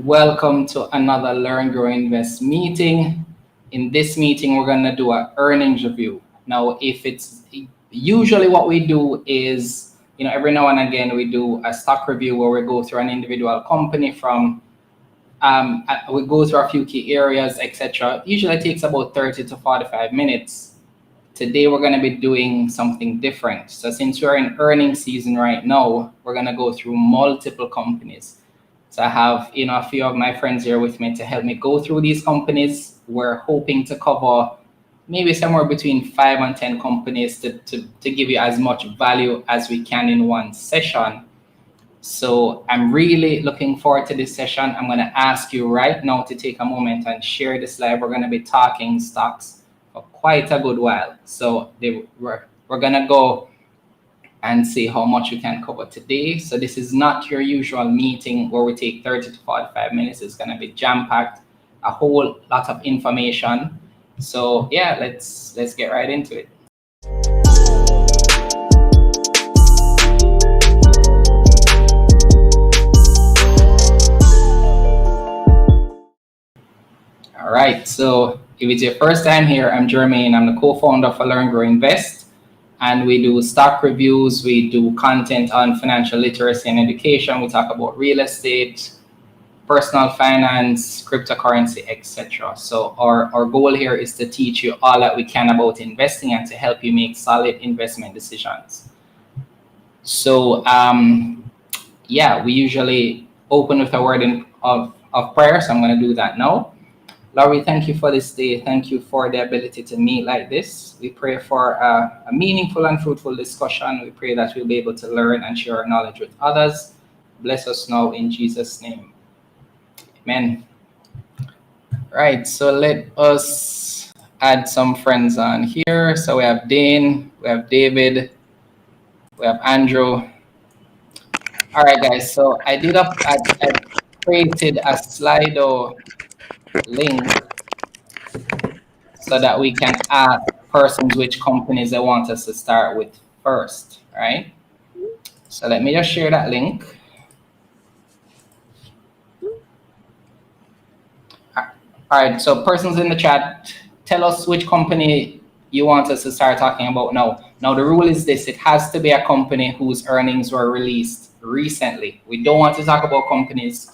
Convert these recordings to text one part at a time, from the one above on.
welcome to another Learn, Grow, Invest meeting. In this meeting, we're going to do an earnings review. Now, if it's usually what we do is, every now and again, we do a stock review where we go through an individual company from, we go through a few key areas, etc. Usually it takes about 30 to 45 minutes. Today, we're going to be doing something different. So since we're in earnings season right now, we're going to go through multiple companies. So I have, a few of my friends here with me to help me go through these companies. We're hoping to cover maybe somewhere between 5 and 10 companies to give you as much value as we can in one session. So I'm really looking forward to this session. I'm going to ask you right now to take a moment and share this live. We're going to be talking stocks for quite a good while. So we're going to go and see how much we can cover today. So this is not your usual meeting where we take 30 to 45 minutes. It's going to be jam-packed, a whole lot of information. So yeah, let's get right into it. All right, so if it's your first time here, I'm Jermaine. I'm the co-founder of L.E.A.R.N Grow Invest, and we do stock reviews. We do content on financial literacy and education. We talk about real estate, personal finance, cryptocurrency, etc. So our goal here is to teach you all that we can about investing and to help you make solid investment decisions. So yeah, we usually open with a word of prayer. So I'm going to do that now. Lord, we thank you for this day. Thank you for the ability to meet like this. We pray for a meaningful and fruitful discussion. We pray that we'll be able to learn and share our knowledge with others. Bless us now in Jesus' name. Amen. Right, so let us add some friends on here. So we have Dane, we have David, we have Andrew. All right, guys, so I created a Slido link so that we can ask persons which companies they want us to start with first, right? So let me just share that link. All right, so persons in the chat, tell us which company you want us to start talking about now. Now the rule is this: it has to be a company whose earnings were released recently. We don't want to talk about companies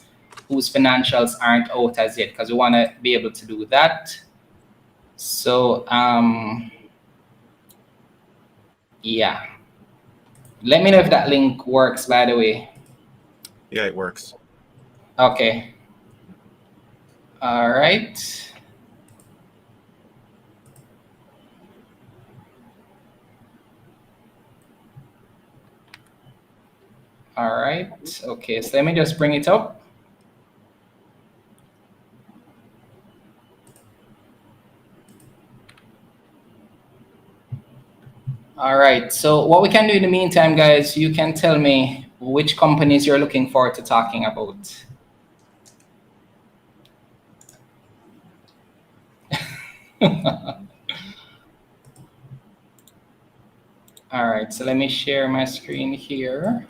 whose financials aren't out as yet, because we want to be able to do that. So yeah, let me know if that link works, by the way. Yeah, it works. Okay. All right. All right. Okay, so let me just bring it up. All right, so what we can do in the meantime, guys, you can tell me which companies you're looking forward to talking about. All right, so let me share my screen here.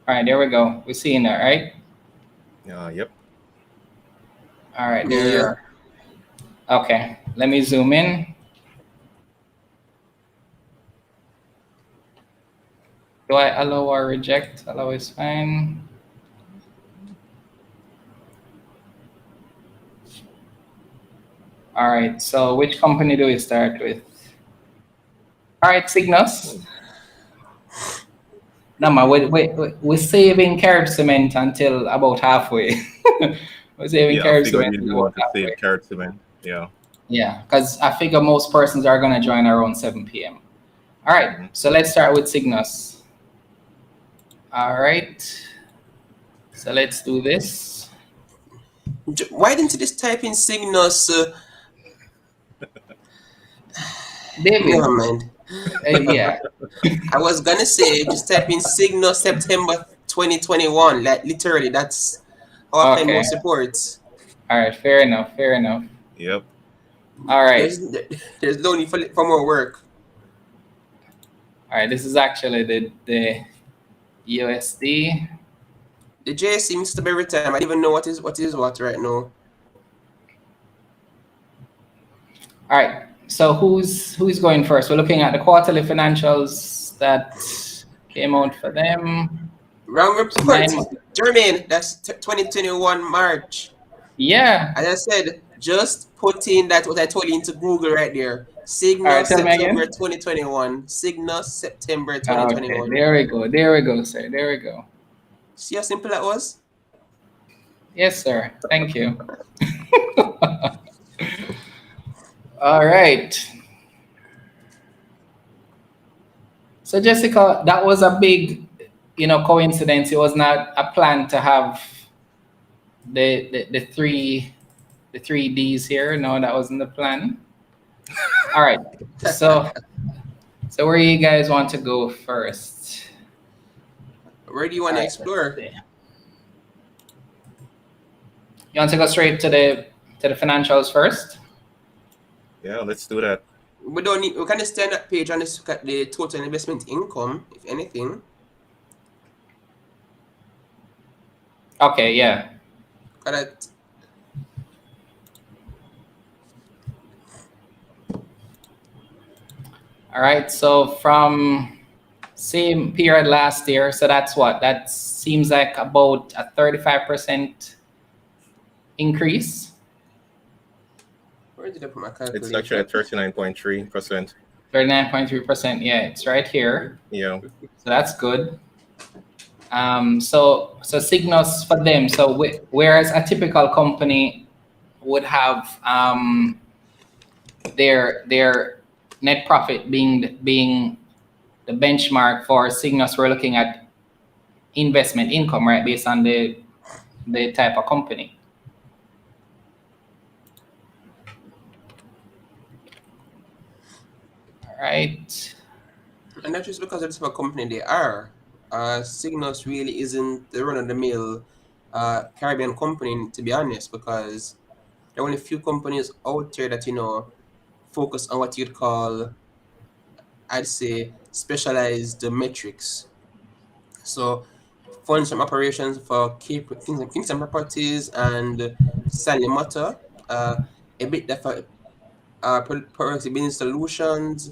All right, there we go. We're seeing that, right? Yep. All right, there. Yeah. Okay, let me zoom in. Do I allow or reject? Allow is fine. All right, so which company do we start with? All right, Cygnus. No, man, we're saving Carib Cement until about halfway. We're saving Carib Cement. You want to save Carib Cement, yeah. Yeah, because I figure most persons are going to join around 7 p.m. All right, so let's start with Cygnus. All right, so let's do this. Why didn't you just type in Cygnus? David. Never mind. Yeah. I was gonna say just type in Cygnus September 2021. Like literally, that's how I find most reports. All right, fair enough. Yep. All right. There's no need for more work. All right, this is actually the USD. The J seems to be every time. I don't even know what is what right now. All right, so who's going first? We're looking at the quarterly financials that came out for them. Wrong report. Jermaine, that's 2021 March. Yeah. As I said, just put in that what I told you into Google right there. Cygnus All right, tell me September again. 2021. Cygnus September Okay, 2021. there we go. There we go, sir. There we go. See how simple that was? Yes, sir. Thank you. All right. So Jessica, that was a big, coincidence. It was not a plan to have the three Ds here. No, that wasn't the plan. All right. So where you guys want to go first? Where do you want to explore? You want to go straight to the financials first? Yeah, let's do that. We don't need. We can just stay on that page and just look at the total investment income, if anything. Okay. Yeah. Got that. All right. So from same period last year, so that's what? That seems like about a 35% increase. Where did I put my calculator? It's actually at 39.3%. 39.3%. Yeah, it's right here. Yeah. So that's good. So Cygnus for them. So whereas a typical company would have their net profit being the benchmark, for Cygnus, we're looking at investment income, right, based on the type of company. All right. And that's just because of the type of company they are. Cygnus really isn't the run-of-the-mill Caribbean company, to be honest, because there are only a few companies out there that focus on what you'd call, I'd say, specialized metrics. So funds from operations for Kingston Properties and Sally Motor, a bit for progressive business solutions,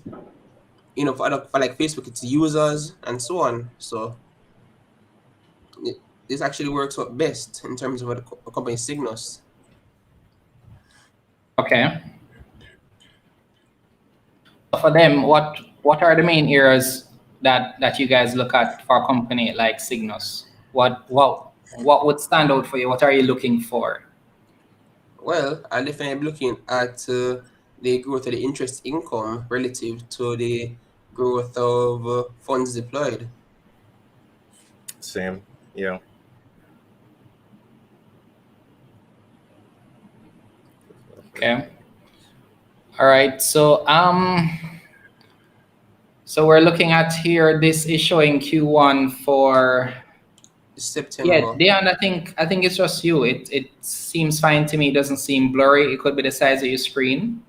for like Facebook, it's users and so on. So this actually works out best in terms of what the company Cygnus. Okay. For them, what are the main areas that you guys look at for a company like Cygnus? What would stand out for you? What are you looking for? Well, I'm definitely looking at the growth of the interest income relative to the growth of funds deployed. Same. Yeah. Okay. All right. So so we're looking at here. This is showing Q1 for September. Yeah, Deon, I think it's just you. It seems fine to me. It doesn't seem blurry. It could be the size of your screen.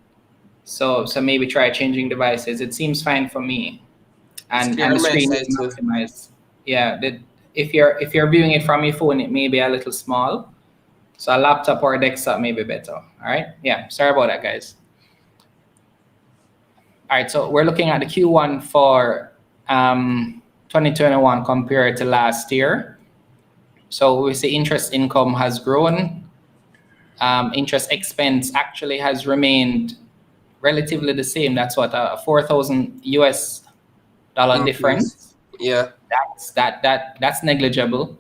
So maybe try changing devices. It seems fine for me. And the screen is maximized. Yeah, if you're viewing it from your phone, it may be a little small. So a laptop or a desktop may be better. All right. Yeah. Sorry about that, guys. All right. So we're looking at the Q1 for 2021 compared to last year. So we see interest income has grown. Interest expense actually has remained relatively the same. That's what a $4,000 difference. Yeah. That's negligible.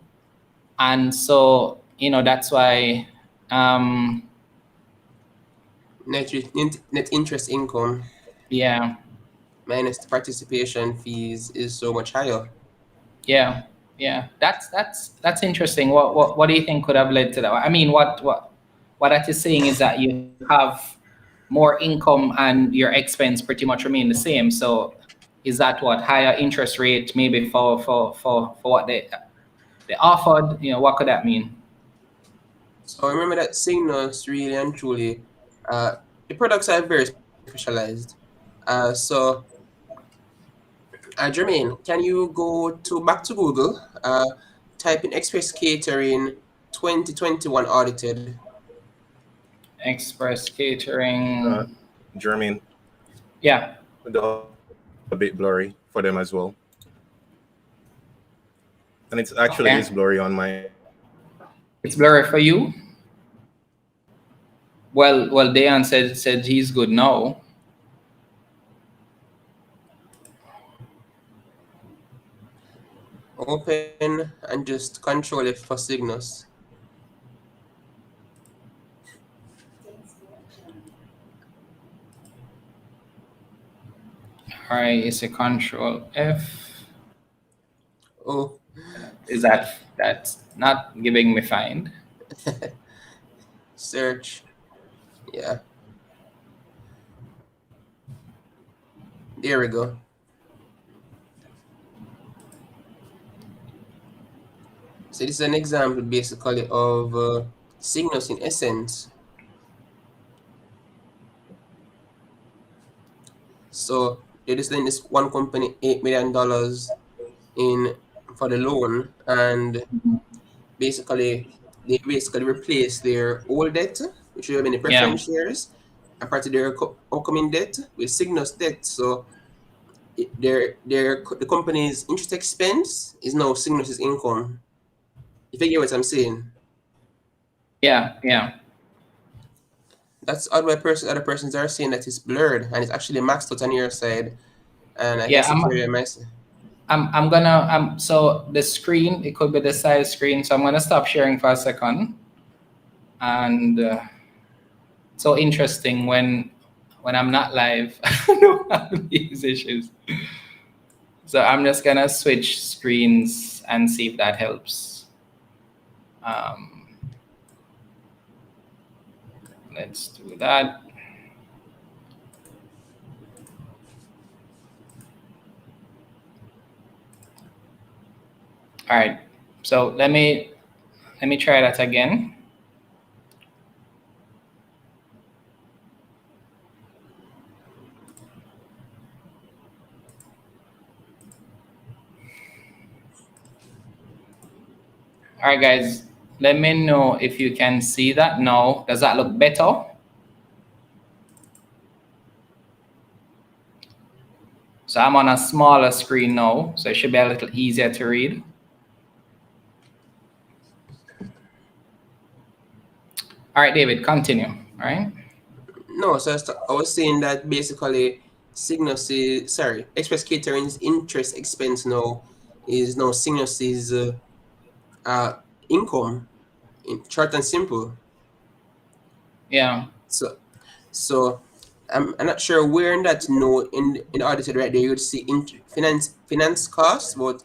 And so, that's why net interest income. Yeah. Minus the participation fees is so much higher. Yeah. That's interesting. What do you think could have led to that? I mean, what that is saying is that you have more income and your expense pretty much remain the same. So is that what higher interest rate maybe for what they offered? What could that mean? So remember that Cygnus really and truly, the products are very specialized. So Jermaine, can you go back to Google, type in Express Catering 2021 audited? Express Catering. Jermaine, Yeah. a bit blurry for them as well. And it's actually Okay. is blurry on my. It's blurry for you? Well, Dayan said he's good now. Open and just control it for Cygnus. All right, it's a Control F. Oh, Is that's not giving me find? search. Yeah. There we go. So this is an example basically of Cygnus in essence. So they just lend this one company $8 million in for the loan, and basically they replace their old debt, which would have been the preference shares, and part of their upcoming debt with Cygnus debt. So the company's interest expense is now Cygnus's income. If you get what I'm saying. Yeah. That's other persons are saying that it's blurred and it's actually maxed out on your side, and I guess it's very nice. I'm gonna so the screen, it could be the side screen, so I'm gonna stop sharing for a second. And so interesting when I'm not live, I don't have these issues. So I'm just gonna switch screens and see if that helps. Let's do that. All right, so let me try that again. All right, guys, let me know if you can see that now. Does that look better? So I'm on a smaller screen now, so it should be a little easier to read. All right, David, continue. All right. No, so I was saying that basically Express Catering's interest expense now is now Cygnus's income, in short and simple. Yeah. So I'm not sure where in that note in the audited right there you would see finance costs, but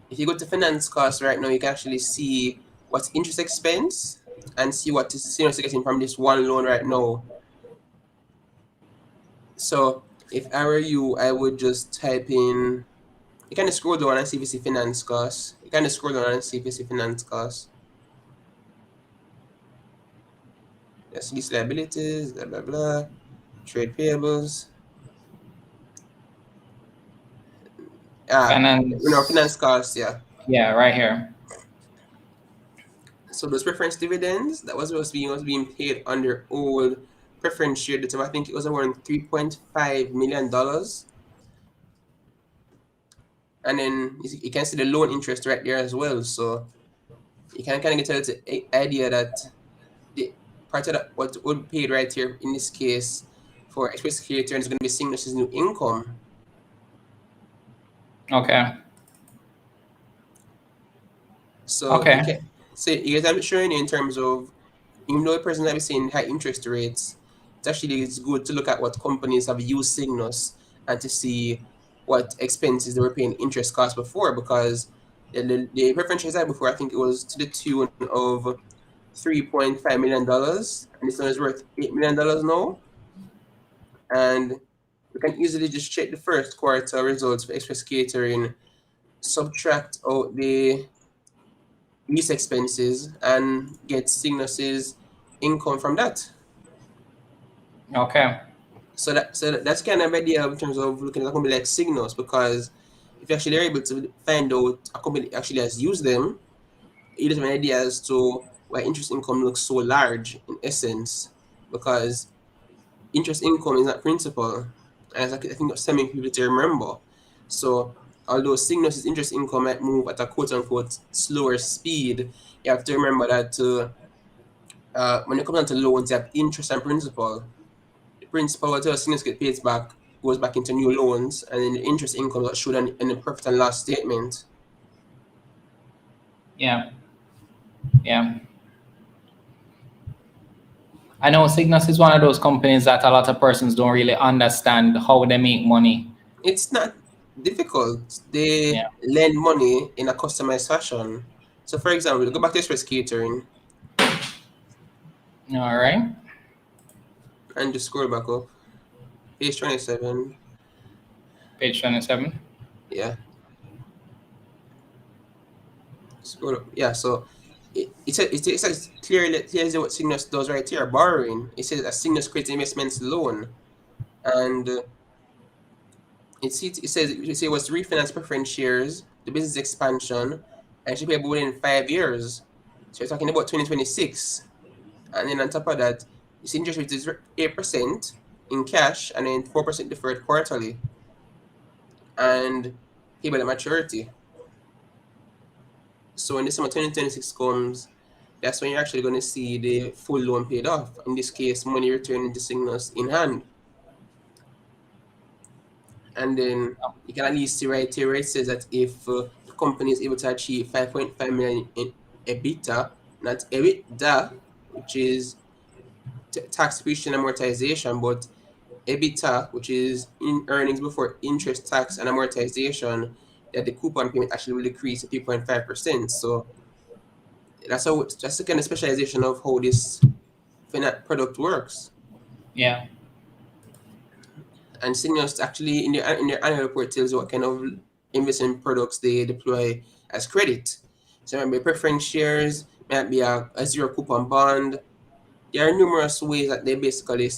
if you go to finance costs right now, you can actually see what's interest expense and see what Cygnus is getting from this one loan right now. So if I were you, I would just type in. You can scroll down and see if you see finance costs. You can scroll down and see if you see finance costs. Yes, lease liabilities, blah blah blah, trade payables. Finance costs, yeah. Yeah, right here. So those preference dividends that was being paid under old preference share that I think it was around $3.5 million. And then you can see the loan interest right there as well. So you can kind of get a little idea that the part of that what would be paid right here in this case for Express Catering is going to be Cygnus's new income. Okay. So I'm showing you in terms of, even though the person that is saying high interest rates, it's good to look at what companies have used Cygnus and to see what expenses they were paying interest costs before, because the preference shares I had before, I think it was to the tune of $3.5 million, and this one is worth $8 million now. And we can easily just check the first quarter results for Express Catering, subtract out the lease expenses, and get Cygnus's income from that. Okay. So that's kind of idea in terms of looking at a company like Cygnus, because if actually they're able to find out a company actually has used them, it gives them an idea as to why interest income looks so large in essence, because interest income is not principal, and I think that's something people to remember. So although Cygnus' interest income might move at a quote unquote slower speed, you have to remember that when it comes down to loans, you have interest and principal. The principal, whatever Cygnus get paid back, goes back into new loans, and then the interest income that showed in the profit and loss statement. Yeah. I know Cygnus is one of those companies that a lot of persons don't really understand how they make money. It's not difficult. They Yeah. lend money in a customized fashion. So, for example, go back to Express Catering All right. and just scroll back up. Page 27. Page 27. Yeah. Scroll up. Yeah, so it says clearly what Cygnus does right here, borrowing. It says that Cygnus creates investments loan. And it says it was refinance preference shares, the business expansion, and should be able within 5 years. So you're talking about 2026. And then on top of that, its interest rate is 8% in cash and then 4% deferred quarterly and payable at maturity. So when December 2026 comes, that's when you're actually going to see the full loan paid off. In this case, money returning to Cygnus in hand. And then you can at least see right here where it says that if the company is able to achieve 5.5 million in EBITDA, not EBITDA, which is tax depreciation and amortization, but EBITDA, which is in earnings before interest, tax, and amortization, that the coupon payment actually will decrease to 3.5%. So that's the kind of specialization of how this product works. Yeah. And Cygnus actually in their annual report tells you what kind of investment products they deploy as credit. So it might be preference shares, might be a zero coupon bond. There are numerous ways that they basically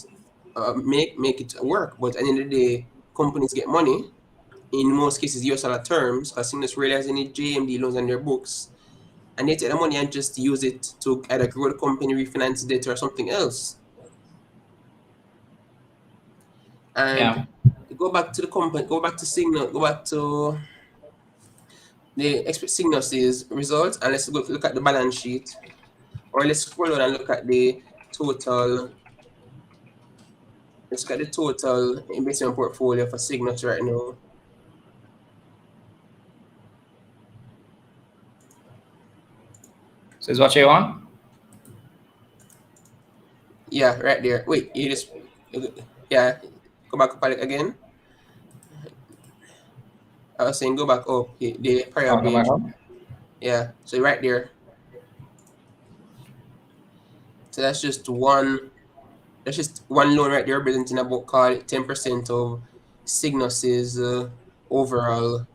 make it work. But at the end of the day, companies get money. In most cases, US dollar terms, because Cygnus really has any JMB loans on their books. And they take the money and just use it to either grow the company, refinance debt, or something else. And go back to the company, go back to Cygnus, go back to the Cygnus' results, and let's go look at the balance sheet. Or let's scroll down and look at the total. Let's look at the total investment portfolio for Cygnus right now. So is what you want? Yeah, right there. Wait, you just go back up again. I was saying go back up the prior page. Yeah, so right there. So that's just one loan right there, representing about call it 10% of Cygnus's overall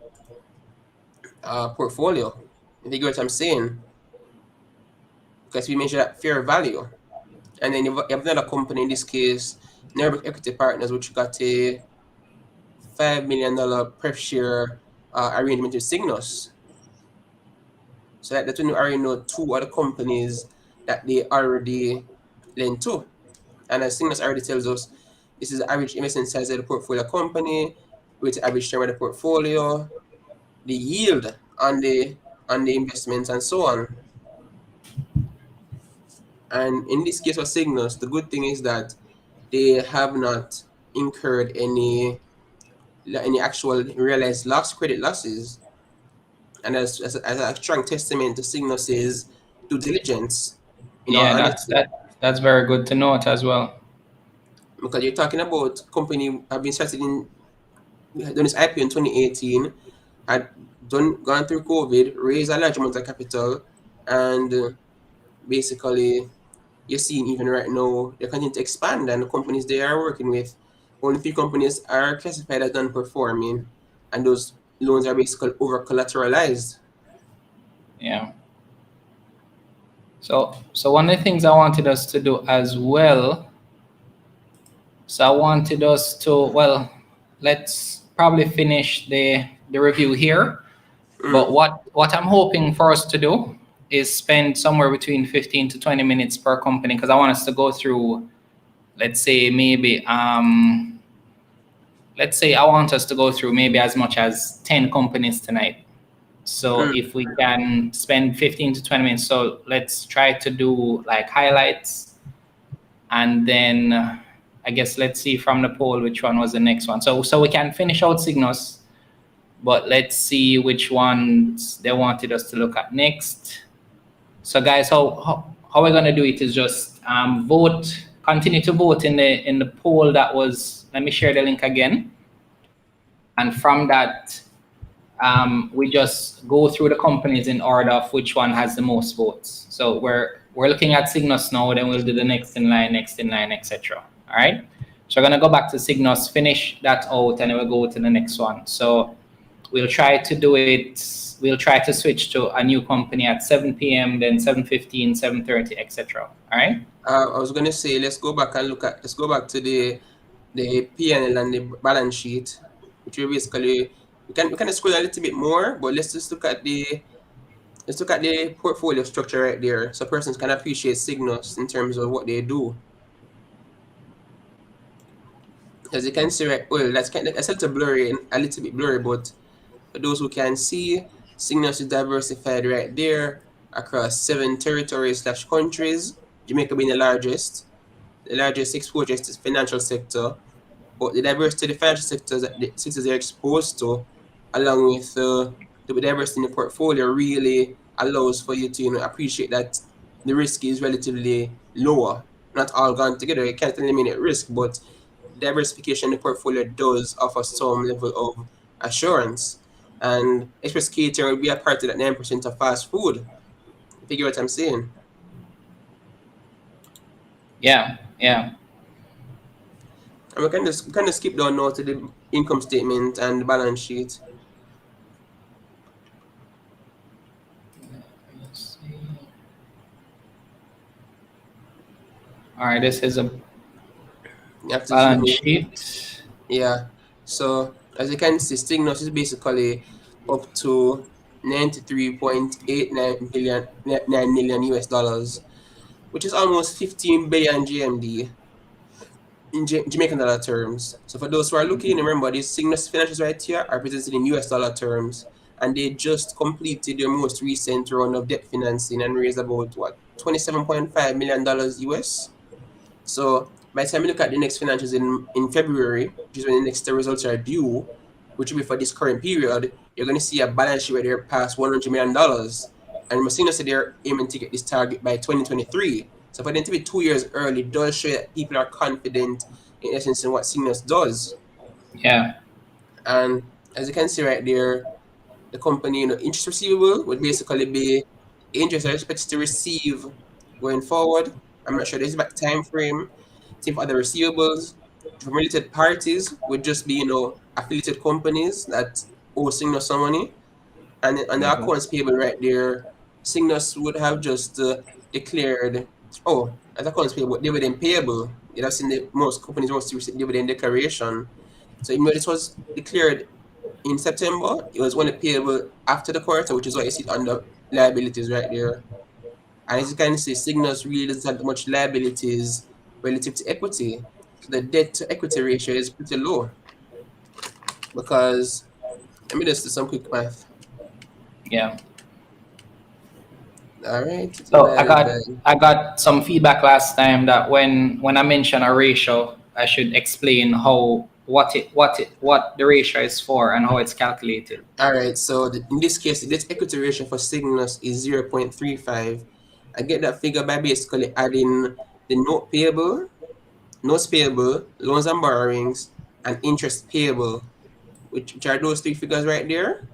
portfolio. If you get what I'm saying, because we measure that fair value, and then you have another company, in this case, Nordic Equity Partners, which got a $5 million pref share arrangement with Cygnus. So that's when you already know two other companies that they already lend to. And as Cygnus already tells us, this is the average investment size of the portfolio company, with the average term of the portfolio, the yield on the investments, and so on. And in this case of Cygnus, the good thing is that they have not incurred any actual realized credit losses. And as a strong testament to Cygnus's due diligence, in all honesty. That's very good to note as well. Because you're talking about company have been started done its IPO in 2018, had gone through COVID, raised a large amount of capital, and basically you're seeing even right now they continue to expand, and the companies they are working with, only 3 companies are classified as non-performing, and those loans are basically over collateralized. Yeah. So one of the things I wanted us to do as well. So I wanted us to, let's probably finish the the review here. But what I'm hoping for us to do is spend somewhere between 15 to 20 minutes per company, because I want us to go through, let's say I want us to go through maybe as much as 10 companies tonight. So if we can spend 15 to 20 minutes, so let's try to do like highlights, and then I guess let's see from the poll which one was the next one. So we can finish out Cygnus, but let's see which ones they wanted us to look at next. So guys, how we're gonna do it is just vote, continue to vote in the poll that was, let me share the link again. And from that, we just go through the companies in order of which one has the most votes. So we're looking at Cygnus now, then we'll do the next in line, etc. All right. So we're gonna go back to Cygnus, finish that out, and then we'll go to the next one. So we'll try to do it. We'll try to switch to a new company at 7 p.m., then 7:15, 7:30, etc. All right. I was gonna say let's go back to the P&L and the balance sheet, which we basically we can scroll a little bit more, but let's just look at the portfolio structure right there, so persons can appreciate Cygnus in terms of what they do. As you can see, right, well, that's a little bit blurry, but for those who can see, Cygnus is diversified right there across 7 territories/countries. Jamaica being the largest exposure is the financial sector, but the diversity of the financial sectors that the sectors are exposed to, along with the diversity in the portfolio, really allows for you to appreciate that the risk is relatively lower. Not all gone together. You can't eliminate risk, but diversification in the portfolio does offer some level of assurance. And express catering will be a part of that 9% of fast food. You figure what I'm saying? Yeah. And we can just skip down now to the income statement and the balance sheet. Let's see. All right, this is a balance sheet. Yeah. So as you can see, Cygnus is basically up to 93.89 million US dollars, which is almost 15 billion GMD in Jamaican dollar terms. So for those who are looking, remember these Cygnus financials right here are presented in US dollar terms, and they just completed their most recent round of debt financing and raised about $27.5 million US. So by the time you look at the next financials in February, which is when the next results are due, which will be for this current period, you're going to see a balance sheet where they're past $100 million. And Messina said they're aiming to get this target by 2023. So for them to be 2 years early does show that people are confident in essence in what Cygnus does. Yeah. And as you can see right there, the company, interest receivable would basically be interest are expected to receive going forward. I'm not sure there's a time frame. Same for other receivables. From related parties would just be, affiliated companies that owe Cygnus some money. And on the accounts payable right there, Cygnus would have just declared, as accounts payable, dividend payable. You'd have seen most companies want to receive dividend declaration. So even though this was declared in September, it was only payable after the quarter, which is why you see it under liabilities right there. And as you can see, Cygnus really doesn't have much liabilities relative to equity. So the debt to equity ratio is pretty low. Because, let me just do some quick math. Yeah. All right. So I got some feedback last time that when I mention a ratio, I should explain what the ratio is for and how it's calculated. All right. So in this case, the debt equity ratio for Cygnus is 0.35. I get that figure by basically adding the notes payable, loans and borrowings, and interest payable, which are those 3 figures right there.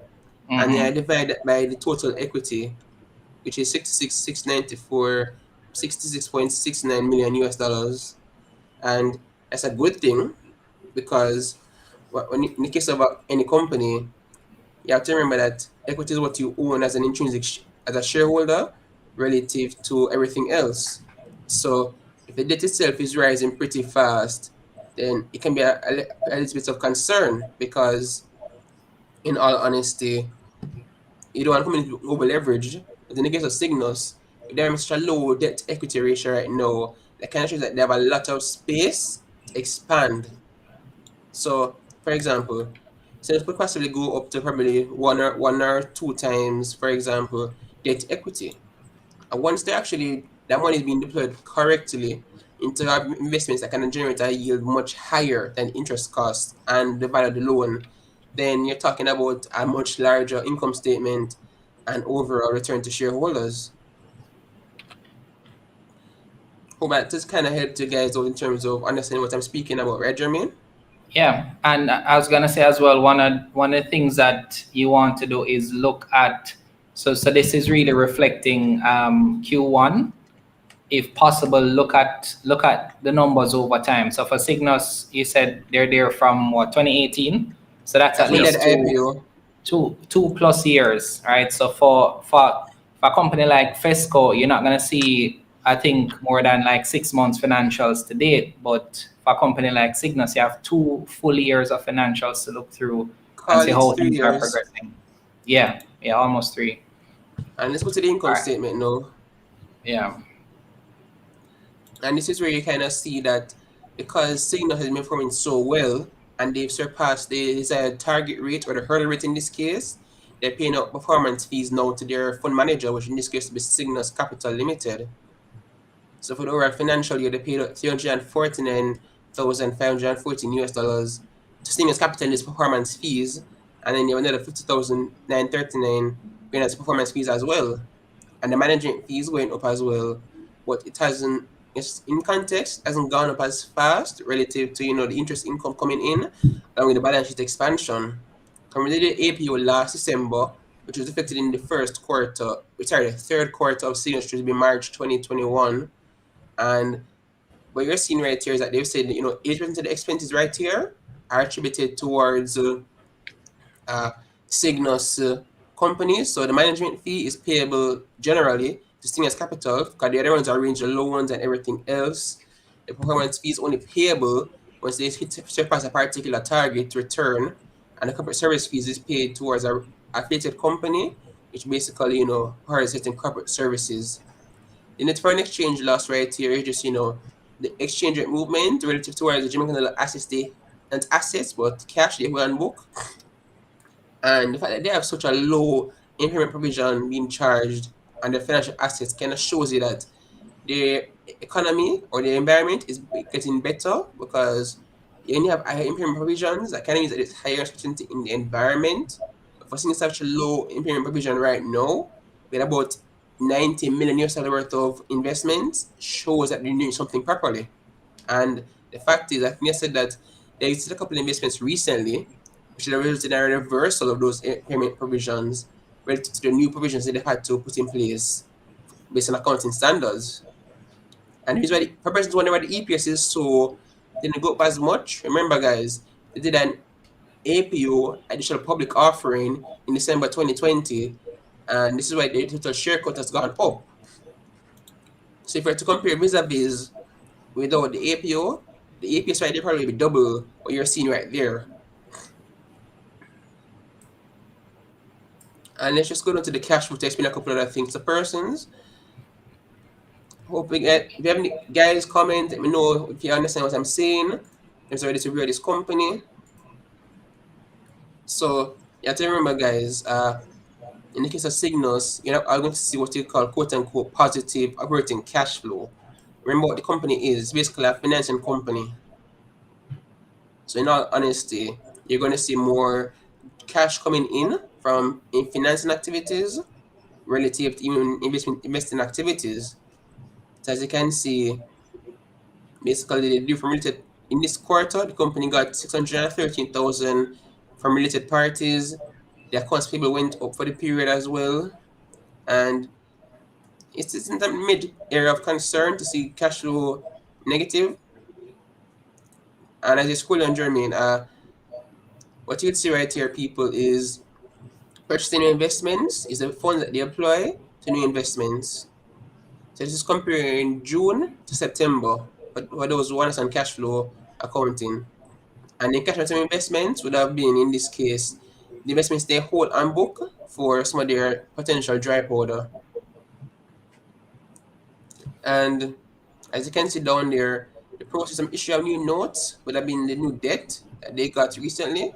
Mm-hmm. And then I divide that by the total equity, which is 66.69 million US dollars. And that's a good thing, because in the case of any company, you have to remember that equity is what you own as an intrinsic as a shareholder relative to everything else. So if the debt itself is rising pretty fast, then it can be a little bit of concern, because in all honesty, you don't want to come in over leveraged. But in the case of Cygnus, they're in such a low debt equity ratio right now, that kind of shows that they have a lot of space to expand. So, for example, Cygnus could possibly go up to probably one or two times, for example, debt equity. And once that money is being deployed correctly into investments that can generate a yield much higher than interest cost and the value of the loan, then you're talking about a much larger income statement and overall return to shareholders. Hope that just kind of helped you guys out in terms of understanding what I'm speaking about, right, Jermaine? Yeah, and I was gonna say as well, one of the things that you want to do is look at. So this is really reflecting Q1. If possible, look at the numbers over time. So for Cygnus, you said they're there from what, 2018. So that's That's at when they had least the IPO. two plus years, right? So for a company like Fesco, you're not gonna see, I think, more than like 6 months financials to date. But for a company like Cygnus, you have 2 full years of financials to look through and Call see it how three things are years. progressing. Yeah, yeah, almost 3. And let's go to the All income right. statement now. Yeah. And this is where you kind of see that because Cygnus has been performing so well and they've surpassed the desired target rate or the hurdle rate in this case, they're paying out performance fees now to their fund manager, which in this case will be Cygnus Capital Limited. So for the overall financial year, they paid out $349,514 to Cygnus Capital in this performance fees, and then you have another 50,939 going as performance fees as well. And the management fees going up as well, but it hasn't. It's in context hasn't gone up as fast relative to the interest income coming in, along with the balance sheet expansion. Currently, the APO last December, which was affected in the the third quarter of Cygnus, which will be March 2021, and what you're seeing right here is that they've said that 8% of the expenses right here are attributed towards uh, Cygnus companies. So the management fee is payable generally to Cygnus Capital because the other ones are arranged loans and everything else. The performance fee is only payable once they surpass a particular target return, and the corporate service fees is paid towards a affiliated company, which basically provides certain corporate services. The net foreign exchange loss right here is just the exchange rate movement relative towards the Jamaican assets, but cash they were on book, and the fact that they have such a low impairment provision being charged on their financial assets kind of shows you that the economy or the environment is getting better because you only have higher impairment provisions. That kind of means that there's higher uncertainty in the environment. But for seeing such a low impairment provision right now, with about 90 million US dollar worth of investments, shows that they're doing something properly. And the fact is, I think I said that there existed a couple of investments recently, which have resulted in a reversal of those payment provisions relative to the new provisions that they've had to put in place based on accounting standards. And here's why the purpose wonder why the EPS is so didn't go up as much. Remember, guys, they did an APO additional public offering in December 2020, and this is why the total share count has gone up. So if you were to compare vis-a-vis without the APO, the APS right there probably be double what you're seeing right there. And let's just go down to the cash flow to explain a couple other things to persons. Hope we get, if you have any guys comment, let me know if you understand what I'm saying. If ready to review this company. So you have to remember, guys, in the case of Cygnus, you're going to see what you call quote unquote positive operating cash flow. Remember what the company is, it's basically a financing company. So in all honesty, you're going to see more cash coming in from financing activities relative to even investing activities. So as you can see, basically the deal from related in this quarter, the company got 613,000 from related parties. The accounts payable went up for the period as well, and it's in the mid area of concern to see cash flow negative. And as you scroll on German, what you'd see right here, people, is purchasing new investments is the funds that they employ to new investments. So this is comparing June to September for those ones on cash flow accounting. And the cash return investments would have been, in this case, the investments they hold on book for some of their potential dry powder. And as you can see down there, the process of issue of new notes would have been the new debt that they got recently,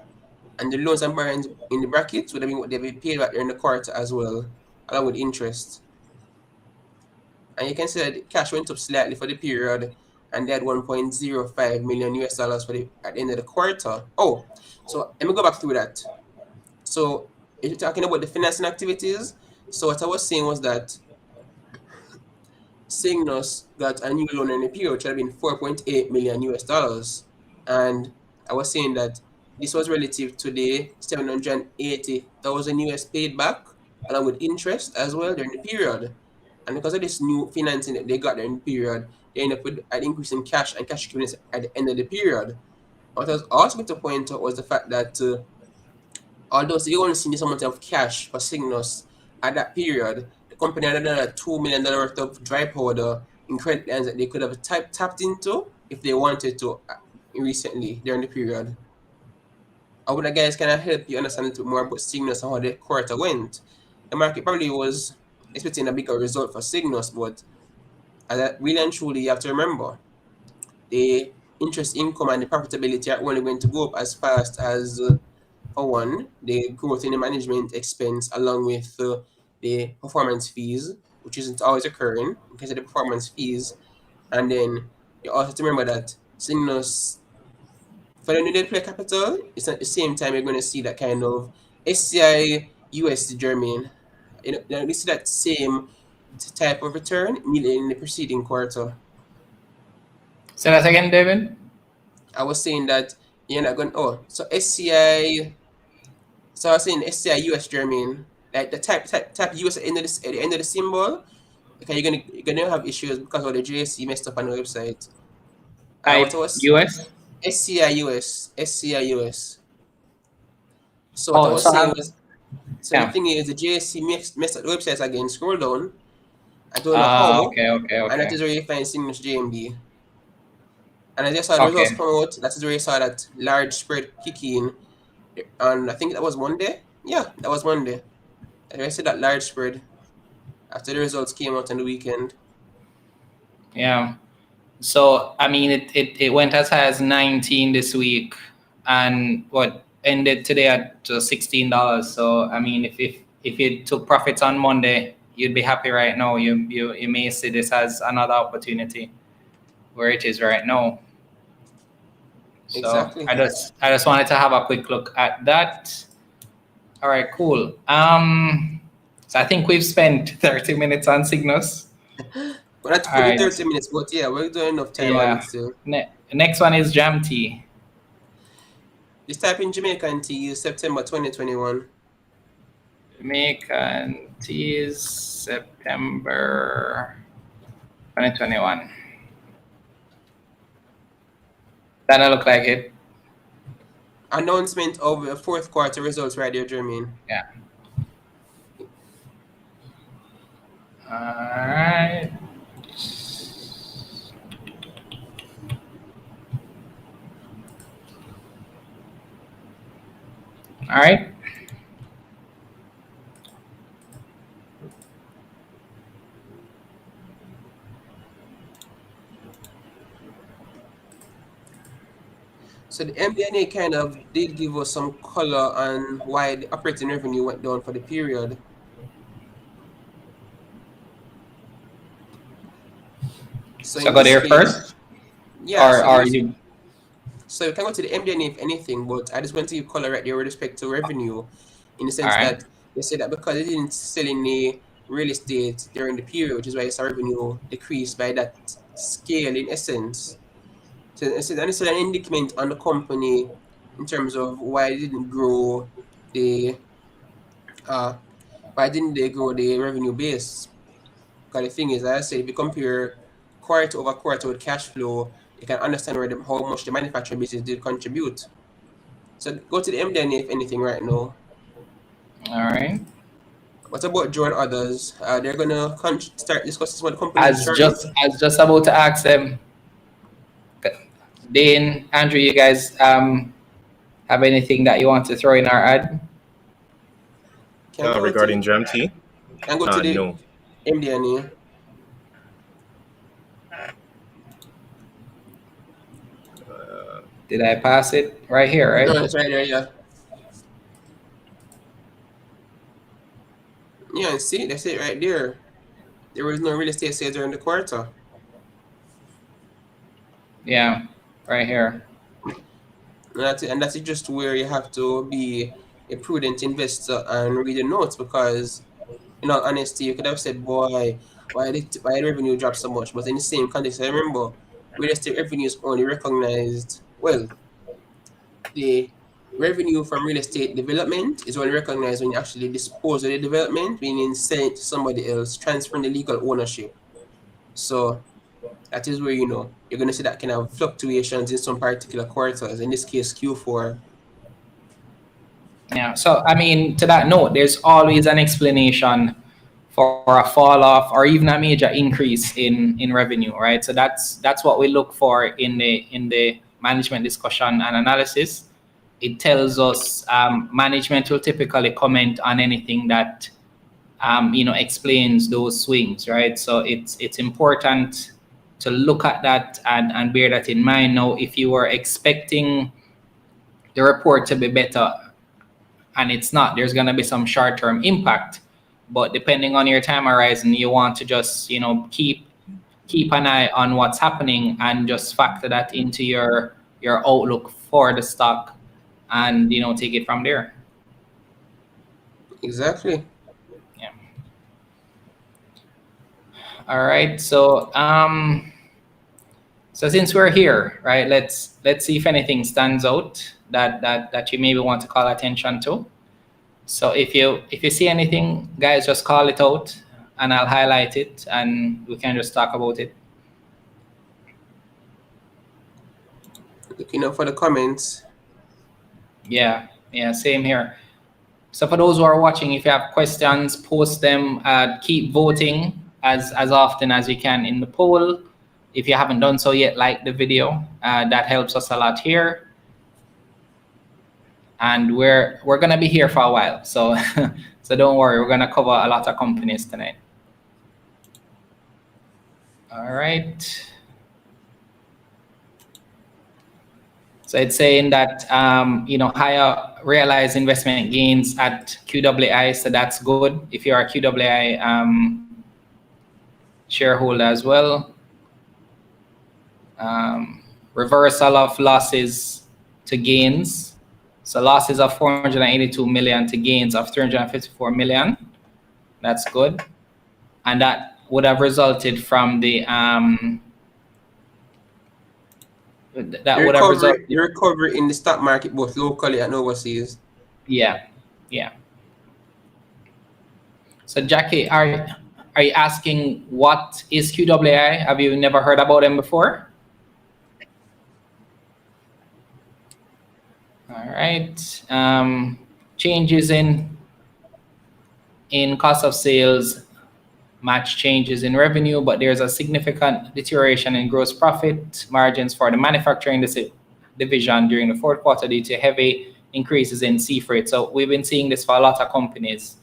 and the loans and borrowings in the brackets would have been what they've paid back during the quarter as well, along with interest. And you can see that the cash went up slightly for the period, and they had 1.05 million US dollars for at the end of the quarter. Oh, so let me go back through that. So if you're talking about the financing activities, so what I was saying was that Cygnus got a new loan in the period, which had been 4.8 million US dollars. And I was saying that this was relative to the 780,000 US paid back, along with interest as well during the period. And because of this new financing that they got during the period, they ended up with an increase in cash and cash equivalents at the end of the period. What I was also going to point out was the fact that although you only see this amount of cash for Cygnus at that period, the company had another $2 million worth of dry powder in credit lines that they could have tapped into if they wanted to recently during the period. I would guys kind of help you understand a little bit more about Cygnus and how the quarter went. The market probably was expecting a bigger result for Cygnus, but really and truly, you have to remember the interest income and the profitability are only going to go up as fast as, for one, the growth in the management expense along with the performance fees, which isn't always occurring because of the performance fees. And then you also have to remember that Cygnus, for the new deploy capital, it's at the same time you're going to see that kind of SCI USD German. You see that same type of return in the preceding quarter. Say that again, David. I was saying that you're not going. Oh, so SCI. So I was saying SCI US German, like the type US at the end of the symbol. Okay, you're gonna have issues because of the JSC messed up on the website. Type US. SCI US. So what I was saying was, the thing is the JSC messed up the website again. Scroll down. I don't know how. Okay. And that is where you find Cygnus JMB. And as I saw the results come out, that is where you saw that large spread kick in. And I think that was Monday. Yeah, that was Monday. And I said that large spread after the results came out on the weekend. Yeah. So I mean, it went as high as 19 this week, and what ended today at $16. So I mean, if you took profits on Monday, you'd be happy right now. You may see this as another opportunity where it is right now. So exactly. I just wanted to have a quick look at that. All right, cool. So I think we've spent 30 minutes on Cygnus. Well, that's fully 30 minutes, but yeah, we're doing enough time on it still. Next one is JMT. Just type in Jamaica Teas September 2021. Jamaica Teas September 2021. That look like it. Announcement of the fourth quarter results right there, Jermaine. Yeah. All right. All right. So the MD&A kind of did give us some color on why the operating revenue went down for the period. So go there first? Yeah. Or you? So you can go to the MD&A if anything, but I just want to give color right there with respect to revenue, in the sense that they said that because they didn't sell any real estate during the period, which is why its revenue decreased by that scale in essence. So it's an indictment on the company in terms of why they didn't grow the revenue base. Because the thing is, as I said, if you compare quarter over quarter with cash flow, you can understand how much the manufacturing business did contribute. So go to the MD&A if anything right now. All right. What about Joe and others? They're gonna start discussing what the company. I was just about to ask them. Dane, Andrew, you guys have anything that you want to throw in our ad? Can go regarding to JMT, can go to the no. MD&A. Did I pass it right here, right? No, it's right there, yeah. Yeah, and see, that's it right there. There was no real estate sales during the quarter. Yeah, right here. And that's just where you have to be a prudent investor and read the notes, because, in all honesty, you could have said, boy, why the revenue dropped so much? But in the same context, I remember real estate revenue is only recognized, well, the revenue from real estate development is only recognized when you actually dispose of the development, meaning sell it to somebody else, transferring the legal ownership. So that is where, you're going to see that kind of fluctuations in some particular quarters, in this case, Q4. Yeah. So I mean, to that note, there's always an explanation for a fall off or even a major increase in revenue, right? So that's what we look for in the management discussion and analysis. It tells us management will typically comment on anything that explains those swings, right? So it's important to look at that and bear that in mind. Now, if you were expecting the report to be better and it's not, there's going to be some short-term impact. But depending on your time horizon, you want to just keep an eye on what's happening and just factor that into your outlook for the stock, and take it from there. Exactly. Yeah. All right. So so since we're here, right, let's see if anything stands out that you maybe want to call attention to. So if you see anything, guys, just call it out and I'll highlight it and we can just talk about it. Looking up for the comments. Yeah, same here. So for those who are watching, if you have questions, post them. Keep voting as often as you can in the poll. If you haven't done so yet, like the video. That helps us a lot here. And we're gonna be here for a while, so so don't worry. We're gonna cover a lot of companies tonight. All right. So it's saying that higher realized investment gains at QWI, so that's good if you're a QWI shareholder as well. Reversal of losses to gains. So losses of 482 million to gains of 354 million. That's good. And that would have resulted from the recovery in the stock market, both locally and overseas. Yeah. So Jackie, are you asking what is QWI? Have you never heard about them before? All right. Changes in cost of sales match changes in revenue, but there's a significant deterioration in gross profit margins for the manufacturing division during the fourth quarter due to heavy increases in sea freight. So we've been seeing this for a lot of companies,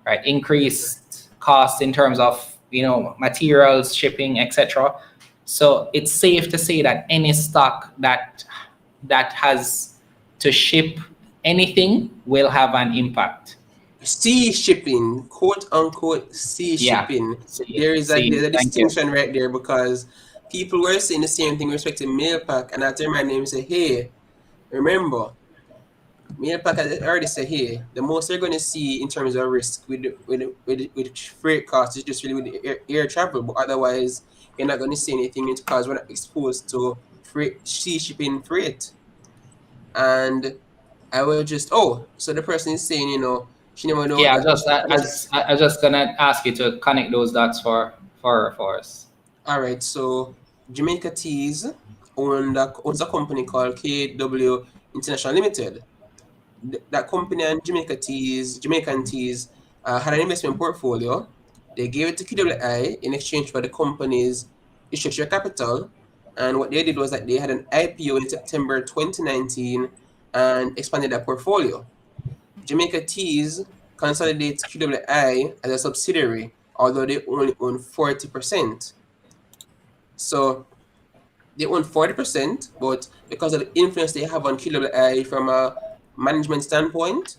right? Increased costs in terms of materials, shipping, etc. So it's safe to say that any stock that has to ship anything will have an impact. Sea shipping, quote unquote, sea shipping. There is a distinction right there, because people were saying the same thing with respect to mail pack, and I turned my name and say, hey, remember, mail pack has already said, hey, the most they're going to see in terms of risk with freight costs is just really with the air travel, but otherwise you're not going to see anything because we're not exposed to sea shipping freight. And I will just, so the person is saying, she never know. Yeah, I was just gonna ask you to connect those dots for us. All right, so Jamaica Teas owns a company called KW International Limited. That company and Jamaican Teas had an investment portfolio. They gave it to QWI in exchange for the company's issued capital. And what they did was that they had an IPO in September 2019 and expanded that portfolio. Jamaica Teas consolidate QWI as a subsidiary, although they only own 40%. So they own 40%, but because of the influence they have on QWI from a management standpoint,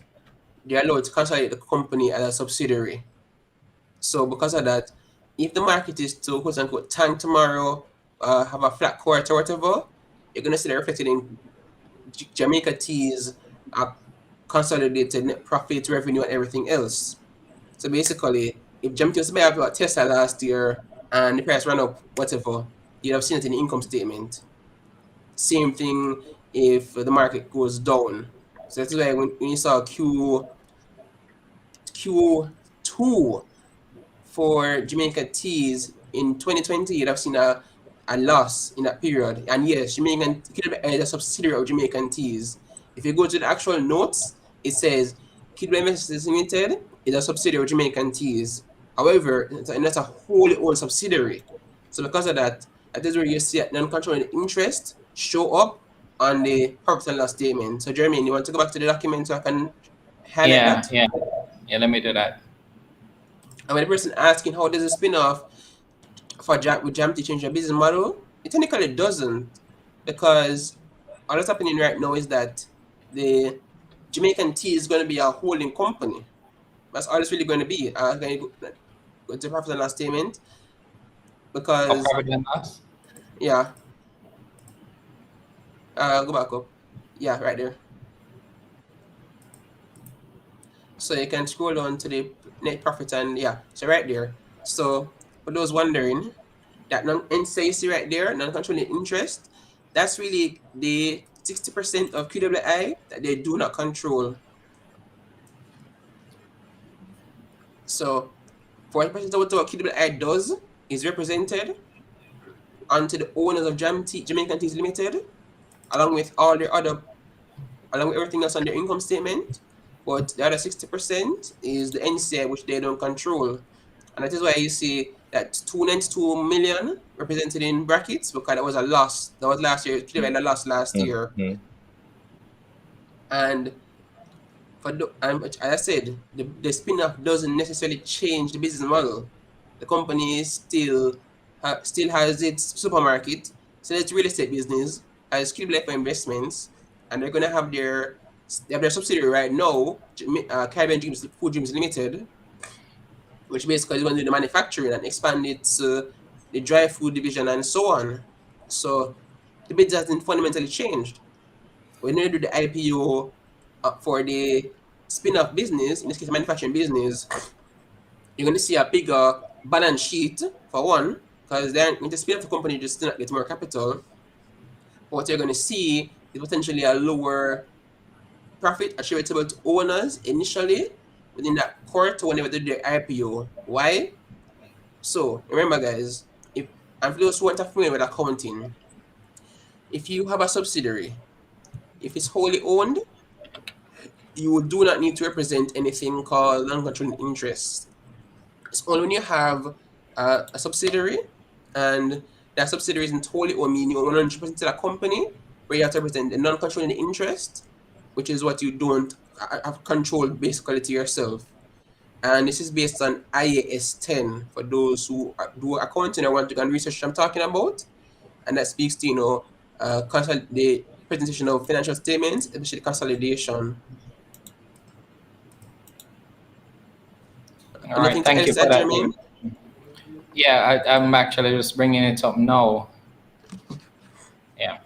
they're allowed to consolidate the company as a subsidiary. So because of that, if the market is to quote unquote tank tomorrow, have a flat quarter or whatever, you're gonna see that reflected in Jamaica Teas consolidated net profit, revenue, and everything else. So basically, if Jamaica was to buy a Tesla last year and the price ran up whatever, you'd have seen it in the income statement. Same thing if the market goes down. So that's why when you saw Q2 for Jamaica Teas in 2020, you'd have seen a loss in that period. And yes, Jamaican is a subsidiary of Jamaican Teas. If you go to the actual notes, it says Kidwell Investments Limited is a subsidiary of Jamaican Teas. However, that's a wholly owned subsidiary. So because of that, that is where you see non-controlling interest show up on the profit and loss statement. So Jeremy, you want to go back to the document so I can highlight that? Yeah, let me do that. And when the person asking how does a spin-off for with JMT change your business model, it technically doesn't, because all that's happening right now is that the Jamaican Tea is going to be a holding company. That's all it's really going to be. Going to go to profit and loss statement, because Profit and loss? yeah, go back up. Yeah, right there. So you can scroll down to the net profit and yeah, so right there. So for those wondering, that NCA you see right there, non-controlling interest, that's really the 60% of QWI that they do not control. So 40% of what QWI does is represented onto the owners of Jamaican Teas Limited, along with everything else on their income statement. But the other 60% is the NCI, which they don't control. And that is why you see that 292 million represented in brackets, because that was a loss. That was last year. QWI lost last year. And as I said, the spin-off doesn't necessarily change the business model. The company still has its supermarket, so its real estate business, as QWI for investments, and they're gonna have their subsidiary right now, Caribbean Food Dreams Limited, which basically is going to do the manufacturing and expand its the dry food division and so on. So the business hasn't fundamentally changed. When you do the IPO for the spin-off business, in this case, manufacturing business, you're going to see a bigger balance sheet for one, because then with the spin-off the company just still not get more capital. What you're going to see is potentially a lower profit attributable to owners initially within that quarter whenever they do their IPO. Why? So remember, guys, and for those who aren't familiar with accounting, if you have a subsidiary, if it's wholly owned, you do not need to represent anything called non-controlling interest. It's only when you have a subsidiary and that subsidiary isn't wholly owned, meaning you own 100% of the company, where you have to represent the non-controlling interest, which is what you don't have controlled basically to yourself. And this is based on IAS 10 for those who do accounting or want to go and research what I'm talking about. And that speaks to, the presentation of financial statements, especially consolidation. All right, thank you for that, Jermaine? Yeah, I'm actually just bringing it up now. Yeah.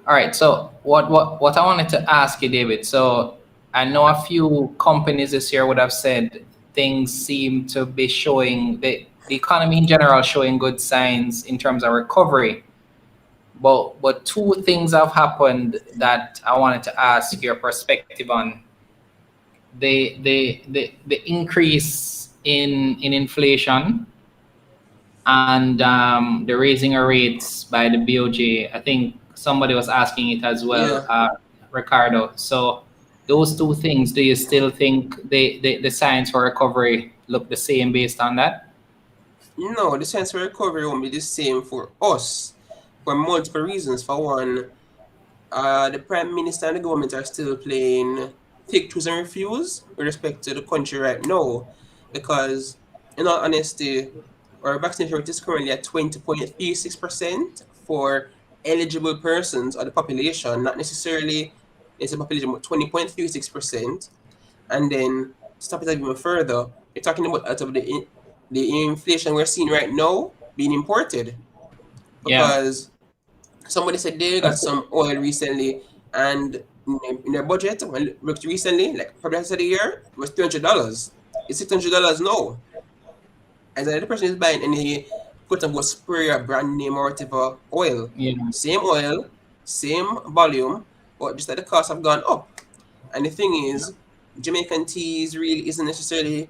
All right, so what I wanted to ask you, David, so I know a few companies this year would have said things seem to be showing, the economy in general showing good signs in terms of recovery. But two things have happened that I wanted to ask your perspective on. The increase in inflation and the raising of rates by the BOJ. I think somebody was asking it as well, Ricardo. So those two things, do you still think the signs for recovery look the same based on that? No, the signs for recovery won't be the same for us, for multiple reasons. For one, the Prime Minister and the government are still playing take, choose, and refuse with respect to the country right now, because, in all honesty, our vaccination rate is currently at 20.36% for eligible persons of the population, not necessarily it's a population, but 20.36%. And then to stop it even further, you're talking about out of the inflation we're seeing right now being imported, Yeah. because somebody said they got some oil recently, and in their budget, when I looked recently, like probably last of the year, it was $300. It's $600 now. And then the person is buying any quote unquote spray or brand name or whatever Yeah. oil, same volume, but just that the costs have gone up. And the thing is, Jamaican teas really isn't necessarily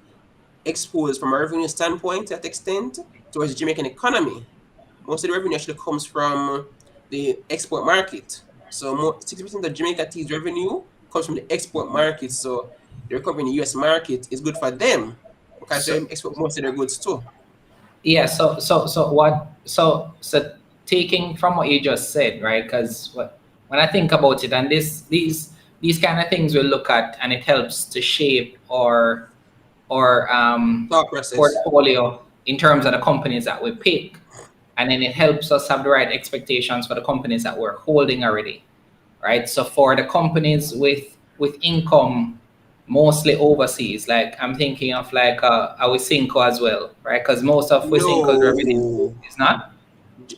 exposed from a revenue standpoint to that extent towards the Jamaican economy. Most of the revenue actually comes from the export market. So 60% of Jamaica Tea's revenue comes from the export market. So the recovery in the US market is good for them because they So export most of their goods too. yeah. So taking from what you just said, right? Because when I think about it, and these kind of things we'll look at, and it helps to shape our Thought process. portfolio in terms of the companies that we pick, and then it helps us have the right expectations for the companies that we're holding already, right? So for the companies with income mostly overseas, like I'm thinking of like a Wisynco as well, right? Because most of Wisynco's revenue No. is not,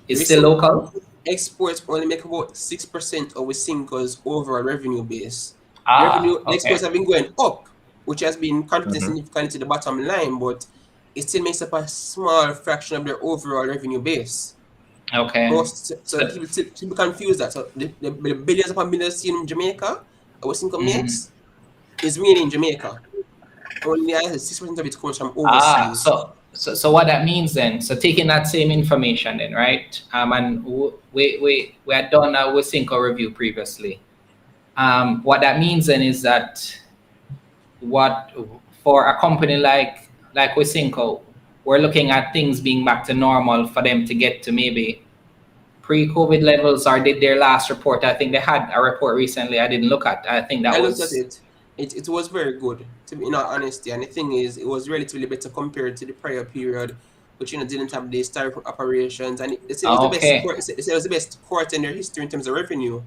it's still Recent local. exports only make about 6% of Wisynco's overall revenue base. Ah, The exports okay. have been going up, which has been contributing Mhm. significantly to the bottom line, but it still makes up a small fraction of their overall revenue base. Okay. So So, people confuse that. So the billions upon billions seen in Jamaica, West income mhm. makes, is really in Jamaica. Only 6% of it comes from Ah, overseas. so what that means then, so taking that same information then, right? And we had done a Wisynco review previously. What that means then is that what for a company like Wisynco, we're looking at things being back to normal for them to get to maybe pre-COVID levels, or did their last report? I think they had a report recently. I didn't look at. I think that I looked at was it. It was very good, to be in all honesty. And the thing is, it was relatively better compared to the prior period, which didn't have the historical operations. And they said it was the best okay. quarter. They said it was the best quarter in their history in terms of revenue.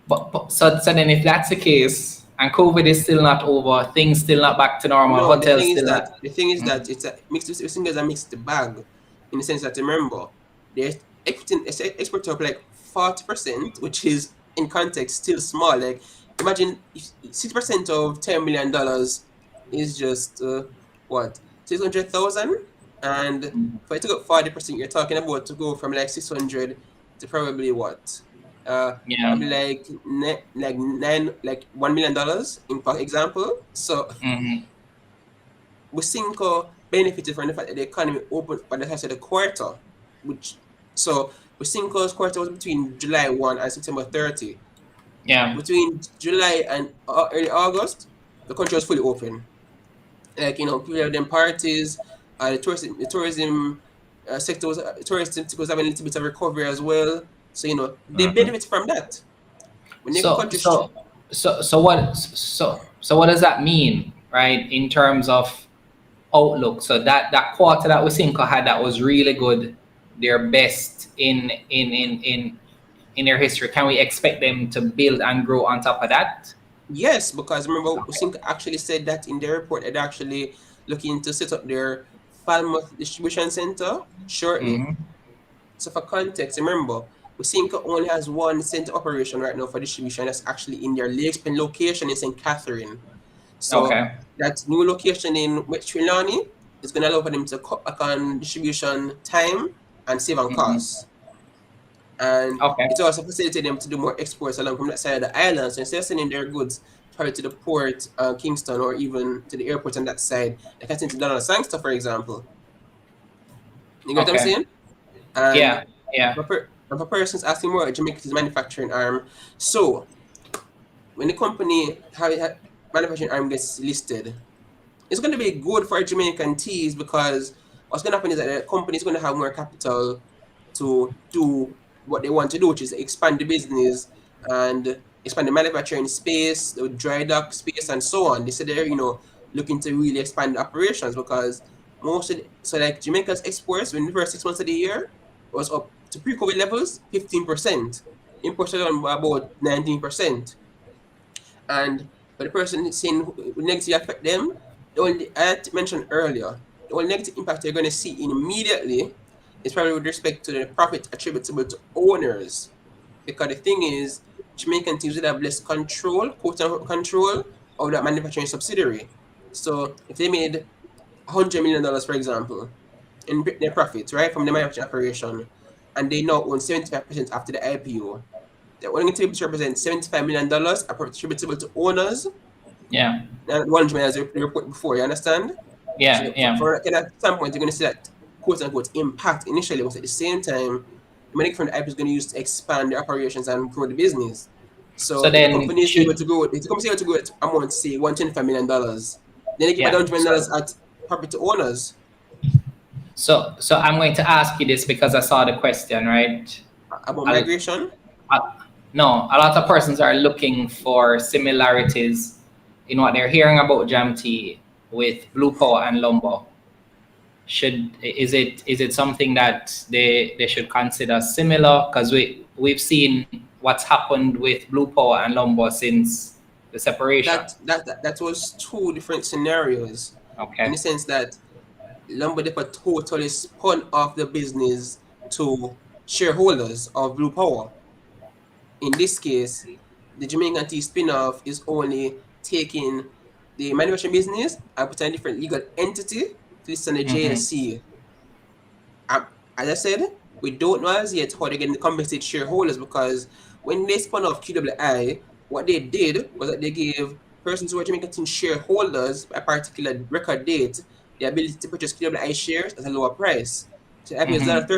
But so then if that's the case and COVID is still not over, things still not back to normal, No, hotels still not. the thing is Mhm. that it's a mixed. This thing is a mixed bag, in the sense that, remember, they're export up like 40%, which is in context still small. Like, imagine if 6% of $10 million is just what, 600,000, and for it to go 40%, you're talking about to go from like 600 to probably what, Yeah. probably like $1 million in, for example. So Hmm. Wisynco benefited from the fact that the economy opened by the time of the quarter, which so Wisynco's quarter was between July 1 and September 30. Yeah. Between July and early August, the country was fully open. Like, people had them parties, the tourism sector was having a little bit of recovery as well. So they Mhm. benefit from that. When the So country so so what does that mean, right? In terms of outlook. So that quarter that Wisynco had that was really good, their best in their history. Can we expect them to build and grow on top of that? Yes, because remember, Okay. Usink actually said that in their report they're actually looking to set up their Falmouth distribution center shortly. Hmm. So for context, remember, Usinka only has one center operation right now for distribution that's actually in their Lakespen location in St. Catherine. So Okay. that new location in West Trelawney is going to allow for them to cut back on distribution time and save on Hmm. costs. And Okay. it also facilitated them to do more exports along from that side of the island. So instead of sending their goods probably to the port, Kingston, or even to the airport on that side, they can send to Donald Sangster, for example. You get what I'm Okay. saying? And Yeah. Yeah. if a person's asking more, Jamaica's manufacturing arm. So when the company manufacturing arm gets listed, it's going to be good for Jamaican teas, because what's going to happen is that the company is going to have more capital to do what they want to do, which is expand the business and expand the manufacturing space, the dry dock space, and so on. They said they're looking to really expand operations because so like Jamaica's exports in the first 6 months of the year was up to pre-COVID levels 15%. Imports are down by about 19%. And for the person saying will negatively affect them, the only I mentioned earlier, the only negative impact you're going to see immediately is probably with respect to the profit attributable to owners. Because the thing is, Jamaican teams would have less control, quote unquote control, of that manufacturing subsidiary. So if they made $100 million, for example, in their profits, right, from the manufacturing operation, and they now own 75% after the IPO, they're only going to represent $75 million attributable to owners, Yeah. and 100 million as you report before, you understand? Yeah. So Yeah. for at some point, you're going to see that quote unquote impact initially, but at the same time, the money from the IPO is going to use to expand their operations and grow the business. So So if the then company is able should to grow, if the company is able to grow at amount, say $125 million, then they give yeah. $100 million at property owners. So I'm going to ask you this because I saw the question, right? About A- migration. no, a lot of persons are looking for similarities in what they're hearing about JMT with Blue Power and Lumber. Is it something that they should consider similar? Because we've seen what's happened with Blue Power and Lumber since the separation. That was two different scenarios, in the Okay. sense that Lombard Depot totally spun off the business to shareholders of Blue Power. In this case, the Jamaican Tea spin-off is only taking the manufacturing business and putting a different legal entity to list on the Mm-hmm. JSC. As I said, we don't know as yet how they're going to compensate shareholders, because when they spun off QWI, what they did was that they gave persons who are Jamaican Tea shareholders by a particular record date the ability to purchase QWI shares at a lower price. So the IPO is Mm-hmm.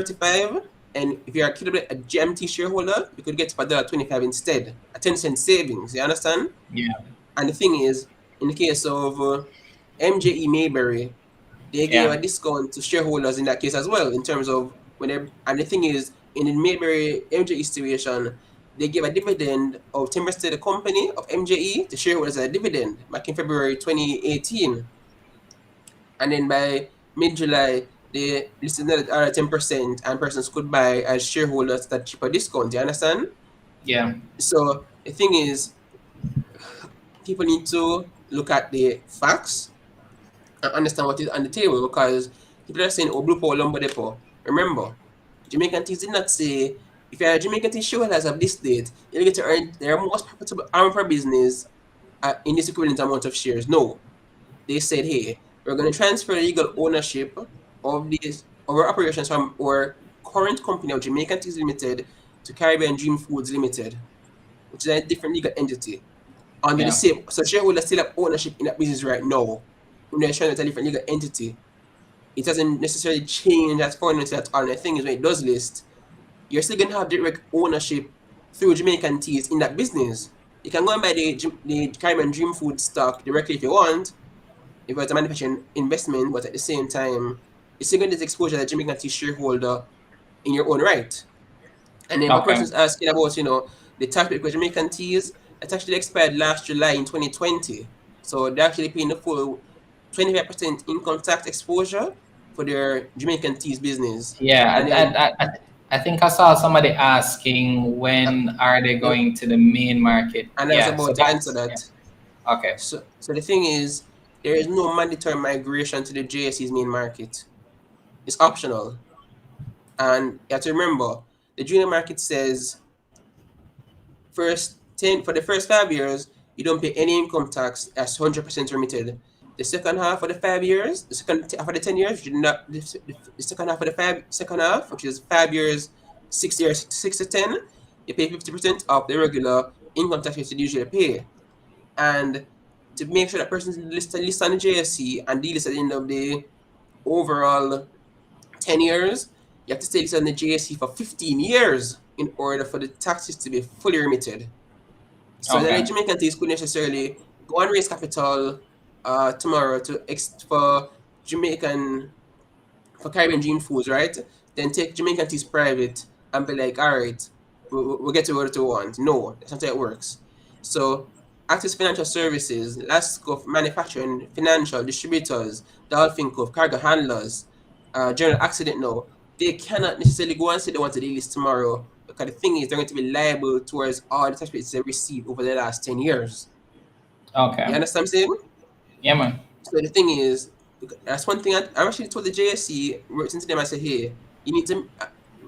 $35, and if you're a GMT shareholder, you could get to $25 instead, a 10-cent savings. You understand? Yeah. And the thing is, in the case of MJE Mayberry, they gave a Yeah. discount to shareholders in that case as well, in terms of and the thing is, in the Mayberry MJE situation, they gave a dividend of 10% of the company of MJE to shareholders as a dividend back in February 2018. And then by mid-July, they listed another 10%, and persons could buy as shareholders at a cheaper discount. You understand? Yeah. So the thing is, people need to look at the facts and understand what is on the table, because people are saying, oh, Blue Power, Lumber Depot. Remember, Jamaican Teas did not say, if you're a Jamaican Tea shareholder as of this date, you'll get to earn their most profitable arm for business in this equivalent amount of shares. No. They said, hey, we're going to transfer legal ownership of our operations from our current company of Jamaican Teas Limited to Caribbean Dream Foods Limited, which is a different legal entity. Under the Yeah. same, so shareholders still have ownership in that business right now. When they're trying to a different legal entity, it doesn't necessarily change that fundamentally at all. And the thing is, when it does list, you're still going to have direct ownership through Jamaican Teas in that business. You can go and buy the Caribbean Dream Food stock directly if you want, if it's a manufacturing investment, but at the same time, you're still going to get exposure as a Jamaican Tea shareholder in your own right. And then if a Okay. person's asking about, the tax rate for Jamaican Teas, it actually expired last July in 2020. So they're actually paying the full 25% income tax exposure for their Jamaican Teas business. Yeah. And then I think I saw somebody asking uh, when are they uh, going to the main market. and I was Yeah. So about to answer that's yeah. that. Okay. So the thing is, there is no mandatory migration to the JSE's main market. It's optional. And you have to remember, the junior market says for the first 5 years, you don't pay any income tax as 100% remitted. The second half of the 5 years, the second half of the 10 years, you do not. The second half of the second half, which is 5 years, 6 years, 6 to 10, you pay 50% of the regular income tax you usually pay. And to make sure that person's listed on the JSC and delisted at the end of the overall 10 years, you have to stay listed on the JSC for 15 years in order for the taxes to be fully remitted. So the Okay. Jamaican Teas could necessarily go and raise capital tomorrow for Jamaican for Caribbean Dream Foods, right? Then take Jamaican Teas private and be like, all right, we'll get to what we want. No, that's not how it works. So Access Financial Services, Lasco Manufacturing, Financial, Distributors, Dolphin Cove, Cargo Handlers, General Accident now, they cannot necessarily go and say they want to delist tomorrow, because the thing is they're going to be liable towards all the tax credits they received over the last 10 years. Okay. You understand what I'm saying? Yeah, man. So the thing is, that's one thing I actually told the JSC, written to them, I said, hey, you need to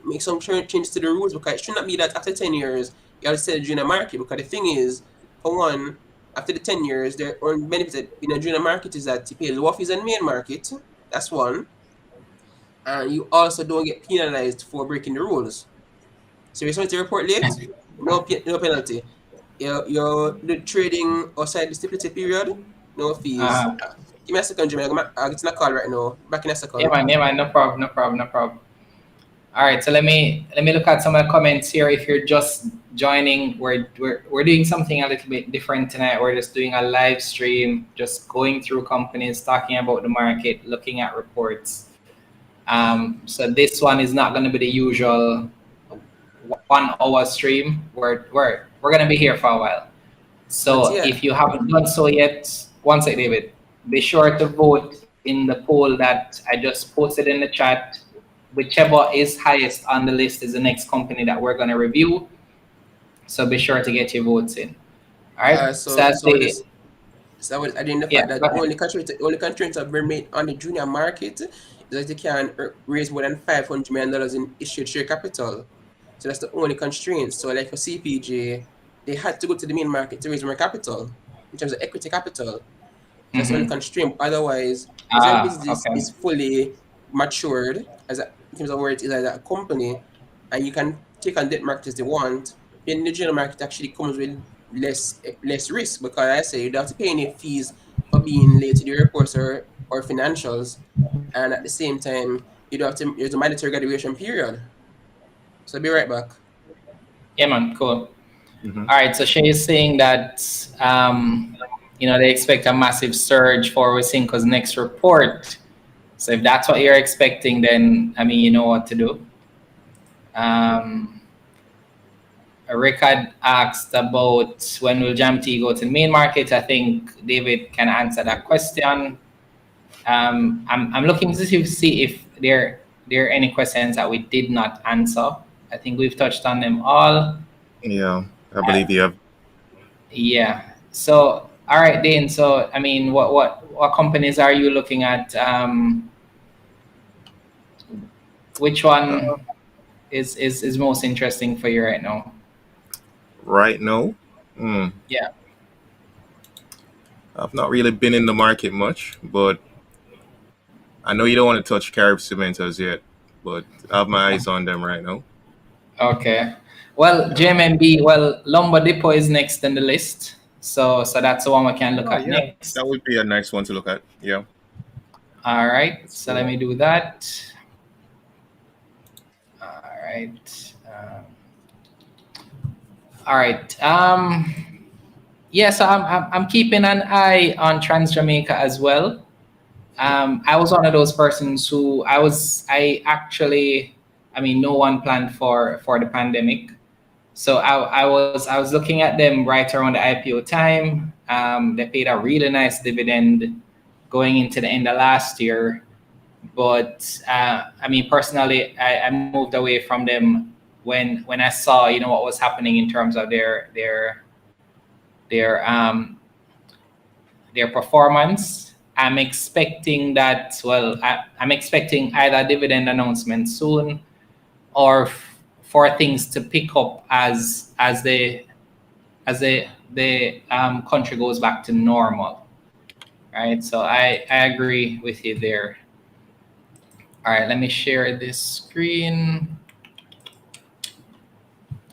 make some changes to the rules, because it should not be that after 10 years, you have to sell the junior market. Because the thing is, for one, after the 10 years, the only benefit in a junior market is that you pay lower fees than main market. That's one. And you also don't get penalized for breaking the rules. So if you want to report late, no penalty. You're the trading outside the stipulated period, no fees. Uh, Give me a second, Jimmy. I'll get in a call right now. Back in a second. yeah, man. No problem. All right, so let me look at some of the comments here. If you're just joining, we're doing something a little bit different tonight. We're just doing a live stream, just going through companies, talking about the market, looking at reports. So this one is not going to be the usual 1 hour stream. We're going to be here for a while. So But yeah. if you haven't done so yet, one sec, David, be sure to vote in the poll that I just posted in the chat. Whichever is highest on the list is the next company that we're going to review. So be sure to get your votes in. All right. So I would add in the fact that only constraints have been made on the junior market is that they can raise more than $500 million in issued share capital. So that's the only constraint. So like for CPJ, they had to go to the main market to raise more capital in terms of equity capital. That's the only constraint. Otherwise, if their business is fully matured in terms of where it is as a company, and you can take on debt market as they want, then the general market actually comes with less risk, because I say you don't have to pay any fees for being late to the reports or financials, and at the same time you don't have to. There's a mandatory graduation period. So I'll be right back. Yeah, man. Cool. All right. So Shay is saying that they expect a massive surge for Wysinco's next report. So if that's what you're expecting, then you know what to do. Rickard asked about when will JMT go to the main market. I think David can answer that question. I'm looking to see if there are any questions that we did not answer. I think we've touched on them all. Yeah, I believe you have. Yeah. So all right, Dane. So what companies are you looking at? Which one is most interesting for you right now? Right now? Yeah. I've not really been in the market much, but I know you don't want to touch Carib Cement as yet, but I have my eyes on them right now. Okay. Well, JMMB, Lombard IPO is next in the list. So that's the one we can look at next. That would be a nice one to look at. Yeah. All right. So let me do that. All right. All right. Yeah, so I'm keeping an eye on Trans Jamaica as well. I was one of those persons who no one planned for the pandemic. So I was looking at them right around the IPO time. They paid a really nice dividend going into the end of last year. But personally, I moved away from them when I saw what was happening in terms of their performance. I'm expecting that. I'm expecting either dividend announcement soon, or for things to pick up as the country goes back to normal. Right. So I agree with you there. All right. Let me share this screen.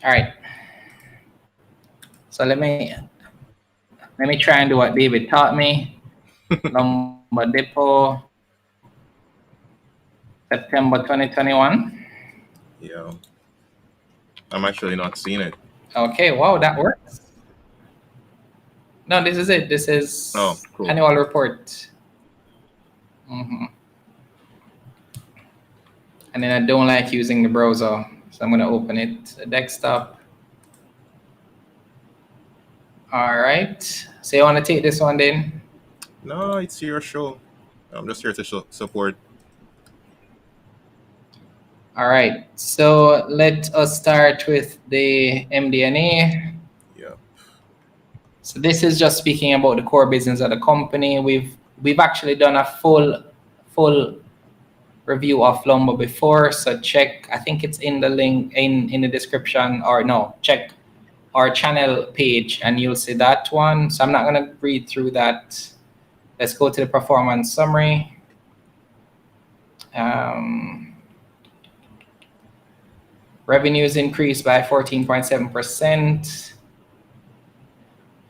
All right. So let me try and do what David taught me. Lombard IPO, September 2021. Yeah. I'm actually not seeing it. Okay, wow, that works. No, this is it. This is cool. Annual report. And then I don't like using the browser, So I'm going to open it to the desktop. All right. So you want to take this one then? No, it's your show. I'm just here to support. All right. So let us start with the MD&A. Yeah. So this is just speaking about the core business of the company. We've actually done a full review of Lombard before. So check. I think it's in the link in the description, or no, check our channel page and you'll see that one. So I'm not going to read through that. Let's go to the performance summary. Revenues increased by 14.7%.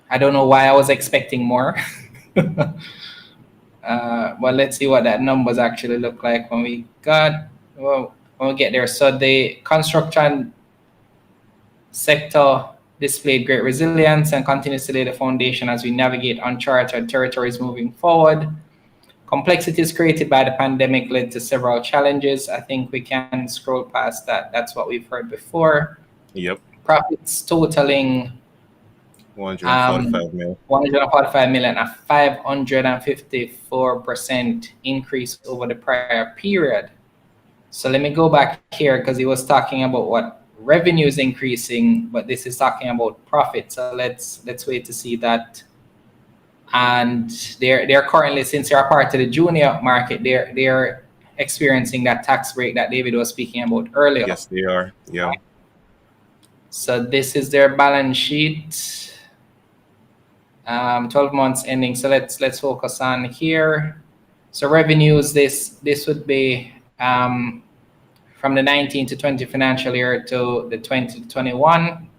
I don't know why I was expecting more. But let's see what that numbers actually look like when we get there. So the construction sector displayed great resilience and continues to lay the foundation as we navigate uncharted territories moving forward. Complexities created by the pandemic led to several challenges. I think we can scroll past that. That's what we've heard before. Yep. Profits totaling 145 million. 145 million, a 554% increase over the prior period. So let me go back here because he was talking about what revenue is increasing, but this is talking about profit. So let's wait to see that. And they're currently, since they're part of the junior market, they're experiencing that tax break that David was speaking about earlier. Yes, they are. Yeah. So this is their balance sheet. 12 months ending. So let's focus on here. So revenues, this would be from the 19 to 20 financial year to the 20 to 21.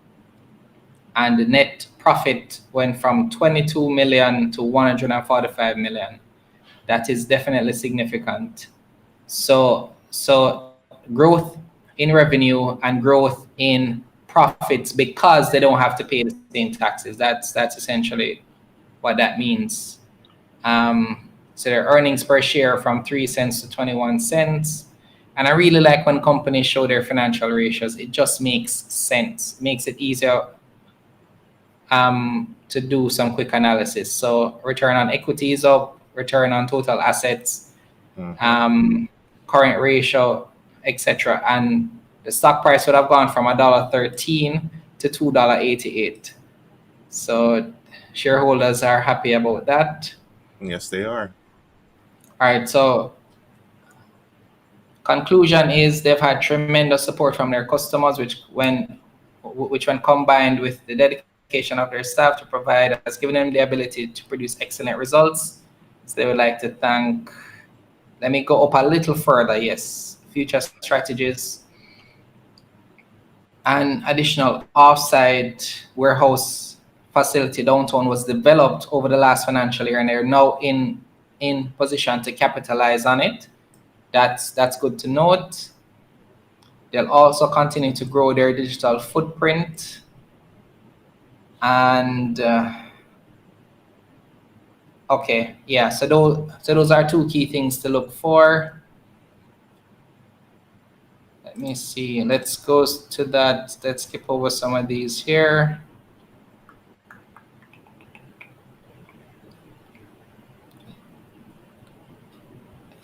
And the net profit went from 22 million to 145 million. That is definitely significant. So growth in revenue and growth in profits because they don't have to pay the same taxes. That's essentially what that means. So their earnings per share from 3 cents to 21 cents. And I really like when companies show their financial ratios. It just makes sense, makes it easier to do some quick analysis. So return on equity is up, return on total assets, current ratio, etc. And the stock price would have gone from $1.13 to $2.88. So shareholders are happy about that. Yes, they are. All right. So conclusion is they've had tremendous support from their customers, which when combined with the dedication of their staff to provide has given them the ability to produce excellent results. So they would like to thank. Let me go up a little further. Yes, future strategies. An additional offsite warehouse facility downtown was developed over the last financial year, and they're now in position to capitalize on it. That's good to note. They'll also continue to grow their digital footprint. And okay, yeah. So those are two key things to look for. Let me see. Let's go to that. Let's skip over some of these here.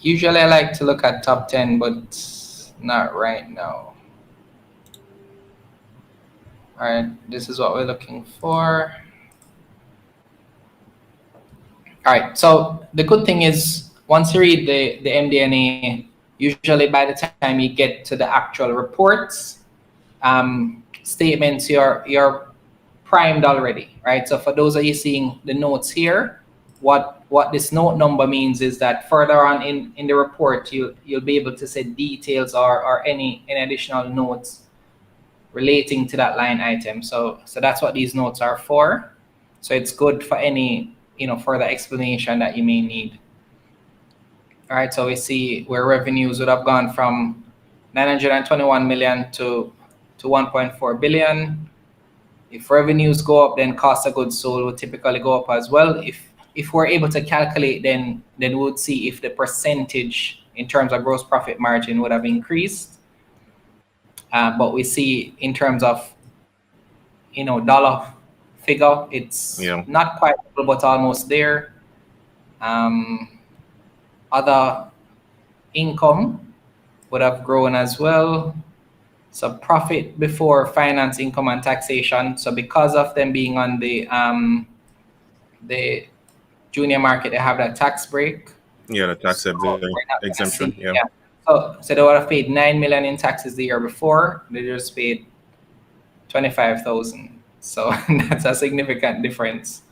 Usually I like to look at top 10, but not right now. All right, this is what we're looking for. All right, so the good thing is once you read the MD&A, usually by the time you get to the actual reports, statements, you're primed already, right? So for those of you seeing the notes here, what this note number means is that further on in the report, you'll be able to say details or any additional notes relating to that line item. So that's what these notes are for. So it's good for any further explanation that you may need. All right, so we see where revenues would have gone from 921 million to 1.4 billion. If revenues go up, then cost of goods sold will typically go up as well. If we're able to calculate, then we would see if the percentage in terms of gross profit margin would have increased. but we see in terms of dollar figure, it's Yeah. not quite, but almost there. Other income would have grown as well. So profit before finance, income, and taxation. So because of them being on the junior market, they have that tax break. Yeah, the tax So we're not gonna exemption. see, Yeah. yeah. So they would have paid 9 million in taxes the year before. They just paid 25,000. So that's a significant difference.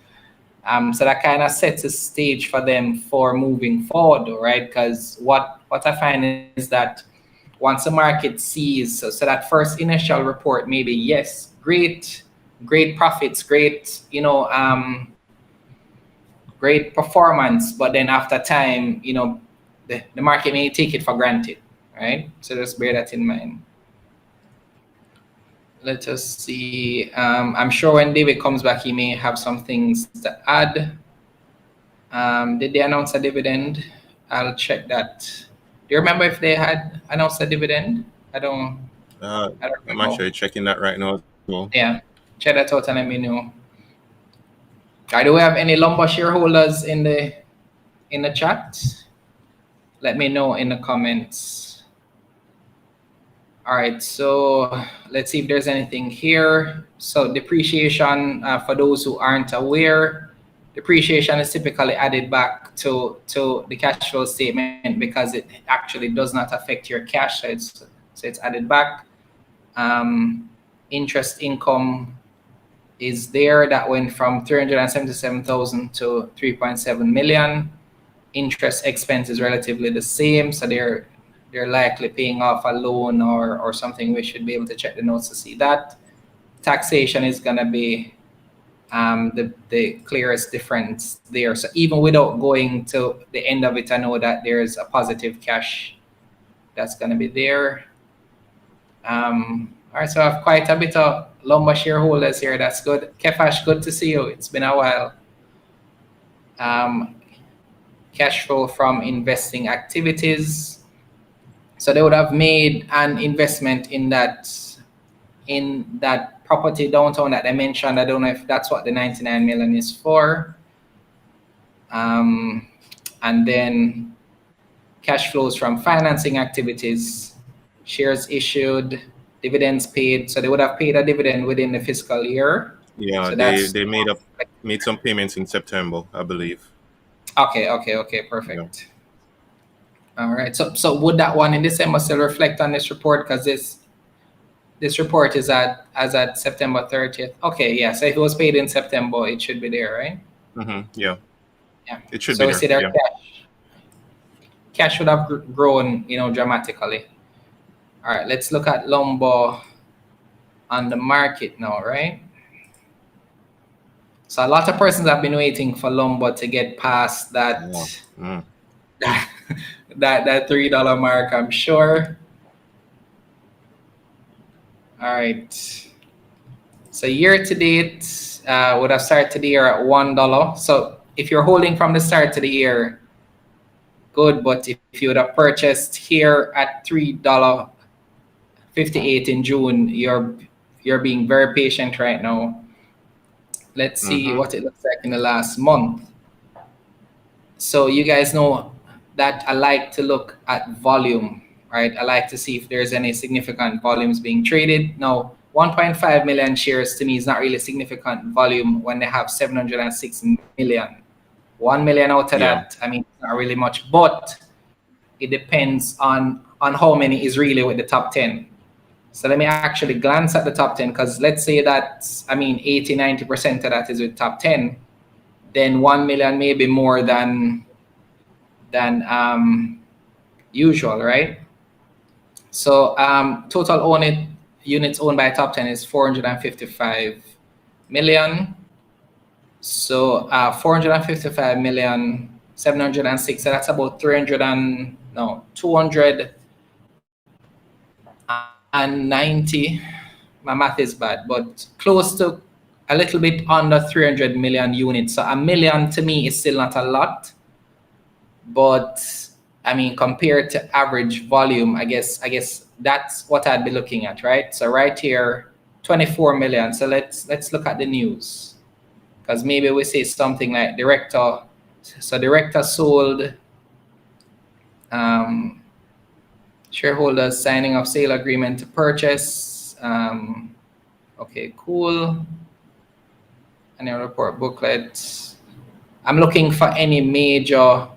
So that kind of sets a stage for them for moving forward, right? Because what I find is that once the market sees, so that first initial report, maybe yes, great profits, great, great performance, but then after time, the market may take it for granted, right? So just bear that in mind. Let us see. I'm sure when David comes back, he may have some things to add. Did they announce a dividend? I'll check that. Do you remember if they had announced a dividend? I don't I'm remember. actually checking that right now as well. Yeah, check that out and let me know. Do we have any Lombard shareholders in the chat? Let me know in the comments. All right, so let's see if there's anything here. So depreciation, for those who aren't aware, depreciation is typically added back to the cash flow statement because it actually does not affect your cash. So it's added back. Interest income is there. That went from 377,000 to 3.7 million. Interest expense is relatively the same, so they're likely paying off a loan or something. We should be able to check the notes to see that. Taxation is going to be the clearest difference there. So even without going to the end of it, I know that there's a positive cash that's going to be there. All right, so I have quite a bit of Lombard shareholders here. That's good. Kefash, good to see you. It's been a while. Cash flow from investing activities. So they would have made an investment in that property downtown that I mentioned. I don't know if that's what the 99 million is for. And then cash flows from financing activities, shares issued, dividends paid. So they would have paid a dividend within the fiscal year. Yeah, so they made some payments in September, I believe. Okay, perfect. Yeah. All right. So would that one in December still reflect on this report? Because this report is as at September 30th. Okay, yeah. So if it was paid in September, it should be there, right? Mm-hmm. Yeah. Yeah. It should so be we there. see their Yeah. cash would have grown, dramatically. All right. Let's look at Lombard on the market now, right? So a lot of persons have been waiting for Lombard to get past that that $3 mark, I'm sure. All right. So year to date would have started the year at $1. So if you're holding from the start of the year, good. But if you would have purchased here at $3.58 in June, you're being very patient right now. Let's see what it looks like in the last month. So you guys know that I like to look at volume, right? I like to see if there's any significant volumes being traded. Now, 1.5 million shares to me is not really significant volume when they have 706 million. 1 million out of that, I mean, it's not really much, but it depends on how many is really with the top 10. So let me actually glance at the top 10, because let's say that, 80-90% of that is with top 10, then 1 million may be more than usual, right? So total units owned by top 10 is 455 million. So 455 million, 706, so that's about 290. My math is bad, but close to a little bit under 300 million units. So a million to me is still not a lot, but compared to average volume, I guess that's what I'd be looking at, right? So right here, 24 million. So let's look at the news, because maybe we say something like director. So director sold, shareholders signing of sale agreement to purchase. Okay, cool. Annual report booklet. I'm looking for any major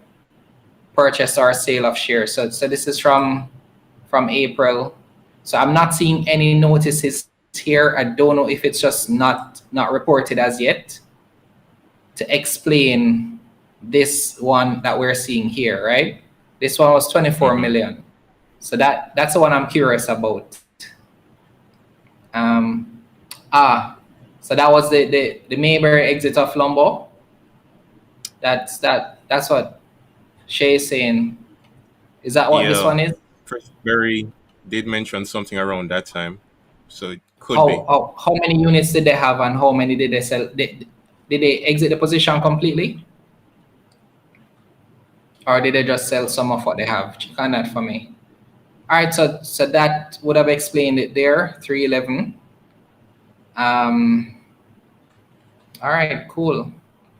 purchase or sale of shares. So this is from April. So I'm not seeing any notices here. I don't know if it's just not reported as yet to explain this one that we're seeing here, right? This one was 24 million. So that's the one I'm curious about. So that was the Mayberry exit of Lombard. That's what Shay is saying. Is that what this one is? Chris Berry did mention something around that time, so it could be. How many units did they have, and how many did they sell? Did they exit the position completely, or did they just sell some of what they have? Check on that for me. All right, so that would have explained it there. 311. All right, cool.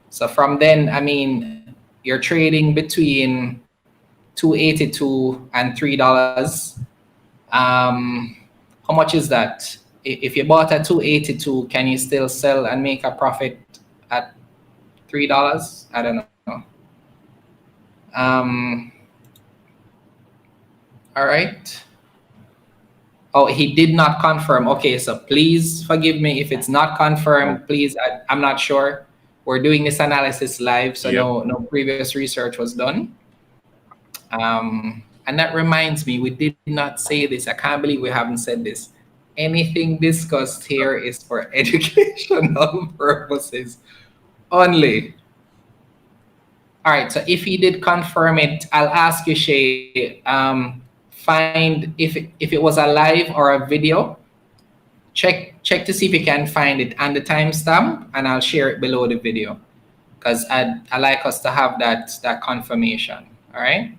So from then, I mean, you're trading between $2.82 and $3. How much is that? If you bought at $2.82, can you still sell and make a profit at $3? I don't know. All right. Oh, he did not confirm. Okay, so please forgive me if it's not confirmed. Please, I'm not sure. We're doing this analysis live, so no previous research was done. And that reminds me, we did not say this. I can't believe we haven't said this. Anything discussed here is for educational purposes only. All right, so if he did confirm it, I'll ask you, Shay, find if it was a live or a video. Check to see if you can find it and the timestamp, and I'll share it below the video, because I like us to have that confirmation. All right.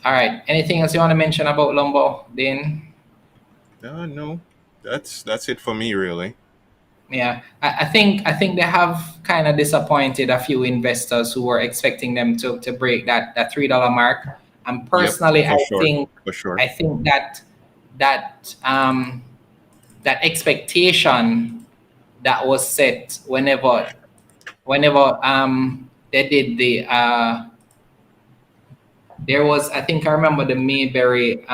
All right. Anything else you want to mention about Lombard, Dane? No, that's it for me, really. Yeah, I think they have kind of disappointed a few investors who were expecting them to break that $3 mark. And personally, I think that expectation that was set whenever they did the there was, I think I remember the Mayberry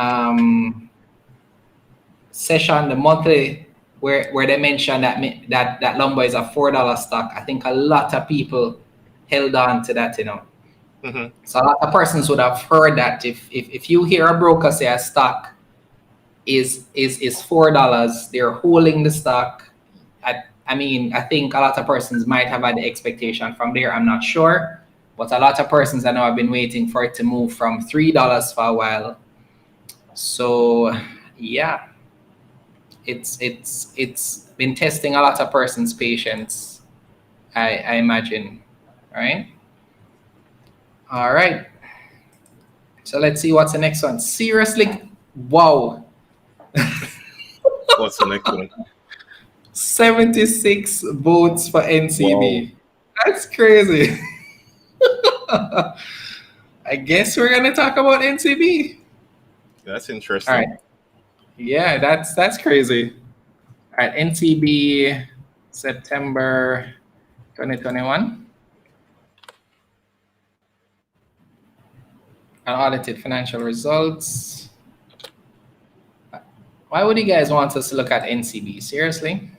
session, the monthly, where they mentioned that Lombard is a $4 stock. I think a lot of people held on to that, So a lot of persons would have heard that if you hear a broker say a stock is $4, they're holding the stock. I mean, I think a lot of persons might have had the expectation from there. I'm not sure, but a lot of persons I know have been waiting for it to move from $3 for a while. So yeah, it's been testing a lot of persons' patience, I imagine, right? All right. So let's see what's the next one. Seriously, wow. What's the next one? 76 votes for NCB. Wow. That's crazy. I guess we're gonna talk about NCB. That's interesting. All right. Yeah, that's crazy. All right, NCB, September 2021. Unaudited financial results. Why would you guys want us to look at NCB? Seriously?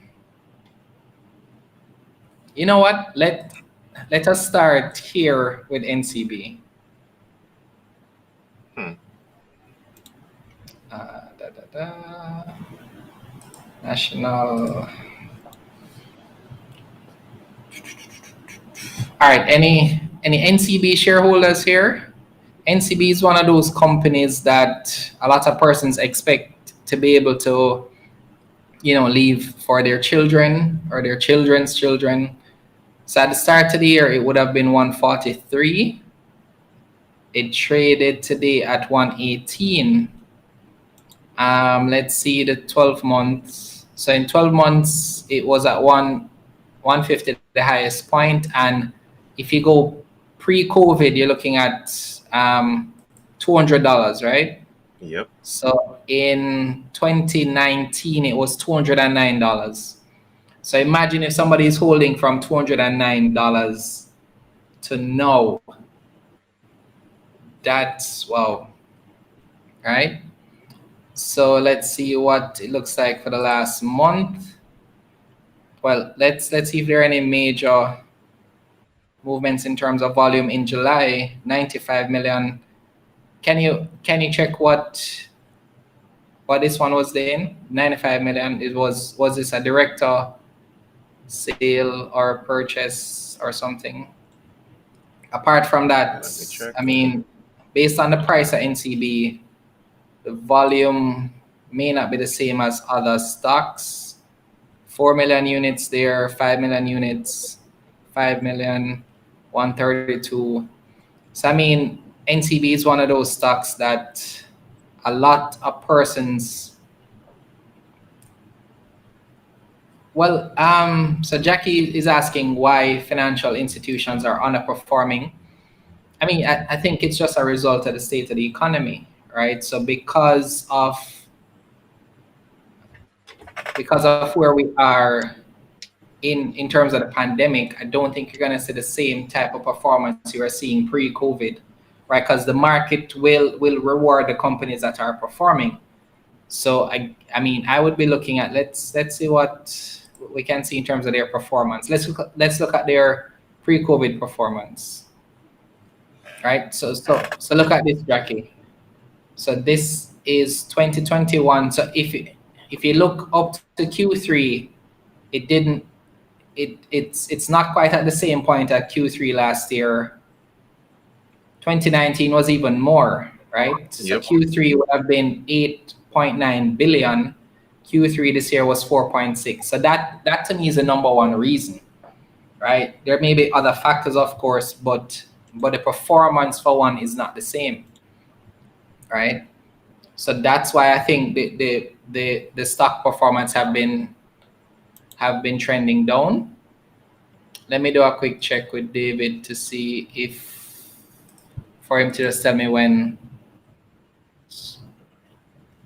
You know what? Let us start here with NCB. National. All right. Any NCB shareholders here? NCB is one of those companies that a lot of persons expect to be able to, leave for their children or their children's children. So at the start of the year, it would have been 143. It traded today at 118. Let's see the 12 months. So in 12 months, it was at 150, the highest point. And if you go pre-COVID, you're looking at $200, right? Yep. So in 2019, it was $209. So imagine if somebody is holding from $209 to now. That's wow, right? So let's see what it looks like for the last month. Well, let's see if there are any major movements in terms of volume in July. 95 million. Can you check what this one was in? 95 million. It was this a director sale or purchase or something? Apart from that, Let me check. I mean, based on the price at NCB, the volume may not be the same as other stocks. 4 million units there, 5 million units, 5 million, 132. So I mean, NCB is one of those stocks that a lot of persons. Well, so Jackie is asking why financial institutions are underperforming. I mean, I think it's just a result of the state of the economy, right? So because of where we are in terms of the pandemic, I don't think you're going to see the same type of performance you were seeing pre-COVID, right? Because the market will reward the companies that are performing. So I mean, I would be looking at let's see what we can see in terms of their performance. Let's look at their pre-COVID performance, right? So look at this, Jackie. So this is 2021. So if you look up to Q3, it didn't. It's not quite at the same point at Q3 last year. 2019 was even more, right? So Yep. Q3 would have been 8.9 billion. Q3 this year was 4.6. So that to me is the number one reason, right? There may be other factors, of course, but the performance for one is not the same, right? So that's why I think the stock performance have been trending down. Let me do a quick check with David to see for him to just tell me when.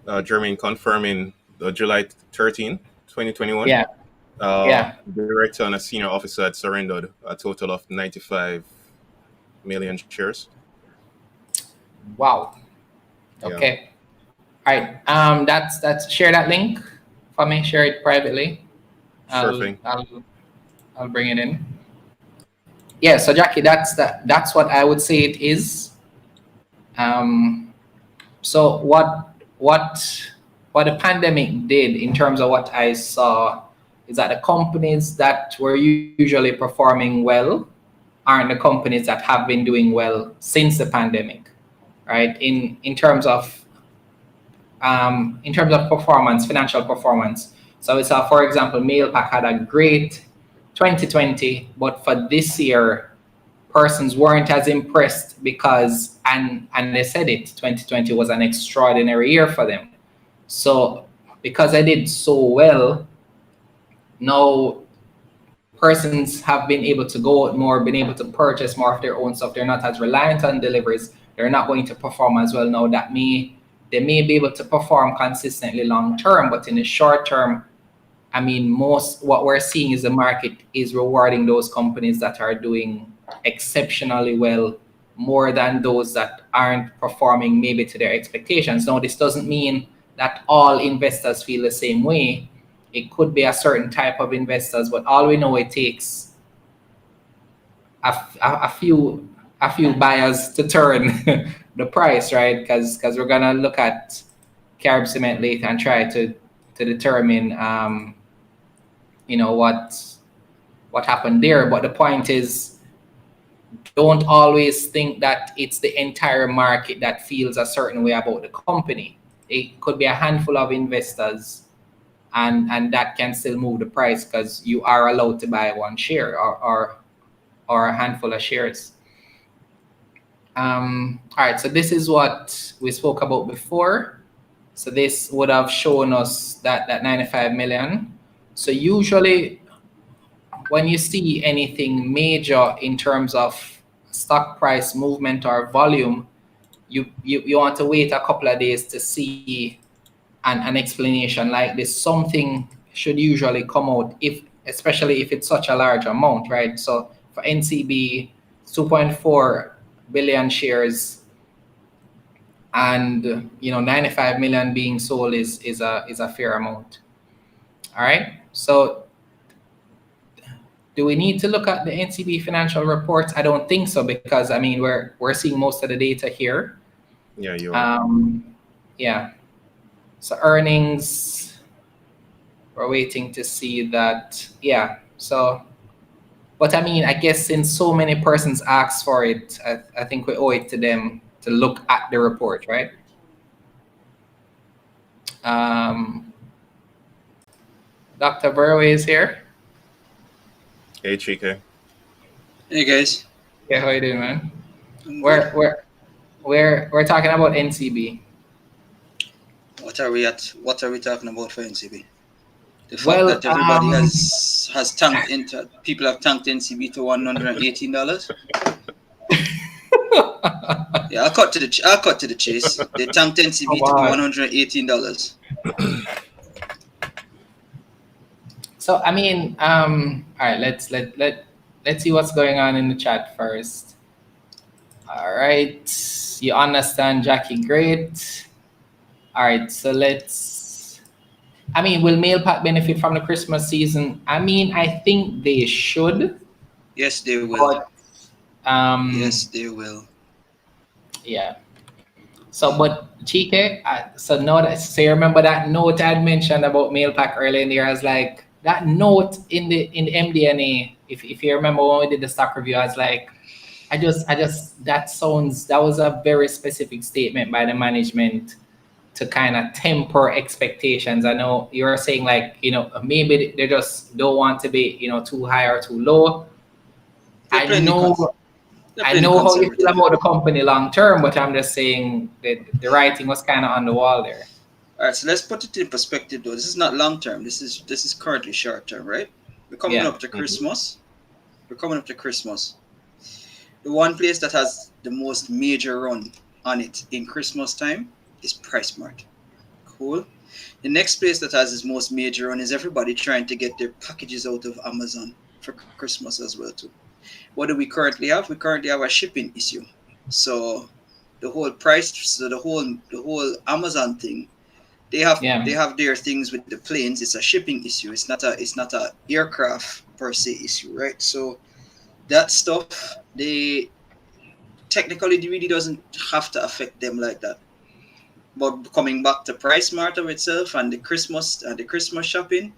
Jermaine confirming July 13, 2021. Yeah. Yeah. Director and a senior officer had surrendered a total of 95 million shares. Wow. Okay. All right. That's share that link for me. Share it privately. Sure thing. I'll bring it in. Yeah. So Jackie, that's what I would say it is. So what the pandemic did in terms of what I saw is that the companies that were usually performing well aren't the companies that have been doing well since the pandemic, right? In terms of performance, financial performance. So we saw, for example, Mailpack had a great 2020, but for this year, persons weren't as impressed because, and they said it, 2020 was an extraordinary year for them. So because I did so well, now persons have been able to go out more, been able to purchase more of their own stuff. They're not as reliant on deliveries. They're not going to perform as well now. They may be able to perform consistently long term, but in the short term, I mean, what we're seeing is the market is rewarding those companies that are doing exceptionally well more than those that aren't performing maybe to their expectations. Now, this doesn't mean that all investors feel the same way. It could be a certain type of investors, but all we know, it takes a few buyers to turn the price, right? Because we're gonna look at Carib Cement later and try to determine what happened there. But the point is, don't always think that it's the entire market that feels a certain way about the company. It could be a handful of investors, and that can still move the price because you are allowed to buy one share or a handful of shares. All right, so this is what we spoke about before. So this would have shown us that 95 million. So usually when you see anything major in terms of stock price movement or volume, you want to wait a couple of days to see an explanation like this. Something should usually come out, if especially if it's such a large amount, right? So for NCB, 2.4 billion shares, and 95 million being sold is a fair amount. All right. So do we need to look at the NCB financial reports? I don't think so, because I mean we're seeing most of the data here. Yeah, you are. Yeah. So earnings, we're waiting to see that. Yeah. So, but I mean, I guess since so many persons asked for it, I think we owe it to them to look at the report, right? Dr. Burway is here. Hey, Chike. Hey guys. Yeah, how you doing, man? I'm We're good. we're talking about NCB. What are we talking about for NCB? The fact Well, that everybody has tanked into people have tanked NCB to $118. Yeah, I'll cut to the chase. They tanked NCB to wow. $118. So I mean, all right, let's see what's going on in the chat first. All right, you understand, Jackie? Great. All right, so I mean, will Mailpack benefit from the Christmas season? I mean, I think they should. Yes, they will. But Yes, they will. yeah. So, but Chike, so you remember that note I had mentioned about Mailpack earlier in the year? I was like, that note in the MD&A. If you remember when we did the stock review, I was like, that was a very specific statement by the management to kind of temper expectations. I know you're saying like, maybe they just don't want to be, too high or too low. I know how you feel about the company long term, but I'm just saying that the writing was kind of on the wall there. All right, so let's put it in perspective though. This is not long term. This is currently short term, right? We're coming up to Christmas. We're coming up to Christmas. The one place that has the most major run on it in Christmas time is PriceSmart. Cool. The next place that has its most major run is everybody trying to get their packages out of Amazon for Christmas as well too. What do we currently have? We currently have a shipping issue. So the whole Amazon thing, they have their things with the planes. It's a shipping issue. It's not a aircraft per se issue, right? So that stuff, they technically it really doesn't have to affect them like that. But coming back to PriceSmart of itself and the Christmas shopping,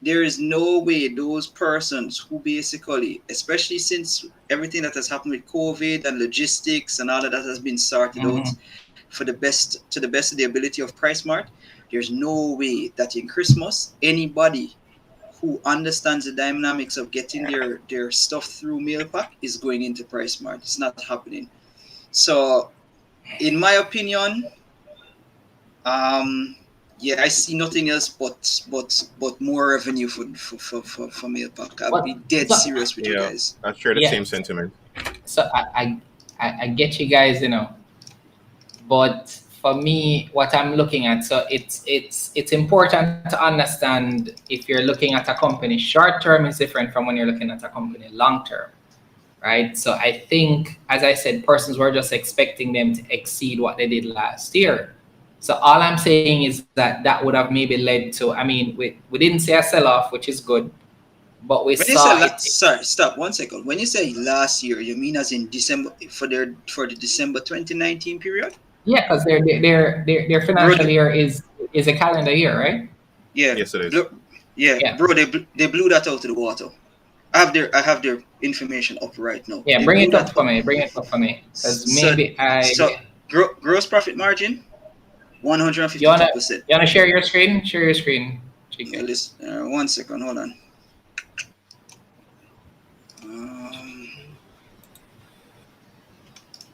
there is no way those persons who basically, especially since everything that has happened with COVID and logistics and all of that has been sorted out to the best of the ability of PriceSmart, there's no way that in Christmas anybody who understands the dynamics of getting their stuff through Mailpack is going into PriceSmart. It's not happening. So, in my opinion, I see nothing else but more revenue for Mailpack. I'll be dead serious with you guys. I share the same sentiment. So I get you guys, but for me, what I'm looking at, so it's important to understand if you're looking at a company short term is different from when you're looking at a company long term, right? So I think, as I said, persons were just expecting them to exceed what they did last year. So all I'm saying is that would have maybe led to, I mean, we didn't see a sell-off, which is good, but we saw it. Sorry, stop 1 second. When you say last year, you mean as in December for the December 2019 period? Yeah, because their financial year is a calendar year, right? Yeah. Yes, it is. Bro, they blew that out of the water. I have their information up right now. Yeah, bring it up for me. Because maybe gross profit margin, 152%. You wanna share your screen? Share your screen. Yeah, listen, 1 second, hold on.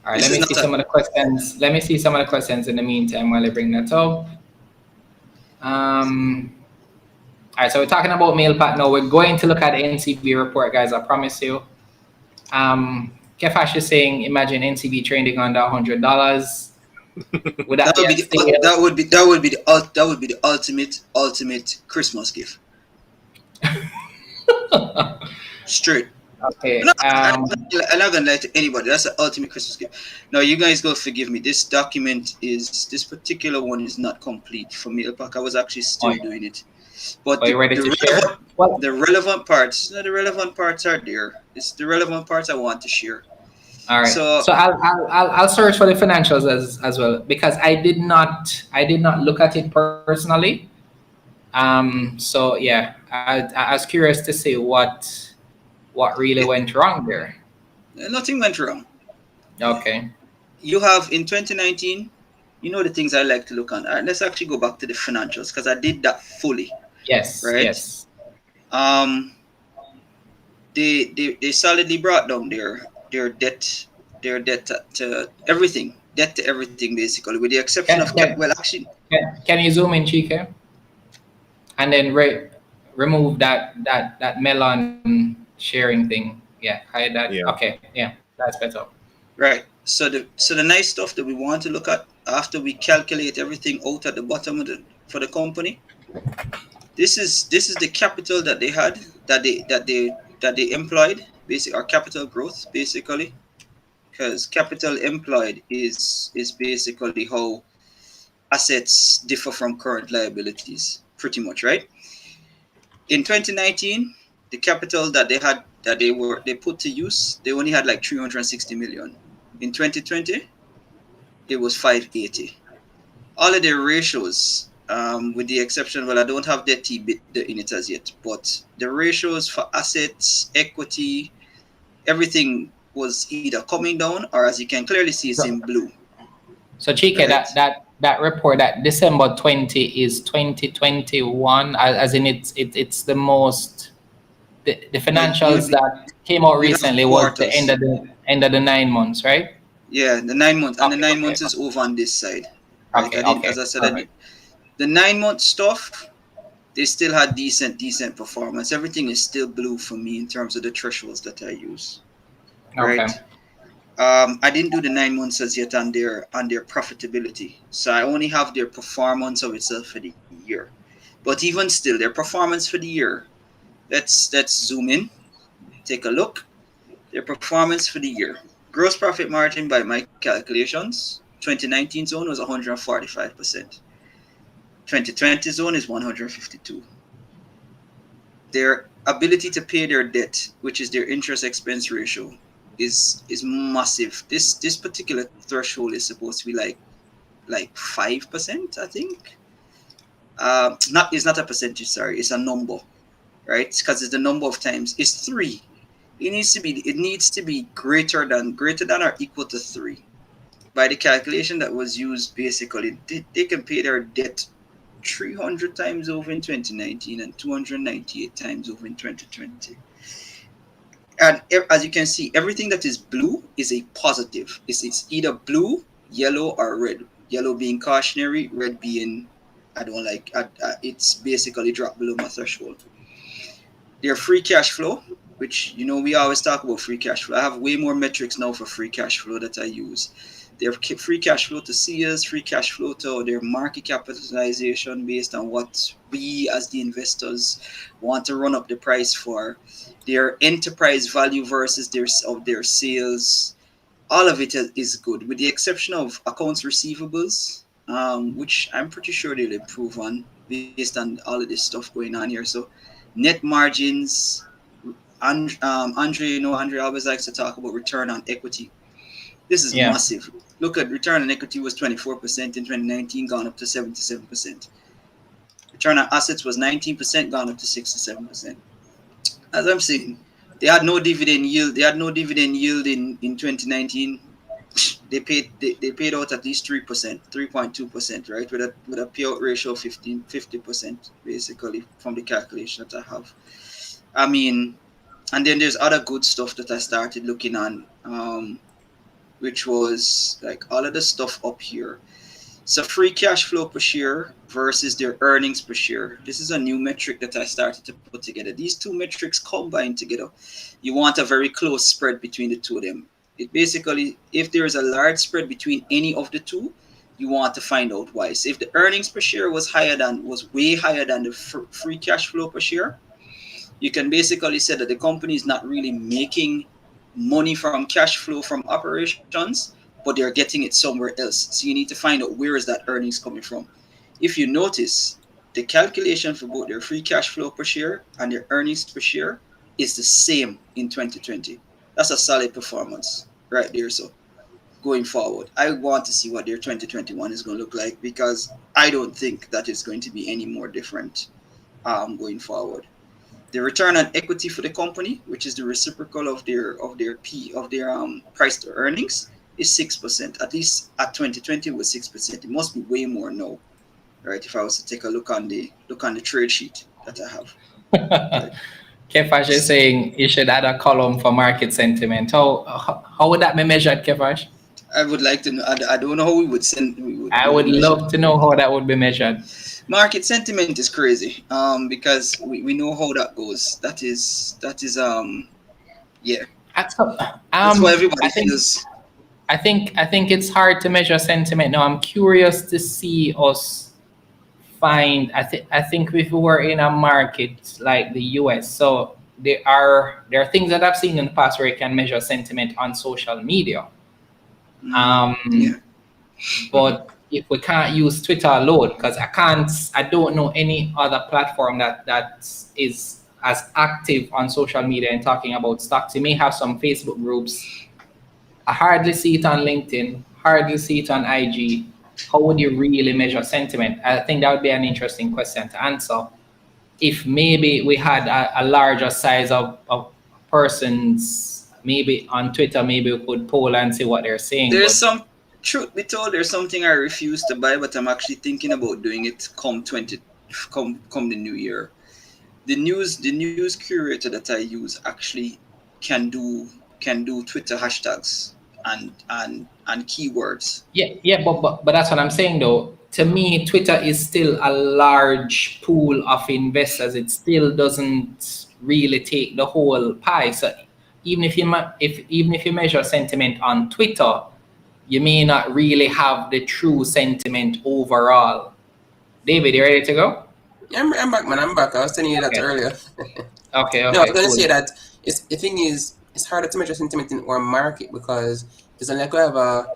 All right, let me see some of the questions. Let me see some of the questions in the meantime while I bring that up. All right, so we're talking about Mailpack now. We're going to look at the NCB report, guys. I promise you. Kefash is saying, imagine NCB trading under $100. Would that be the ultimate Christmas gift. Straight. Okay. I'm not gonna lie to anybody. That's the ultimate Christmas gift. Now, you guys go forgive me. This particular one is not complete for Mailpack. I was actually still doing it. But the relevant parts are there. It's the relevant parts I want to share. All right. So I'll search for the financials as well, because I did not look at it personally. So yeah, I was curious to see what really went wrong there. Nothing went wrong. Okay. You have in 2019, you know the things I like to look on. All right, let's actually go back to the financials because I did that fully. Yes. Right. Yes. They solidly brought down their debt to everything. Debt to everything, basically, with the exception of actually. Can you zoom in, Chike? And then remove that melon sharing thing. Yeah, hide that. Yeah. Okay, yeah, that's better. Right. So the nice stuff that we want to look at after we calculate everything out at the bottom of for the company. This is the capital that they had that they employed, basically, our capital growth, basically, because capital employed is basically how assets differ from current liabilities, pretty much, right? In 2019, the capital that they had they put to use, they only had like 360 million. In 2020, it was 580. All of their ratios, with the exception, I don't have debt in it as yet, but the ratios for assets, equity, everything was either coming down or, as you can clearly see, it's in blue. So Chike, right? that report, that December 20 is 2021, as in it's the most, the financials that came out recently was the end of the 9 months, right? Yeah, the 9 months, and the 9 months is over on this side. Right? As I said, the 9 month stuff, they still had decent performance. Everything is still blue for me in terms of the thresholds that I use. Right. Okay. I didn't do the 9 months as yet on their profitability, so I only have their performance of itself for the year. But even still, their performance for the year. Let's zoom in, take a look. Their performance for the year. Gross profit margin by my calculations, 2019 zone was 145%. 2020 zone is 152. Their ability to pay their debt, which is their interest expense ratio, is massive. This particular threshold is supposed to be like 5%, I think. It's not a percentage, sorry, it's a number, right? Because it's the number of times. It's 3. It needs to be greater than or equal to 3. By the calculation that was used, basically, they can pay their debt 300 times over in 2019 and 298 times over in 2020. And as you can see, everything that is blue is a positive. It's either blue, yellow, or red. Yellow being cautionary, red being it's basically dropped below my threshold. Their free cash flow, which, we always talk about free cash flow. I have way more metrics now for free cash flow that I use. Their free cash flow to CS, free cash flow to their market capitalization based on what we as the investors want to run up the price for. Their enterprise value versus their sales. All of it is good, with the exception of accounts receivables, which I'm pretty sure they'll improve on based on all of this stuff going on here. So net margins, Andre always likes to talk about return on equity. This is massive. Look at return on equity was 24% in 2019, gone up to 77%. Return on assets was 19%, gone up to 67%. As I'm saying, they had no dividend yield. In 2019. They paid out at least 3%, 3.2%, right? With a payout ratio of 50%, basically, from the calculation that I have. I mean, and then there's other good stuff that I started looking on. which was like all of the stuff up here. So free cash flow per share versus their earnings per share. This is a new metric that I started to put together. These two metrics combined together, you want a very close spread between the two of them. It basically, if there is a large spread between any of the two, you want to find out why. So if the earnings per share was way higher than the free cash flow per share, you can basically say that the company is not really making money from cash flow from operations, but they're getting it somewhere else. So you need to find out where is that earnings coming from. If you notice, the calculation for both their free cash flow per share and their earnings per share is the same in 2020. That's a solid performance right there. So going forward, I want to see what their 2021 is going to look like, because I don't think that it's going to be any more different going forward. The return on equity for the company, which is the reciprocal of their price to earnings, is 6%. At least at 2020 it was 6%. It must be way more now, right? If I was to take a look on the trade sheet that I have. Right. Kefash is saying you should add a column for market sentiment. How would that be measured, Kefash? I would like to know. I don't know how we would send. I would love to know how that would be measured. Market sentiment is crazy, because we know how that goes. That is yeah. That's what everybody feels. I think it's hard to measure sentiment. Now I'm curious to see us find. I think if we were in a market like the US, so there are things that I've seen in the past where you can measure sentiment on social media. Yeah. But if we can't use Twitter alone, because I don't know any other platform that is as active on social media and talking about stocks. You may have some Facebook groups. I hardly see it on LinkedIn, hardly see it on IG. How would you really measure sentiment? I think that would be an interesting question to answer. If maybe we had a larger size of persons, maybe on Twitter, maybe we could poll and see what they're saying. Truth be told, there's something I refuse to buy, but I'm actually thinking about doing it come the new year. The news curator that I use actually can do Twitter hashtags and keywords. Yeah, but that's what I'm saying though. To me, Twitter is still a large pool of investors. It still doesn't really take the whole pie. So even if you measure sentiment on Twitter, you may not really have the true sentiment overall. David, you ready to go? Yeah, I'm back, man. I'm back. I was telling you that earlier. Okay. No, I was going to say that the thing is, it's harder to measure sentiment in our market because it's like we have a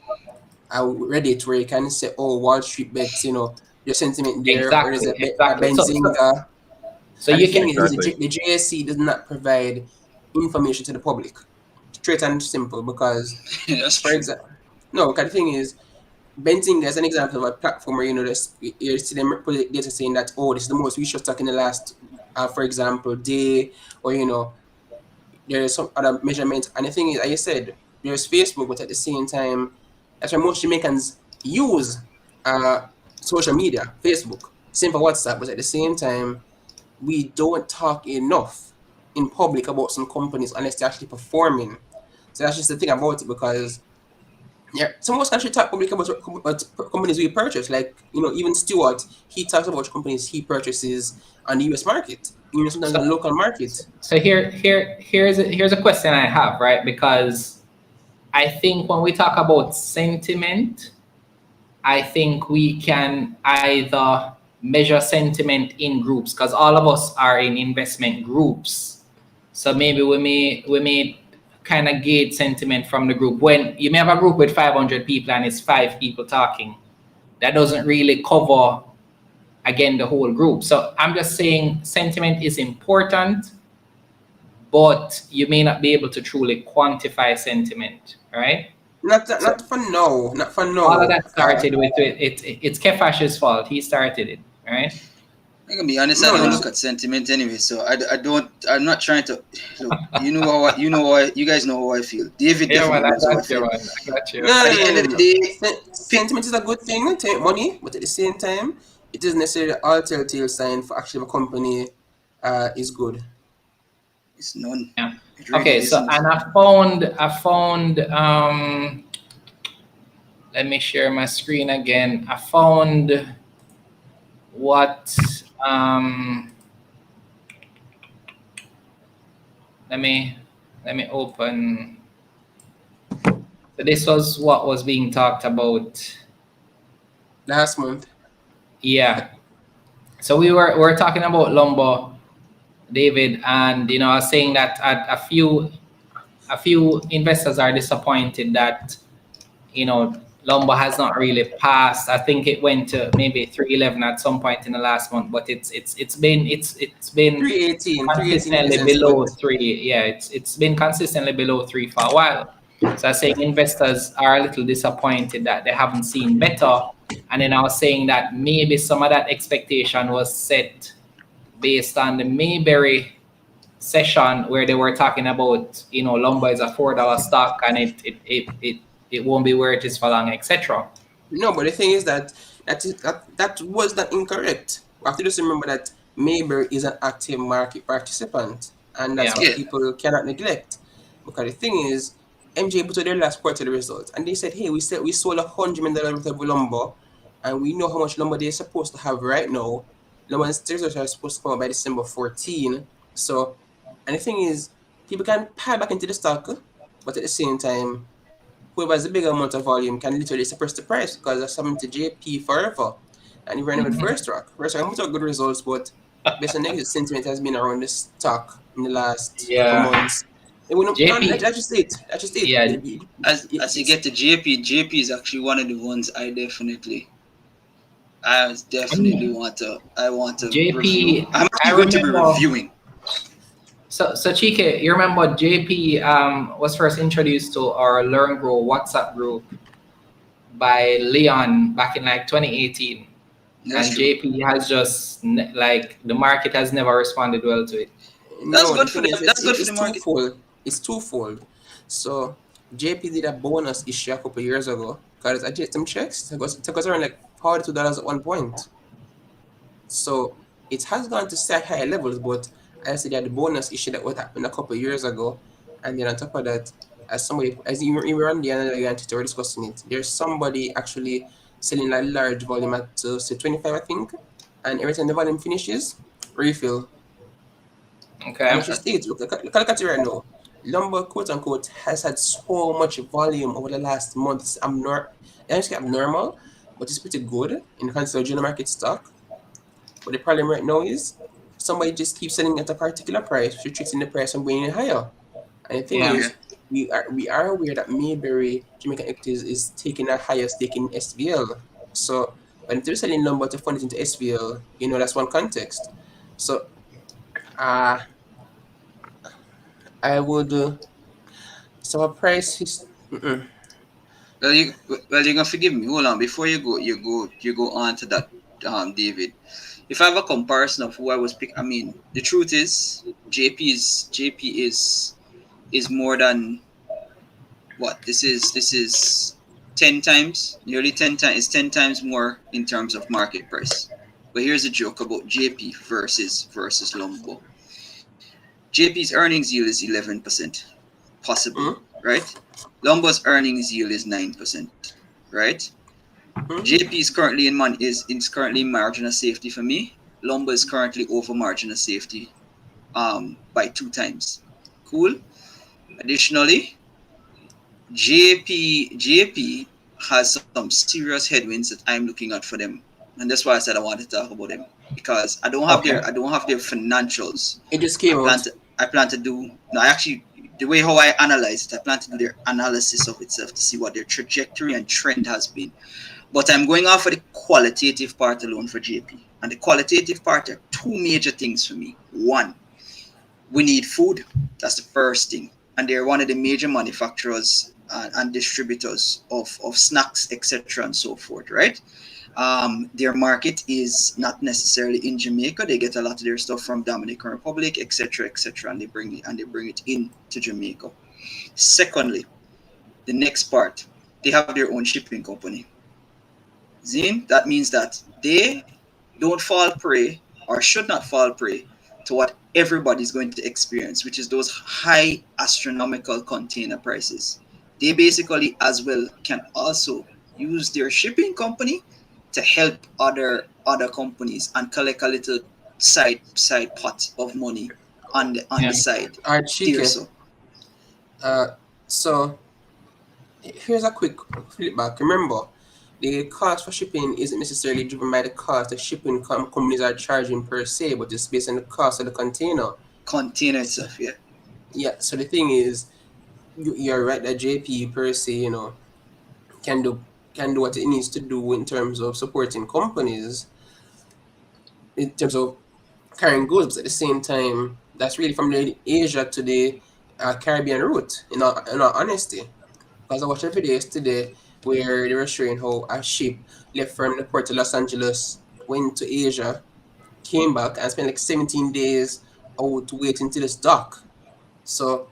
Reddit where you can say, oh, Wall Street bets, your sentiment there, exactly, or there's a exactly. Benzinga. So you can the JSC does not provide information to the public, straight and simple, because for example, no, because the thing is, Benzinga is an example of a platform where you see them put data saying that, oh, this is the most research stock in the last, for example, day, or there's some other measurements. And the thing is, like you said, there's Facebook, but at the same time, that's why most Jamaicans use social media, Facebook, same for WhatsApp, but at the same time, we don't talk enough in public about some companies unless they're actually performing. So that's just the thing about it, because some of us actually talk public about companies we purchase. Like, even Stuart, he talks about companies he purchases on the US market, sometimes the local market. So here's a question I have, right? Because I think when we talk about sentiment, I think we can either measure sentiment in groups, because all of us are in investment groups. So maybe we may kind of gauge sentiment from the group. When you may have a group with 500 people and it's 5 people talking, that doesn't really cover, again, the whole group. So I'm just saying sentiment is important, but you may not be able to truly quantify sentiment, right? Not for now. All of that started with it's Kefash's fault. He started it, right? I'm gonna be honest. I don't look at sentiment anyway, so I'm not trying to. Look, you guys know how I feel. David definitely knows how I feel. I got you. At the end of the day, sentiment is a good thing to make money, but at the same time, it isn't necessarily an telltale sign for actually a company is good. It's none. Yeah. Really okay, so and I found let me share my screen again. I found what let me open. So this was what was being talked about last month. Yeah. So we were talking about Lombard, David, and I was saying that a few investors are disappointed that Lombard has not really passed. I think it went to maybe 311 at some point in the last month, but it's been 318 consistently essence, below but three. Yeah, it's been consistently below three for a while. So I was saying investors are a little disappointed that they haven't seen better. And then I was saying that maybe some of that expectation was set based on the Mayberry session where they were talking about, Lombard is a $4 stock and it won't be where it is for long, etc. no, but the thing is that was not incorrect. We have to just remember that Mayberry is an active market participant, and that's Yeah. what Yeah. people cannot neglect. Because the thing is, MJ put out their last quarterly results, and they said, "Hey, we sold $100 million worth of lumber, and we know how much lumber they're supposed to have right now. Lumber's results are supposed to come out by December 14. So, and the thing is, people can pile back into the stock, but at the same time, whoever has a bigger amount of volume can literally suppress the price because that's something to JP forever. And even with Mhm. First Rock put out good results, but based on negative sentiment has been around this stock in the last couple Yeah. months. It wouldn't, and JP. that's just it. That's just it. Yeah. As you get to JP is actually one of the ones I definitely want to review. JP, I'm I actually going to be remember. reviewing. So Chike, you remember JP was first introduced to our Learn Grow WhatsApp group by Leon back in like 2018, That's and true. JP has just like the market has never responded well to it. That's No, the good for thing is, them. That's good for it's the market. twofold. It's twofold. So JP did a bonus issue a couple years ago because I did some checks. It was around like $42 at one point. So it has gone to slightly higher levels, but I said that the bonus issue that what happened a couple of years ago, and then on top of that, as you were on the other entity were discussing it, there's somebody actually selling a large volume at say 25, I think, and every time the volume finishes, refill. And Okay. it's just it. Look at it right now. Lumber, quote unquote, has had so much volume over the last month. I don't say abnormal, but it's pretty good in consider general market stock. But the problem right now is somebody just keeps selling at a particular price, restricting the price and bringing it higher. And the thing Yeah. Yeah. is, we are aware that Mayberry Jamaica Equities is taking a higher stake in SVL. So when they're selling lumber to fund it into SVL, that's one context. So uh I would so a price is You're gonna forgive me. Hold on, before you go on to that, David. If I have a comparison of who I was pick, I mean, the truth is, JP is more than what this is 10 times, nearly 10 times. It's 10 times more in terms of market price. But here's a joke about JP versus Lombo. JP's earnings yield is 11%, possibly, mm, right? Lombo's earnings yield is 9%, right? mm, JP is currently in margin of safety for me. Lombo is currently over margin of safety by 2 times. Cool. Additionally, JP has some serious headwinds that I'm looking at for them, and that's why I said I wanted to talk about them because Okay. I don't have their financials. it just I came plan out. to I plan to do no. I actually the way how I analyze it, I plan to do their analysis of itself to see what their trajectory and trend has been. But I'm going off of the qualitative part alone for JP, and the qualitative part are two major things for me. One, we need food. That's the first thing. And they're one of the major manufacturers and distributors of snacks, etc., and so forth, right? Their market is not necessarily in Jamaica. They get a lot of their stuff from Dominican Republic, etc., and they bring it in to Jamaica. Secondly, the next part, they have their own shipping company. Zine, that means that they don't fall prey or should not fall prey to what everybody's going to experience, which is those high astronomical container prices. They basically as well can also use their shipping company to help other companies and collect a little side pot of money on the side. All right, There, Chike. So here's a quick flip back. Remember, the cost for shipping isn't necessarily driven by the cost the shipping companies are charging per se, but it's based on the cost of the container. Container itself, yeah. Yeah. So the thing is, you're right that JP per se, can do what it needs to do in terms of supporting companies, in terms of carrying goods. But at the same time, that's really from the Asia to the Caribbean route. In all honesty, because I watched a video yesterday where they were showing how a ship left from the port of Los Angeles, went to Asia, came back, and spent like 17 days out waiting to this dock. So,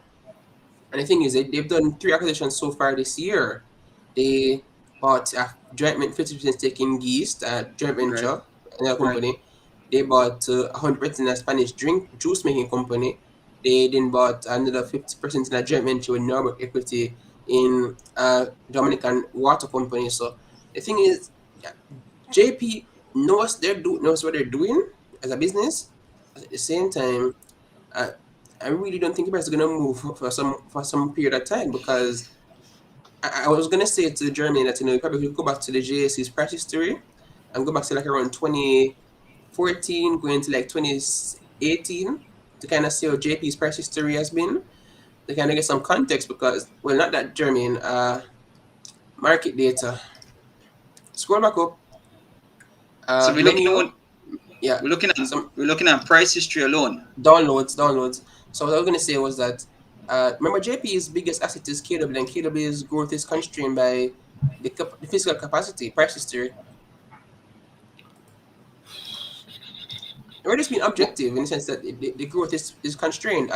and the thing is, they've done 3 acquisitions so far this year. They bought a joint 50% stake in Geest, a joint venture, another company. They bought 100% a Spanish juice making company. They then bought another 50% in a joint venture with Norbert Equity in a Dominican water company. So the thing is, JP knows what they're doing as a business. At the same time, I really don't think the price is gonna move for some period of time, because I was gonna say to Jeremy that you probably could go back to the JSC's price history and go back to like around 2014 going to like 2018 to kind of see how JP's price history has been, to kind of get some context, because, well, not that, Jeremy, market data. Scroll back up. So we're looking at price history alone. Downloads. So what I was going to say was that, remember, JP's biggest asset is KW, and KW's growth is constrained by the physical capacity, price history. We're just being objective in the sense that the growth is constrained.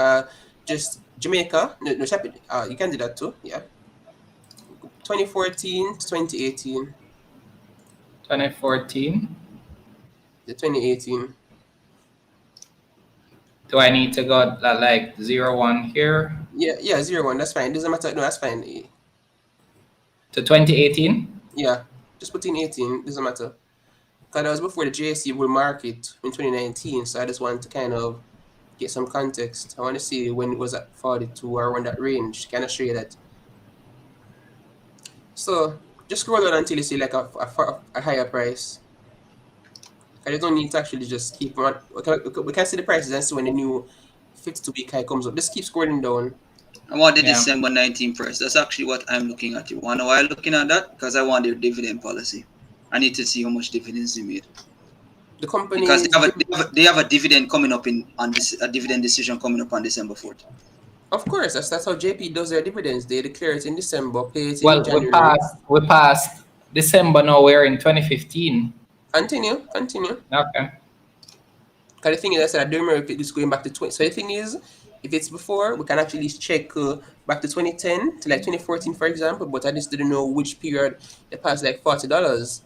Just Jamaica, no, you can do that too, yeah. 2014 to 2018. 2014. The 2018. Do I need to go like 01 here? Yeah, 01. That's fine. Doesn't matter. No, that's fine. To 2018? Yeah, just put in 18. Doesn't matter. Because that was before the JSC bull market in 2019. So I just wanted to kind of get some context. I want to see when it was at 42 or around that range. Kind of show you that. So just scroll down until you see like a higher price. I don't need to actually just keep on. We can see the prices and see when the new 52-week high comes up. Just keep scrolling down. I want the December 19 price. That's actually what I'm looking at. You want to know why I'm looking at that? Because I want their dividend policy. I need to see how much dividends they made. The company, because they have a dividend coming up a dividend decision coming up on December 4th. Of course, that's how JP does their dividends. They declare it in December, pay it in January. We passed December. Now we're in 2015. Continue. Okay. Because the thing is, I said I don't remember if it's going back to 20. So the thing is, if it's before, we can actually check back to 2010 to like 2014, for example. But I just didn't know which period they passed like $40.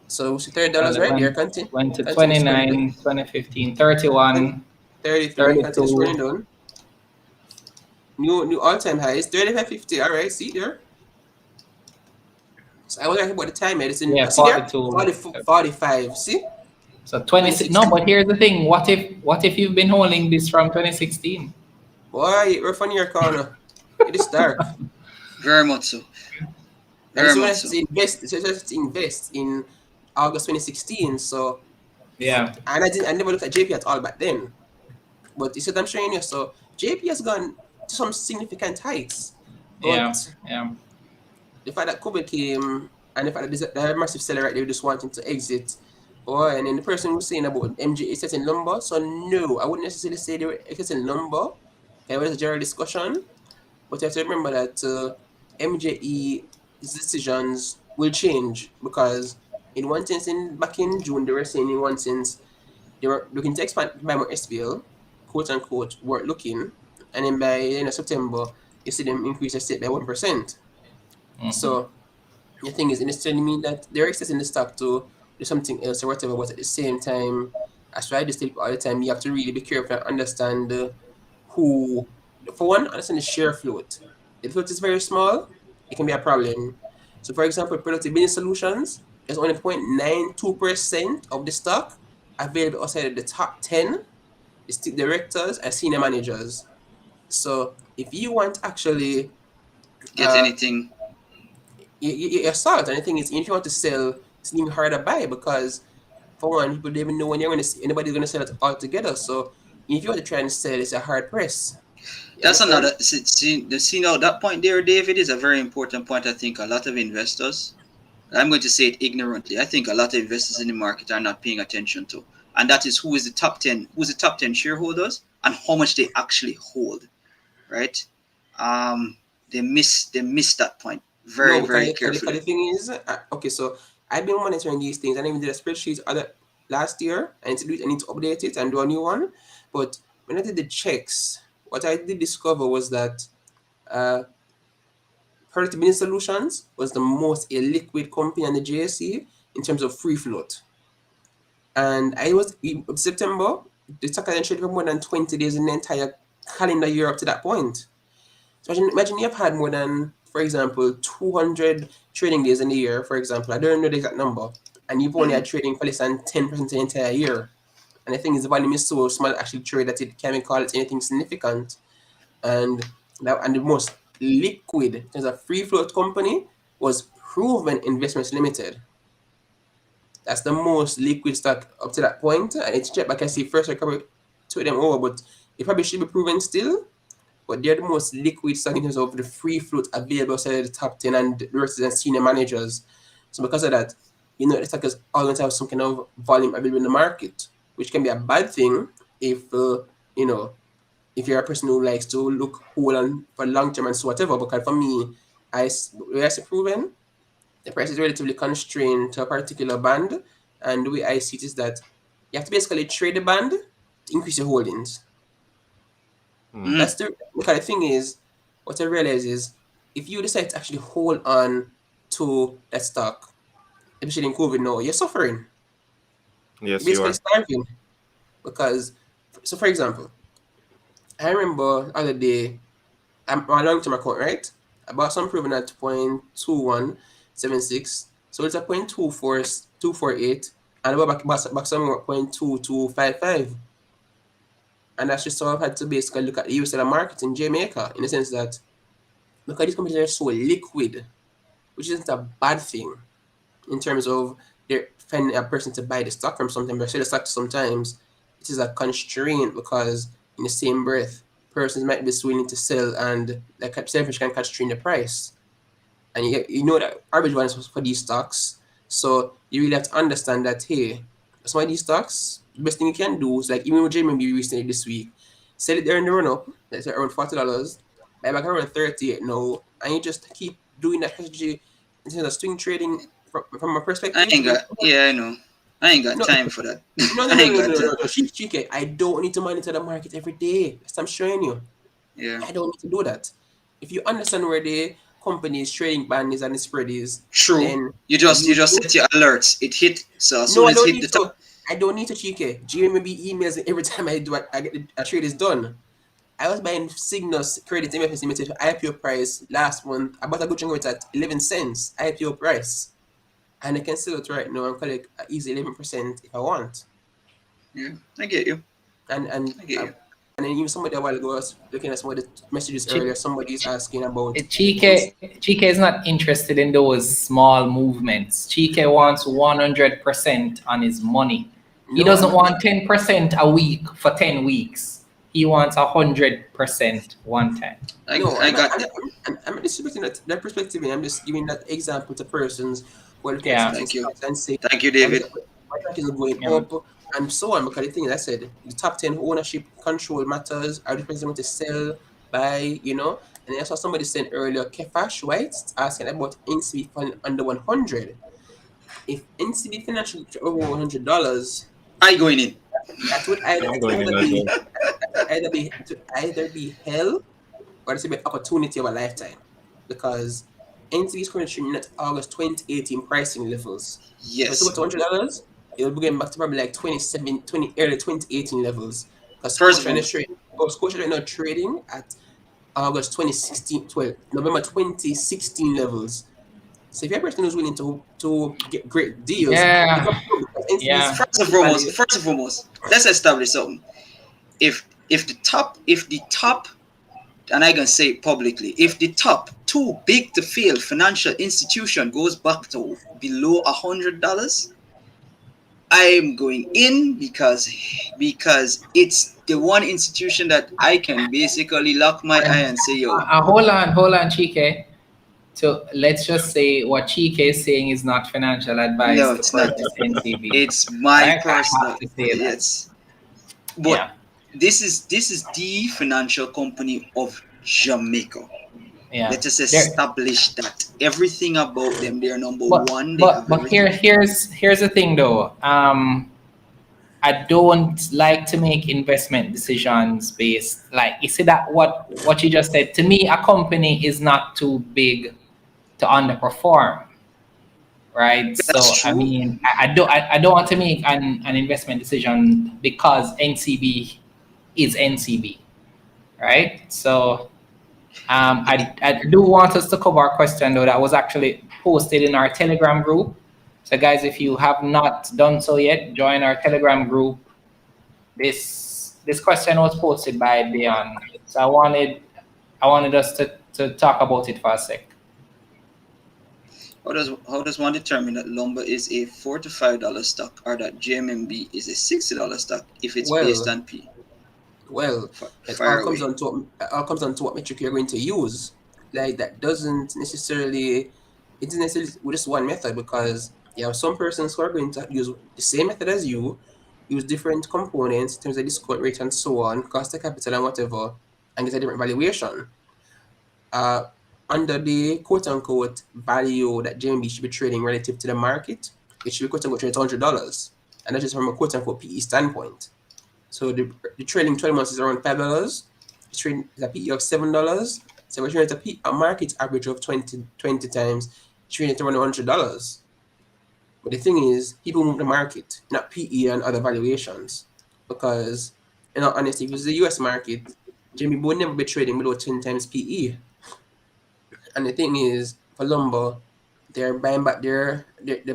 So it's $30 right there. Continue. Went to 29, 2015, 31, 33. Continue scrolling down. New all-time high is 35.50. All right, see there. So I was talking about the time. It's in 42, 45. See. So 26. No, but here's the thing. What if you've been holding this from 2016? Boy, we're funny your corner. It is dark. Very much so. Invest in August 2016. So yeah. And I never looked at JP at all back then. But you see what I'm showing you. So JP has gone to some significant heights. But yeah. The fact that COVID came and the fact that they have a massive seller right there just wanting to exit. And then the person was saying about MJ is setting Lombard. So no, I wouldn't necessarily say they were setting Lombard. It was a general discussion. But you have to remember that MJE's decisions will change, because in one sense, back in June, they were saying in one sense they were looking to expand by more SPL, quote unquote, were looking, and then by the end of September, you see them increase their stake by 1%. Mm-hmm. So the thing is, it necessarily mean that they're accessing the stock to do something else or whatever, but at the same time, as I just tell people all the time, you have to really be careful and understand understand the share float. If the float is very small, it can be a problem. So, for example, Productive Business Solutions is only 0.92% of the stock available outside of the top 10 directors and senior managers. So, if you want actually Get anything. your salt, and the thing is, if you want to sell, it's even harder to buy because, for one, people don't even know when you're going to anybody's going to sell it all together. So, if you want to try and sell, it's a hard press. You That's understand? another. See now that point there, David, is a very important point. I think a lot of investors, I'm going to say it ignorantly, I think a lot of investors in the market are not paying attention to, and that is who's the top 10 shareholders and how much they actually hold, right? They miss that point very, No, very because the carefully. thing is, okay, so I've been monitoring these things. I even did a spreadsheet last year. I need to update it and do a new one. But when I did the checks, what I did discover was that Productive Business Solutions was the most illiquid company on the JSE in terms of free float. And I was in September, the stock hadn't traded for more than 20 days in the entire calendar year up to that point. So imagine you've had more than, for example, 200 trading days in a year, for example. I don't know the exact number. And you've only had trading for less than 10% the entire year. And I think the volume is so small actually trade that it can't even call it anything significant. And the most liquid as a free float company was Proven Investments Limited. That's the most liquid stock up to that point. And it's checked back. I see first I probably took them over, but it probably should be proven still. But they're the most liquid stock in terms of the free float available outside of the top 10 and the rest of the senior managers. So because of that, the stock is all going to have some kind of volume available in the market, which can be a bad thing if if you're a person who likes to look whole and for long term and so whatever. Because for me, as proven, the price is relatively constrained to a particular band, and the way I see it is that you have to basically trade the band to increase your holdings. That's because the thing is, what I realize is if you decide to actually hold on to that stock, especially in COVID now, you're suffering. You're Yes, you basically are. starving. Because, so for example, I remember the other day, I'm a long term account, right? I bought some proven at 0.2176. So it's a 0.248, and I bought back some more 0.2255. And that's just how I've had to basically look at the US market in Jamaica in the sense that because these companies are so liquid, which isn't a bad thing in terms of they're finding a person to buy the stock from sometimes or sell the stock sometimes. It is a constraint because in the same breath, persons might be willing to sell and like selfish can constrain the price. And you know that average one is for these stocks. So you really have to understand that hey, some of these stocks, the best thing you can do is like even with JMMB recently this week, sell it there in the run up, that's around $40, buy back around 38 now, and you just keep doing that strategy in terms of swing trading from a I perspective. ain't got. Yeah, I know. I ain't got No, time for that. no, no, I no, ain't no, no, got no, time. no. Chike, I don't need to monitor the market every day. That's what I'm showing you. Yeah. I don't need to do that. If you understand where the company's trading band is and the spread is, True. then You and just you set your alerts. It hit. So as no, soon I as it don't hit need the to. top. I don't need to Chike. JMMB emails me every time I do I get a trade is done. I was buying Cygnus credit MFS limited IPO price last month. I bought a good chunk of it at 11 cents IPO price. And I can sell it right now and collect easy 11% if I want. Yeah, I get you. And and I get uh, you. and then even somebody a while ago was looking at some of the messages earlier. Somebody's asking about Chike is not interested in those small movements. Chike wants 100% on his money. He no, doesn't want 10% a week for 10 weeks. He wants 100% one time. no, I got. I'm not distributing that perspective. I'm just giving that example to persons who are looking at Yeah. certain Thank you. stocks and say, Thank you, and David. my track is going Yeah, man. up and so on. Because the thing I said, the top 10 ownership control matters. Are the person want to sell, buy, And then I saw somebody said earlier, Kefash, right? Asking about NCB falling under 100. If NCB financial over $100, I going in. that would I'm going in as well. either be hell or it's an opportunity of a lifetime because NT is currently trading at August 2018 pricing levels. If it's Yes. about $200, it'll be getting back to probably like 20 early 2018 levels. Because First of all, Scotia right now trading at August 2016, November 2016 levels. So if you're a person who's willing to get great deals, Yeah. because NCB Yeah. First and foremost, let's establish something. If the top, and I can say it publicly, if the top too big to fail financial institution goes back to below $100, I'm going in because it's the one institution that I can basically lock my eye and say, yo. Hold on, Chike. So let's just say what Chike is saying is not financial advice No, to it's not. purchase NCB. It's my Right? I personal. have to say that. Yes, but Yeah. this is the financial company of Jamaica. Yeah. Let us establish that everything about them, they're number But one. They have everything. here's the thing though. I don't like to make investment decisions based like you see that what you just said. To me, a company is not too big to underperform. Right. That's So I true. mean I don't want to make an investment decision because NCB is NCB. Right. So I do want us to cover a question though that was actually posted in our Telegram group. So guys, if you have not done so yet, join our Telegram group. This question was posted by L.E.A.R.N. So I wanted us to talk about it for a sec. How does one determine that Lombard is a $4 to $5 stock or that JMMB is a $60 stock if it's based on P? Well, it all comes on to what metric you're going to use. Like that doesn't necessarily, it isn't necessarily with just one method because you have some persons who are going to use the same method as you, use different components in terms of discount rate and so on, cost of capital and whatever, and get a different valuation. Under the quote unquote value that JMB should be trading relative to the market, it should be quote unquote trading at $100. And that's just from a quote unquote PE standpoint. So the trailing 12 months is around $5. It's trading at a PE of $7. So we're trading at a market average of 20 times, trading at around $100. But the thing is, people move the market, not PE and other valuations. Because, in all honesty, if it's the US market, JMB will never be trading below 10 times PE. And the thing is, for Lombard, they're buying back they're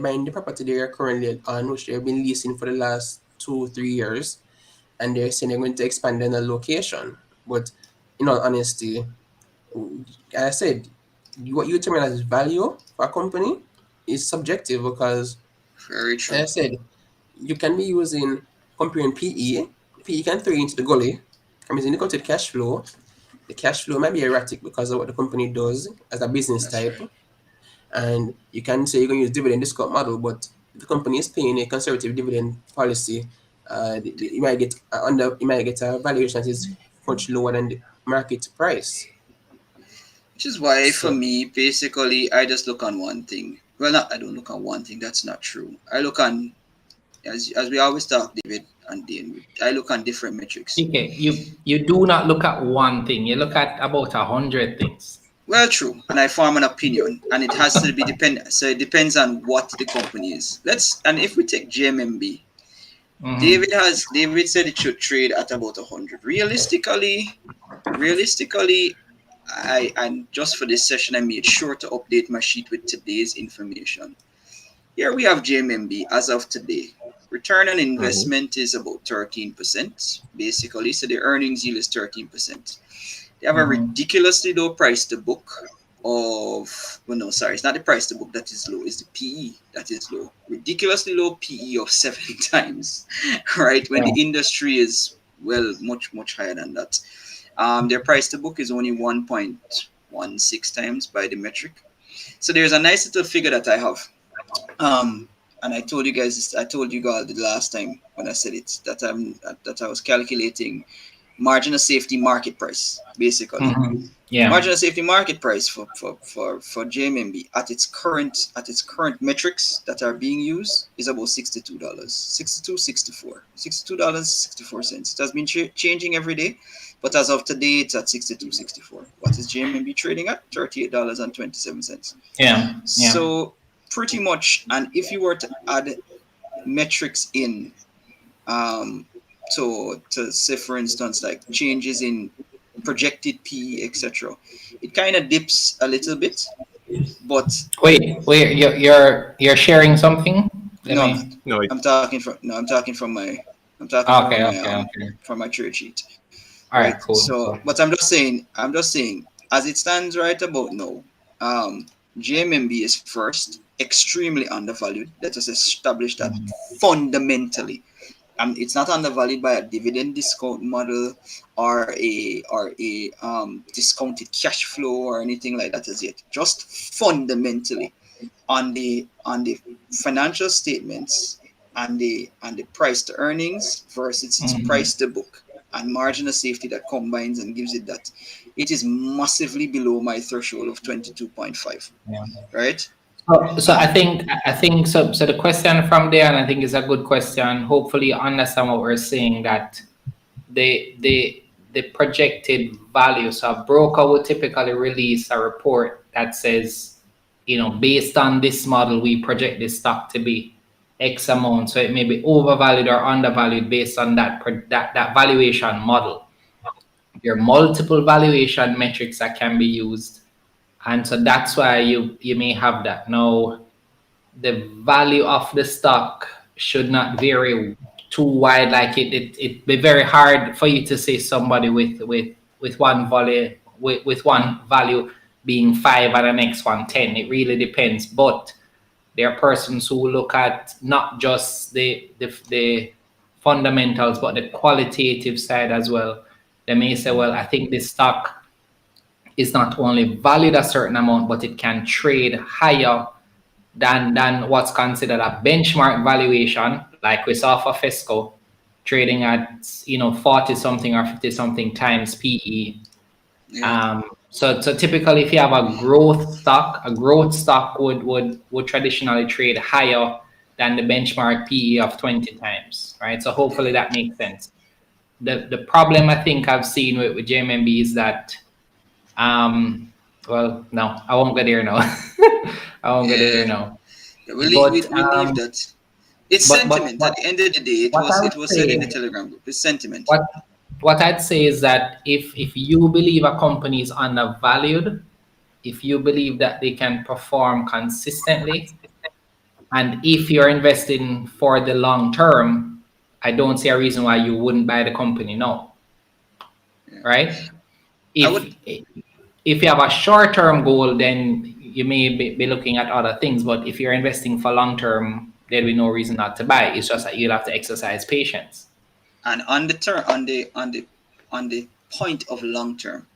buying the property they're currently on, which they've been leasing for the last 2-3 years. And they're saying they're going to expand in a location. But in all honesty, as I said, what you determine as value for a company is subjective because, Very true. as I said, you can be comparing PE. PE can throw you into the gully. I mean, when you go to the cash flow might be erratic because of what the company does as a business type. Right. And you can say you're going to use dividend discount model, but the company is paying a conservative dividend policy. You might get a valuation that is much lower than the market price. Which is why, for me, basically, I just look on one thing. Well, I don't look on one thing. That's not true. I look on, as we always talk, David and Dean, I look on different metrics. Okay, you do not look at one thing. You look at about 100 things. Well, true, and I form an opinion, and it has to be dependent. So it depends on what the company is. And if we take JMMB, David said it should trade at about 100. Realistically, and just for this session, I made sure to update my sheet with today's information. Here we have JMMB as of today. Return on investment is about 13%, basically. So the earnings yield is 13%. They have a ridiculously low price to book of, it's not the price to book that is low, it's the PE that is low. Ridiculously low PE of 7 times, right? When the industry is, much, much higher than that. Their price to book is only 1.16 times by the metric. So there's a nice little figure that I have. And I told you guys the last time when I said it, that I was calculating margin of safety market price, basically. Margin of safety market price for JMMB at its current metrics that are being used is about $62, $62.64. It has been changing every day, but as of today, it's at $62.64. What is JMMB trading at? $38.27. Yeah. So pretty much, and if you were to add metrics in, to say, for instance, like changes in projected PE, etc., it kind of dips a little bit, But Wait, you're sharing something? Let no, I'm not. me. No, I'm talking from Okay, okay. from my trade sheet, All right? right, cool. So, Cool. but I'm just saying, as it stands right about now, JMMB is first, extremely undervalued. Let us establish that fundamentally. It's not undervalued by a dividend discount model or a discounted cash flow or anything like that as yet. Just fundamentally on the financial statements and the price to earnings versus its Mhm. price to book and margin of safety that combines and gives it that, it is massively below my threshold of 22.5, Yeah. right? So I And think so. So the question from there, and I think is a good question. Hopefully, you understand what we're saying. That the projected value. So a broker would typically release a report that says, based on this model, we project this stock to be X amount. So it may be overvalued or undervalued based on that valuation model. There are multiple valuation metrics that can be used, and so that's why you may have that. Now, the value of the stock should not vary too wide. Like it be very hard for you to say somebody with one value with one value being 5 and the next one 10. It really depends. But there are persons who look at not just the fundamentals but the qualitative side as well. They may say, well, I think this stock is not only valued a certain amount, but it can trade higher than what's considered a benchmark valuation, like we saw for Fesco, trading at 40 something or 50 something times PE. yeah, So typically, if you have a growth stock would traditionally trade higher than the benchmark PE of 20 times, right? So hopefully that makes sense. The problem I think I've seen with JMMB is that well, no, I won't go there now. I won't go there yeah, now. we But leave that. It's sentiment. At what the end of the day, what I it would was said in the say Telegram group. It's sentiment. what what I'd say is that if you believe a company is undervalued, if you believe that they can perform consistently, and if you're investing for the long term, I don't see a reason why you wouldn't buy the company now, Yeah. right? I If would if you have a short term goal, then you may be looking at other things. But if you're investing for long term, there'll be no reason not to buy. It's just that you'll have to exercise patience. and on the term on the point of long term,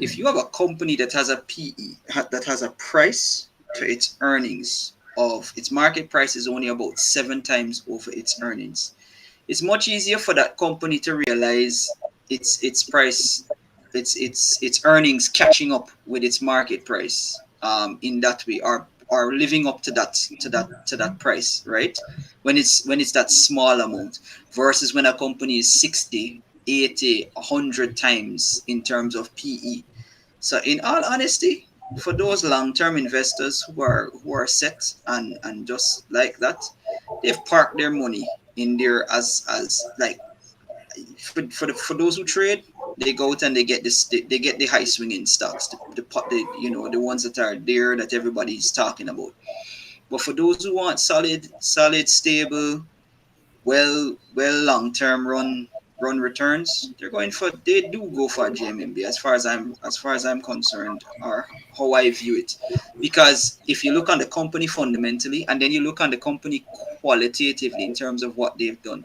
if you Mm-hmm. have a company that has a PE that has a price to its earnings of its market price is only about 7 times over its earnings, it's much easier for that company to realize its price, its earnings catching up with its market price, in that way, or living up to that price, right? When it's that small amount versus when a company is 60, 80, 100 times in terms of PE. So in all honesty, for those long-term investors who are set and just like that, they've parked their money in there as like, for those who trade, they go out and they get the high swinging stocks, the ones that are there that everybody's talking about. But for those who want solid, stable, well long term run returns, they do go for JMMB, as far as I'm concerned, or how I view it. Because if you look on the company fundamentally and then you look on the company qualitatively in terms of what they've done,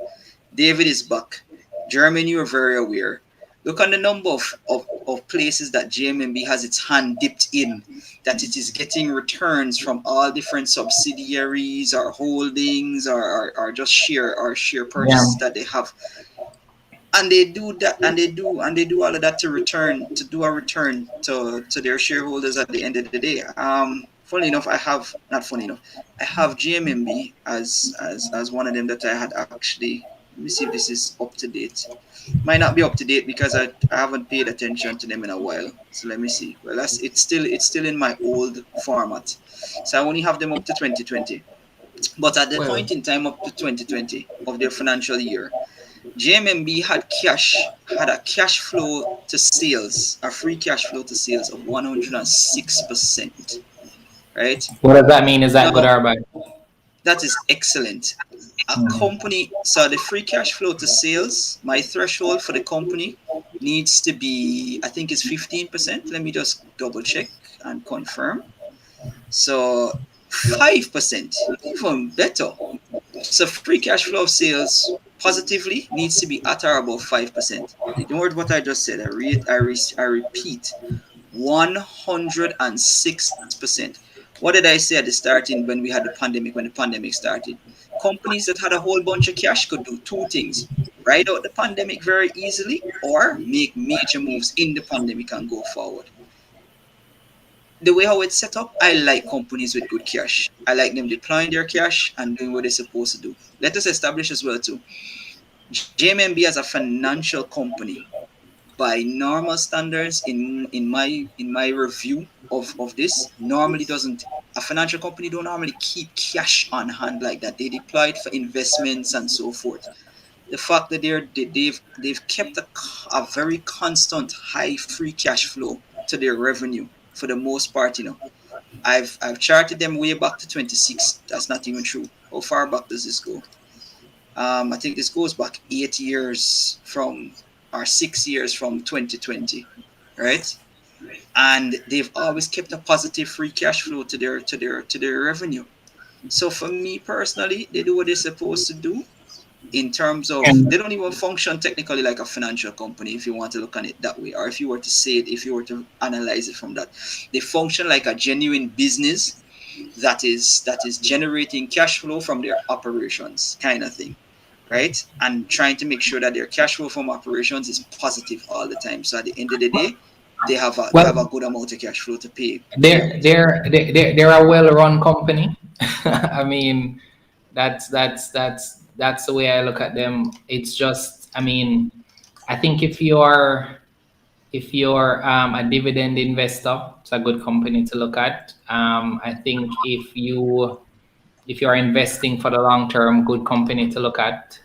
David is back. Germany, you're very aware. Look on the number of places that JMMB has its hand dipped in, that it is getting returns from all different subsidiaries or holdings, or just share Yeah. purchases that they have. And they do that, and they do all of that to do a return to their shareholders at the end of the day. Funny enough, I have not funny enough, I have JMMB as one of them that I had actually. Let me see if this is up to date. Might not be up to date because I haven't paid attention to them in a while. So let me see. Well, it's still in my old format. So I only have them up to 2020. But at the Well, point in time up to 2020 of their financial year, JMMB had a cash flow to sales, a free cash flow to sales of 106%. Right? What does that mean? Is that good Now, or bad? that is excellent. A company, so the free cash flow to sales, my threshold for the company needs to be, I think it's 15%. Let me just double check and confirm. So 5%, even better. So free cash flow of sales positively needs to be at or above 5%. Ignore what I just said. I repeat, 106%. What did I say at the starting when we had the pandemic, when the pandemic started? Companies that had a whole bunch of cash could do two things: ride out the pandemic very easily or make major moves in the pandemic and go forward. The way how it's set up, I like companies with good cash. I like them deploying their cash and doing what they're supposed to do. Let us establish as well too, JMMB as a financial company, by normal standards, in my review of this, normally doesn't, a financial company don't normally keep cash on hand like that. They deploy it for investments and so forth. The fact that they've kept a very constant high free cash flow to their revenue for the most part, I've charted them way back to 26. That's not even true. How far back does this go? I think this goes back 8 years from, or 6 years from 2020, right? And they've always kept a positive free cash flow to their revenue. So for me personally, they do what they're supposed to do. In terms of, they don't even function technically like a financial company, if you want to look at it that way, or if you were to say it, if you were to analyze it from that. They function like a genuine business that is generating cash flow from their operations, kind of thing, right? And trying to make sure that their cash flow from operations is positive all the time. So at the end of the day, they have a good amount of cash flow to pay. They're a well-run company. I mean, that's the way I look at them. It's just, I mean, I think if you're a dividend investor, it's a good company to look at. I think if you're investing for the long term, good company to look at.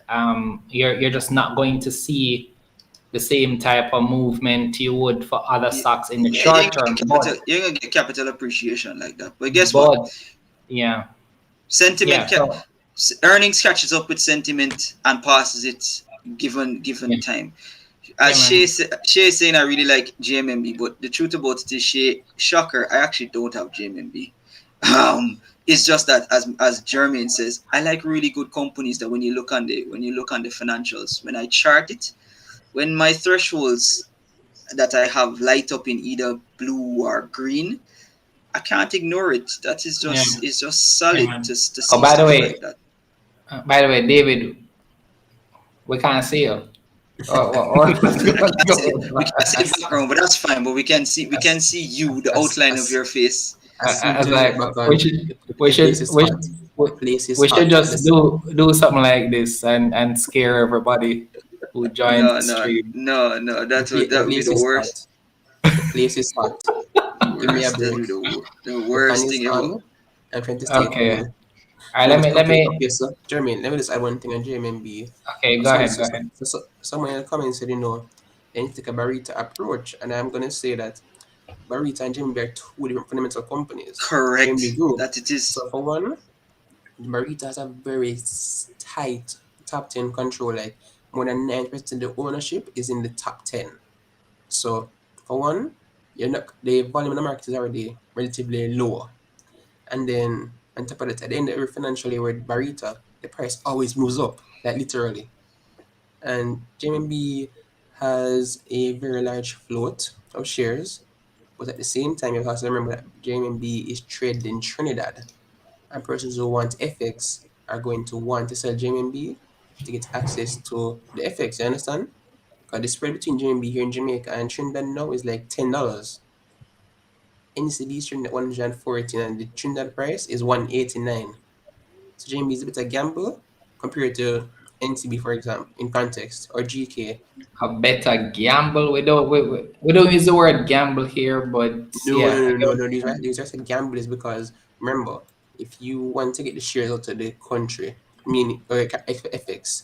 You're just not going to see the same type of movement you would for other stocks in the Yeah, short term. you're gonna get capital appreciation like that. But guess But what? yeah, Sentiment yeah. So earnings catches up with sentiment and passes it given yeah, time. yeah, As man. Shay is saying, I really like JMMB, but the truth about it is, Shay, shocker, I actually don't have JMMB. It's just that, as Jermaine says, I like really good companies that when you look on the financials, when I chart it, when my thresholds that I have light up in either blue or green, I can't ignore it. That is Yeah, just, it's just yeah, solid man. to Oh, see stuff like that. by the way, David, we can't see you. What's I can't see going we on? can't see the background, but that's fine. But we can see you, the As outline of as your face. as I soon was to like, back we on, should, we the place should, is we hot. should, The place is we should hot. just Listen, do something like this and scare everybody who joins No, the no, stream. no, no. the That would be place the is worst. hot. The place is hot. Give me a Worst. That break. would be the The fan worst is thing ever. on. I'm trying to stay Okay. cool. All right. But Let okay, me. okay, so Jermaine, let me just add one thing on JMMB. Okay. Go ahead. Go ahead. Someone in the comments said, they need to take a Barita approach, and I'm gonna say that Barita and JMMB are two different fundamental companies. JMMB Correct. Group. That it is. So for one, Barita has a very tight top 10 control. Like more than 9% of the ownership is in the top 10. So for one, you're not the volume in the market is already relatively lower. And then on top of that, at the end of every financial year with Barita, the price always moves up, like literally. And JMMB has a very large float of shares, but at the same time, you have to remember that JMMB is traded in Trinidad, and persons who want FX are going to want to sell JMMB to get access to the FX. You understand? Because the spread between JMB here in Jamaica and Trinidad now is like $10. NCB is trading at 114, and the Trinidad price is 189. So JMB is a bit of gamble compared to NCB, for example, in context, or GK. A better gamble. We don't use the word gamble here, but No, yeah, no, I no, get no, what no. you're These saying. are gamble is because remember, if you want to get the shares out of the country, meaning or FX,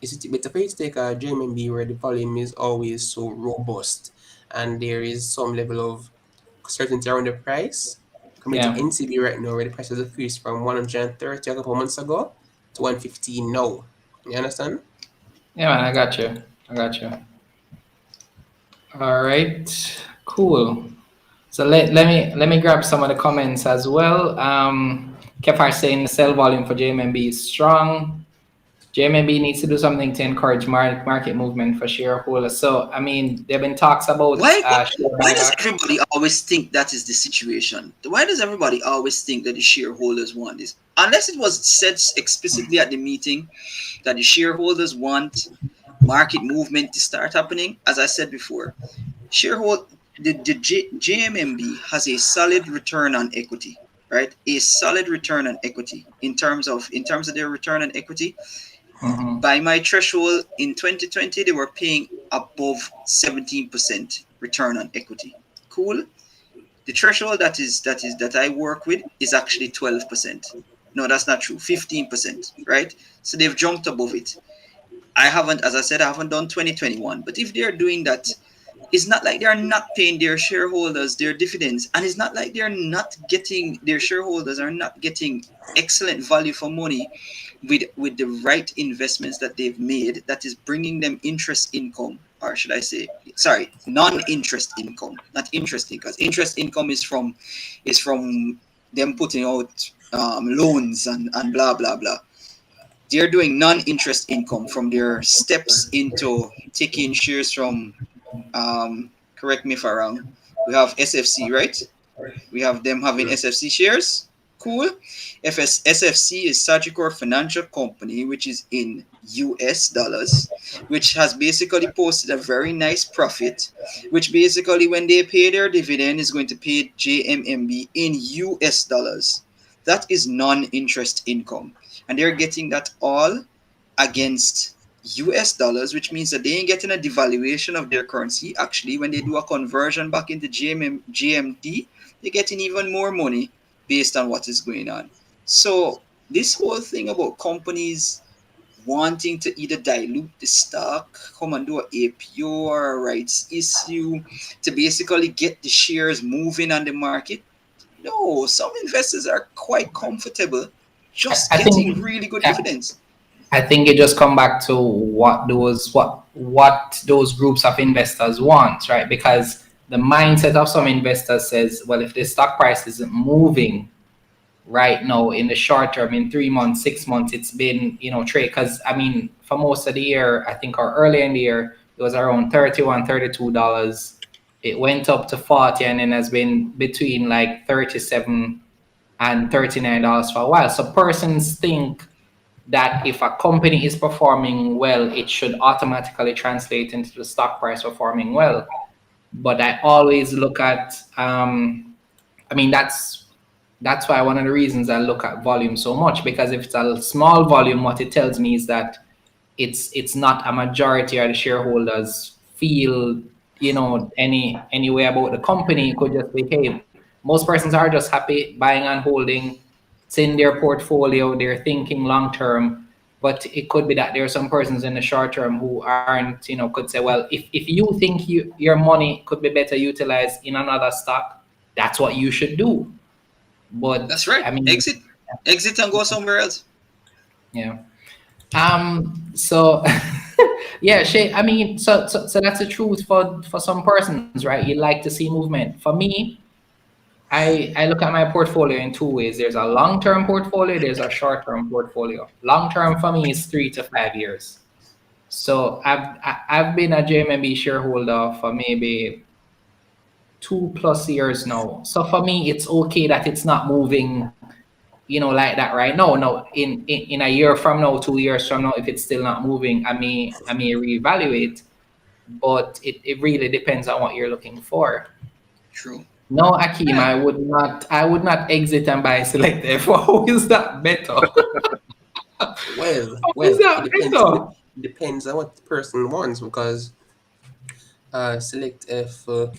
it's better for you to take a JMMB where the volume is always so robust and there is some level of certainty around the price. Coming to Yeah. NCB right now, where the price has increased from 130 a couple months ago to 115 now. You understand? Yeah, man, I got you. I got you. All right, cool. So let me grab some of the comments as well. Kefar saying the sell volume for JMMB is strong. JMMB needs to do something to encourage market movement for shareholders. So I mean, there've been talks about Why, share why does buyback. everybody always think that is the situation? Why does everybody always think that the shareholders want this? Unless it was said explicitly at the meeting that the shareholders want market movement to start happening. As I said before, JMMB has a solid return on equity, right? A solid return on equity in terms of their return on equity. Mhm. By my threshold in 2020, they were paying above 17% return on equity. Cool. The threshold that I work with is actually 12%. No, that's not true. 15%, right? So they've jumped above it. I haven't, as I said, I haven't done 2021. But if they're doing that, it's not like they're not paying their shareholders their dividends, and it's not like their shareholders are not getting excellent value for money with the right investments that they've made that is bringing them interest income, or should I say, sorry, non-interest income, not interest income. Because interest income is from them putting out loans and blah blah blah. They're doing non-interest income from their steps into taking shares from, correct me if I'm wrong, we have SFC, right? We have them having SFC shares. Cool. SFC is Sagicor Financial Company, which is in US dollars, which has basically posted a very nice profit, which basically, when they pay their dividend, is going to pay JMMB in US dollars. That is non interest income. And they're getting that all against US dollars, which means that they ain't getting a devaluation of their currency. Actually, when they do a conversion back into GMT, they're getting even more money based on what is going on. So this whole thing about companies wanting to either dilute the stock, come and do an APO or a rights issue to basically get the shares moving on the market. No, some investors are quite comfortable just I getting think really good I, dividends. I think it just come back to what those groups of investors want, right? Because the mindset of some investors says, well, if the stock price isn't moving right now in the short term, in 3 months, 6 months, it's been, trade. Because I mean, for most of the year, I think, or early in the year, it was around $31, $32. It went up to 40, and then has been between like 37 and $39 for a while. So persons think that if a company is performing well, it should automatically translate into the stock price performing well. But I always look at, I mean, that's why one of the reasons I look at volume so much, because if it's a small volume, what it tells me is that it's not a majority of the shareholders feel, any way about the company. It could just be, hey, most persons are just happy buying and holding. It's in their portfolio, they're thinking long term. But it could be that there are some persons in the short term who aren't, could say, well, if you think your money could be better utilized in another stock, that's what you should do. But That's right. I mean, Exit and go somewhere else. yeah. So yeah, Shay, I mean, so that's the truth for some persons, right? You like to see movement. For me, I look at my portfolio in two ways. There's a long-term portfolio, there's a short-term portfolio. Long-term for me is 3 to 5 years. So I've been a JMMB shareholder for maybe 2+ years now. So for me, it's okay that it's not moving, like that right now. Now, in a year from now, 2 years from now, if it's still not moving, I may reevaluate. But it really depends on what you're looking for. True. No, Akeem, Yeah. I would not exit and buy select F. How is that better? Well, How is well, it that depends. better? Depends on what the person wants because select if if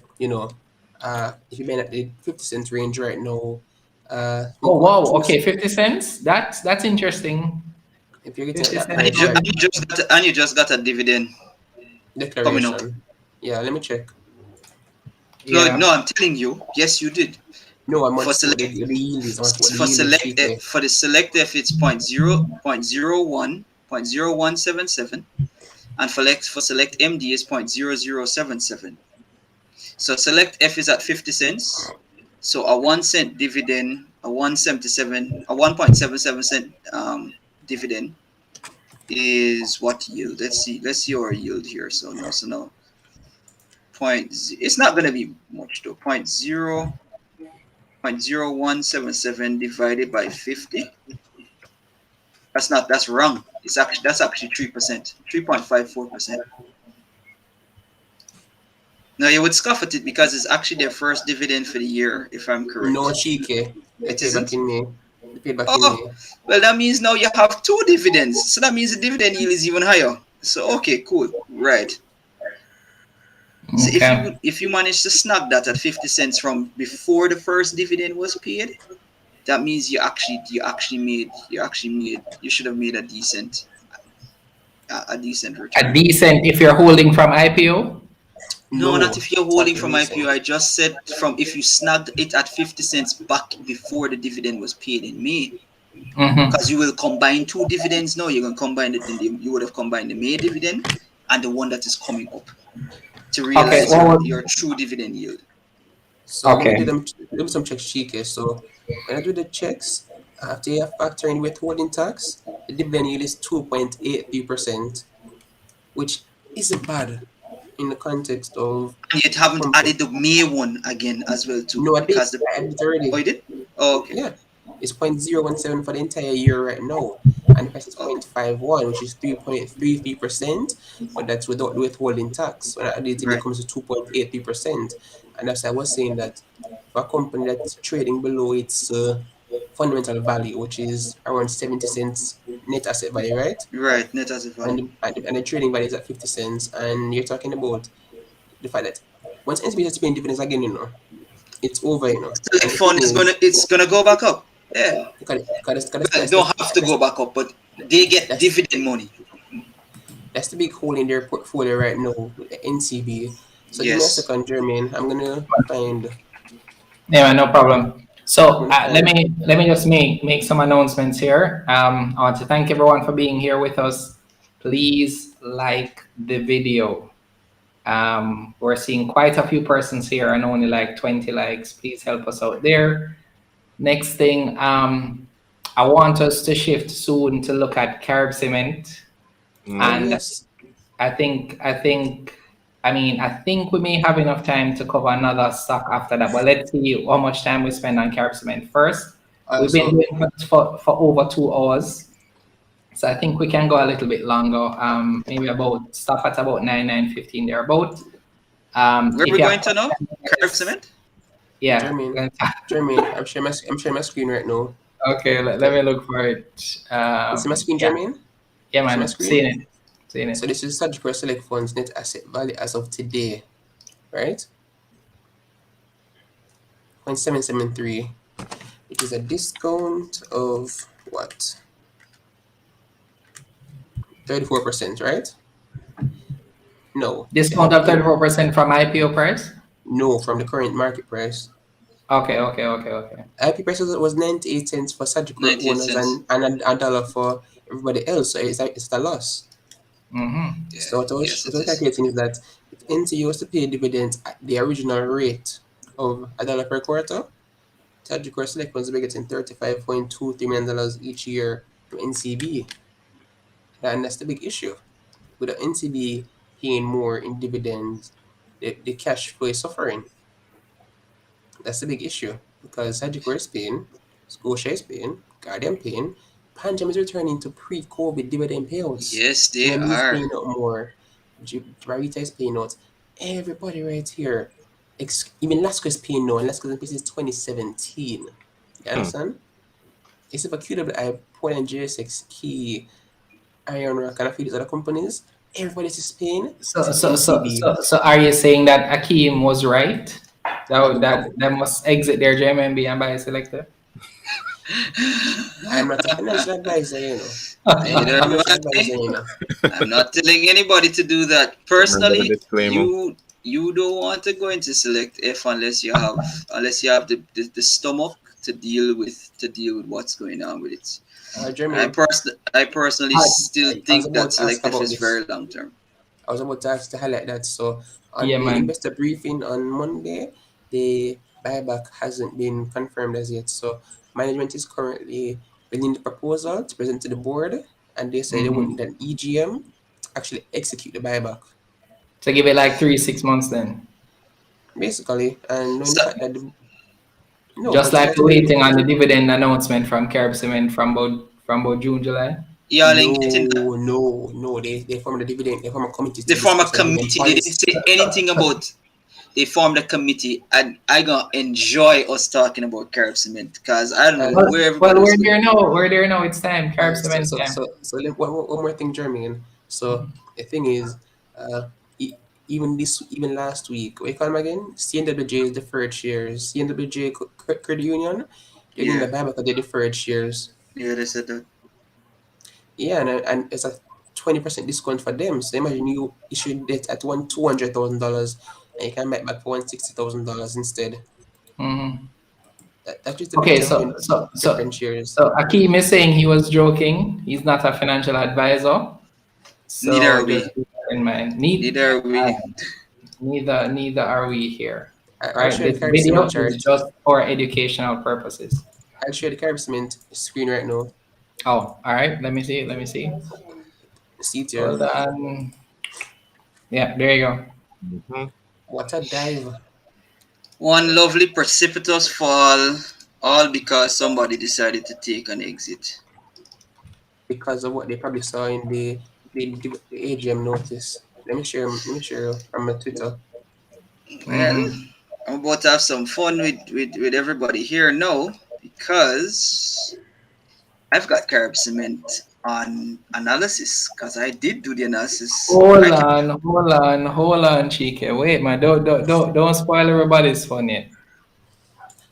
you're been at the 50 cent range right now, I Oh think what wow, two okay, 50 cents. That's interesting. If you're getting that 57 price, pounds. And you just got a dividend coming up. declaration. Yeah, let me check. Yeah. No, I'm telling you. Yes, you did. No, I'm For what select the yield is. I'm what the for yield is. select Okay. for the select F it's 0.01, 0.0177, and for select MD is 0.0077. So select F is at 50 cents. So a 1 cent dividend, a 1.77 cent dividend is what yield? Let's see our yield here. So no. It's not gonna be much though. 0.0177 divided by 50. That's wrong. That's actually 3%, 3.54%. Now you would scoff at it because it's actually their first dividend for the year, if I'm correct. No cheeky. They It paid back isn't? in May. They paid back in Oh, May. well that means now you have 2 dividends. So that means the dividend yield is even higher. So okay, cool. Right. So Okay. if you manage to snag that at 50 cents from before the first dividend was paid, that means you should have made a decent A return. decent if you're holding from IPO. No, not No, if you're it's not holding the from reason. IPO. I just said from if you snagged it at 50 cents back before the dividend was paid in May. Mm-hmm. Because you will combine 2 dividends now. You're going to combine you would have combined the May dividend and the one that is coming up to Okay. realize Well, your true dividend yield. So let me okay. do some checks cheeky. So when I do the checks, after you factor in withholding tax, the dividend yield is 2.83%, which isn't bad in the context of And you haven't company. added the May one again as well too. No, I did. Because I added it already. you did? Oh, okay. Yeah, it's 0.017 for the entire year right now, and the price is Oh, 0.51, which is 3.33%, but that's without the withholding tax. When I add it in, it right. comes to 2.83%, and that's why I was saying that for a company that's trading below its fundamental value, which is around 70 cents net asset value, right? Right, net asset value. And the trading value is at 50 cents, and you're talking about the fact that once NCB has paying dividends again, it's over, Select and the thing fund is is, gonna go back up. Yeah. because Well, it don't have to go back up, but they get that's dividend money. that's the big hole in their portfolio right now with the NCB. So give me a Yes. second, Jermaine. I'm gonna find. Yeah, no problem. I'm So gonna let find. me just make some announcements here. I want to thank everyone for being here with us. Please like the video. We're seeing quite a few persons here and only like 20 likes. Please help us out there. Next thing, I want us to shift soon to look at Carib Cement, Oh and yes. I think we may have enough time to cover another stock after that, but let's see how much time we spend on Carib Cement first. We've been Also, doing this for over 2 hours, so I think we can go a little bit longer. Maybe about stop at about 9:15 there about. Where If we you going have to now? Carib questions, Cement? yeah. Jermaine. I'm sharing my screen right now. Okay, let Okay. me look for it. You see my screen, Yeah, Jermaine? yeah, See my man, screen? seeing So it. this is Sagicor Select Funds net asset value as of today, right? 0.773, which is a discount of what? 34%, right? No, Discount of 34% from IPO price. no, from the current market price. Okay. IP price was 98 cents for Sagicor 98 owners cents. and a dollar for everybody else. So it's a loss. Mm-hmm. Yeah. So what I Yes, was it is. calculating is that if NCU was to pay dividends at the original rate of a dollar per quarter, Sagicor Select Funds will be getting $35.23 million each year from NCB. And that's the big issue. With the NCB paying more in dividends, the cash flow is suffering. That's the big issue because Sagicor is paying, Scotia is paying, Guardian paying, Panjam is returning to pre-COVID dividend payouts. Yes, they JMMB is are. paying out more. Varita is paying out. Everybody right here, even Lasco is paying now, and Lasco's in is 2017. You understand? Except for QWI, Point and J6, Key, Iron Rock, and a few of these other companies, everybody's just paying So, except so, so, NCB. so, so, are you saying that Akeem was right? That must exit their JMMB and buy a selector. I'm not a financial advisor. Neither I'm am not I. advising, you know. I'm not telling anybody to do that. Remember the Personally, disclaimer. you don't want to go into select F unless you have the stomach to deal with what's going on with it. Jermaine, I personally Ah, still I was think that about to ask select F about is very this. long term. I was about to ask to highlight that. So on yeah, the man. investor briefing on Monday, the buyback hasn't been confirmed as yet. So management is currently building the proposal to present to the board, and they say they would Hmm. need an EGM to actually execute the buyback. So give it like 3 6 months then. Basically, and knowing the So fact that no, Just but like that's we're really waiting on the dividend announcement from Carib Cement from about June, July. y'all ain't getting that. no. They formed a dividend. They formed a committee They to form a discuss a dividend committee. They policy. didn't say anything about. They formed a committee, and I gonna enjoy us talking about Carib Cement because I don't know And where Well, everybody's going. we're there now. It's time. all Carib right, Cement time. one more thing, Jermaine. So the thing is, uh, e- even last week, what you call them again? CNWJ deferred shares. CNWJ Credit Union, they're doing the Yeah, buyback of their deferred shares. yeah, they said that. Yeah, and it's a 20% discount for them. So imagine you issued it at $200,000, and you can make back for $160,000 instead. Hmm. That's just the Okay, beauty of doing different shares. so Akeem is saying he was joking. He's not a financial advisor. Neither are So just we. keep that in mind. Neither are we. Neither are we here. I'll Right? share the This Carib Cement video is chart. just for educational purposes. I'll share the Carib Cement screen right now. Oh, all right. Let me see. Let me see. See it here. Hold on. Yeah, there you go. Mhm. What a dive. One lovely precipitous fall, all because somebody decided to take an exit. Because of what they probably saw in the AGM notice. Let me share from my Twitter. Well, Hmm. I'm about to have some fun with everybody here now because I've got Carib Cement on analysis because I did do the analysis. Hold on, Chike. Wait, man. Don't spoil everybody's fun yet.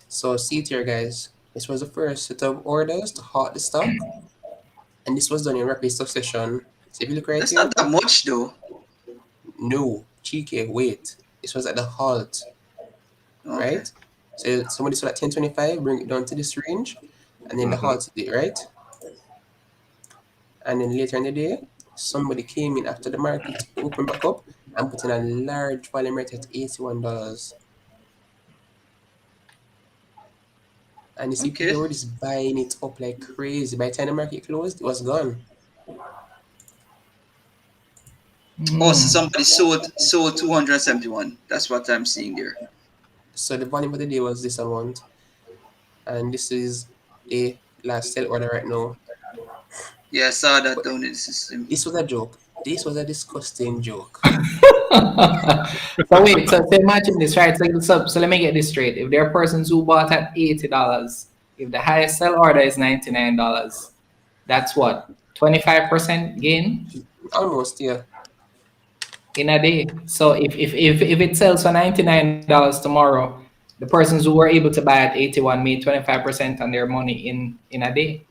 So see it here, guys. This was the first set of orders to halt the stock, and this was done in rapid succession. So if you look right That's not here, that much though. no, cheeky, wait. This was at the halt, Okay. right? So somebody saw at 1025, bring it down to this range, and then the Mhm. halt did, right? And then later in the day, somebody came in after the market opened back up and put in a large volume right at $81. And you see Okay. people were just buying it up like crazy. By the time the market closed, it was gone. Oh, so Mm. somebody sold 271. That's what I'm seeing there. So the volume for the day was this amount. And this is the last sell order right now. Yeah, I saw that But down in the system. this was a joke. This was a disgusting joke. So wait, so imagine this, right? So let me get this straight. If there are persons who bought at $80, if the highest sell order is $99, that's what? 25% gain Almost, yeah. in a day. So if it sells for $99 tomorrow, the persons who were able to buy at 81 made 25% on their money in a day.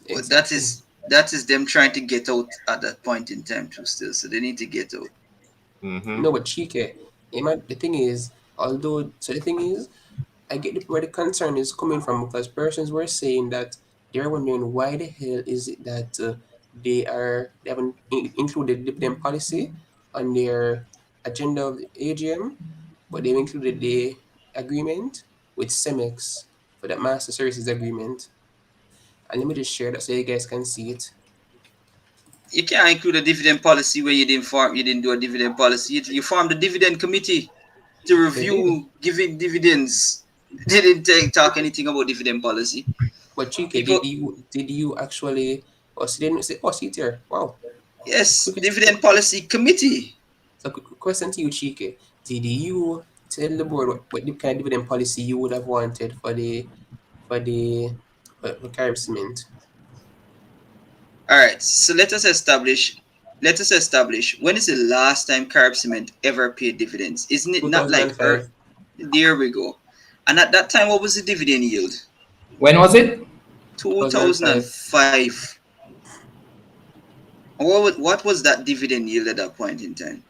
But that Exactly. is that is them trying to get out at that point in time too still. So they need to get out. Mhm. No, but cheeky. The thing is, the thing is, I get where the concern is coming from because persons were saying that they're wondering why the hell is it that they haven't included dividend policy on their agenda of the AGM, but they've included the agreement with Cemex for that master services agreement. And let me just share that so you guys can see it. You can't include a dividend policy where you didn't do a dividend policy. You formed a dividend committee to They did. review giving dividends. They didn't talk anything about dividend policy. But Chike, People, did you actually didn't say see it here? Wow. yes, Quick, dividend policy committee. So, quick question to you, Chike. Did you tell the board what the kind of dividend policy you would have wanted for the for Carib Cement? All right, so let us establish when is the last time Carib Cement ever paid dividends? Isn't it not like 2005. there we go. And at that time, what was the dividend yield? When was it? 2005. 2005. What was that dividend yield at that point in time?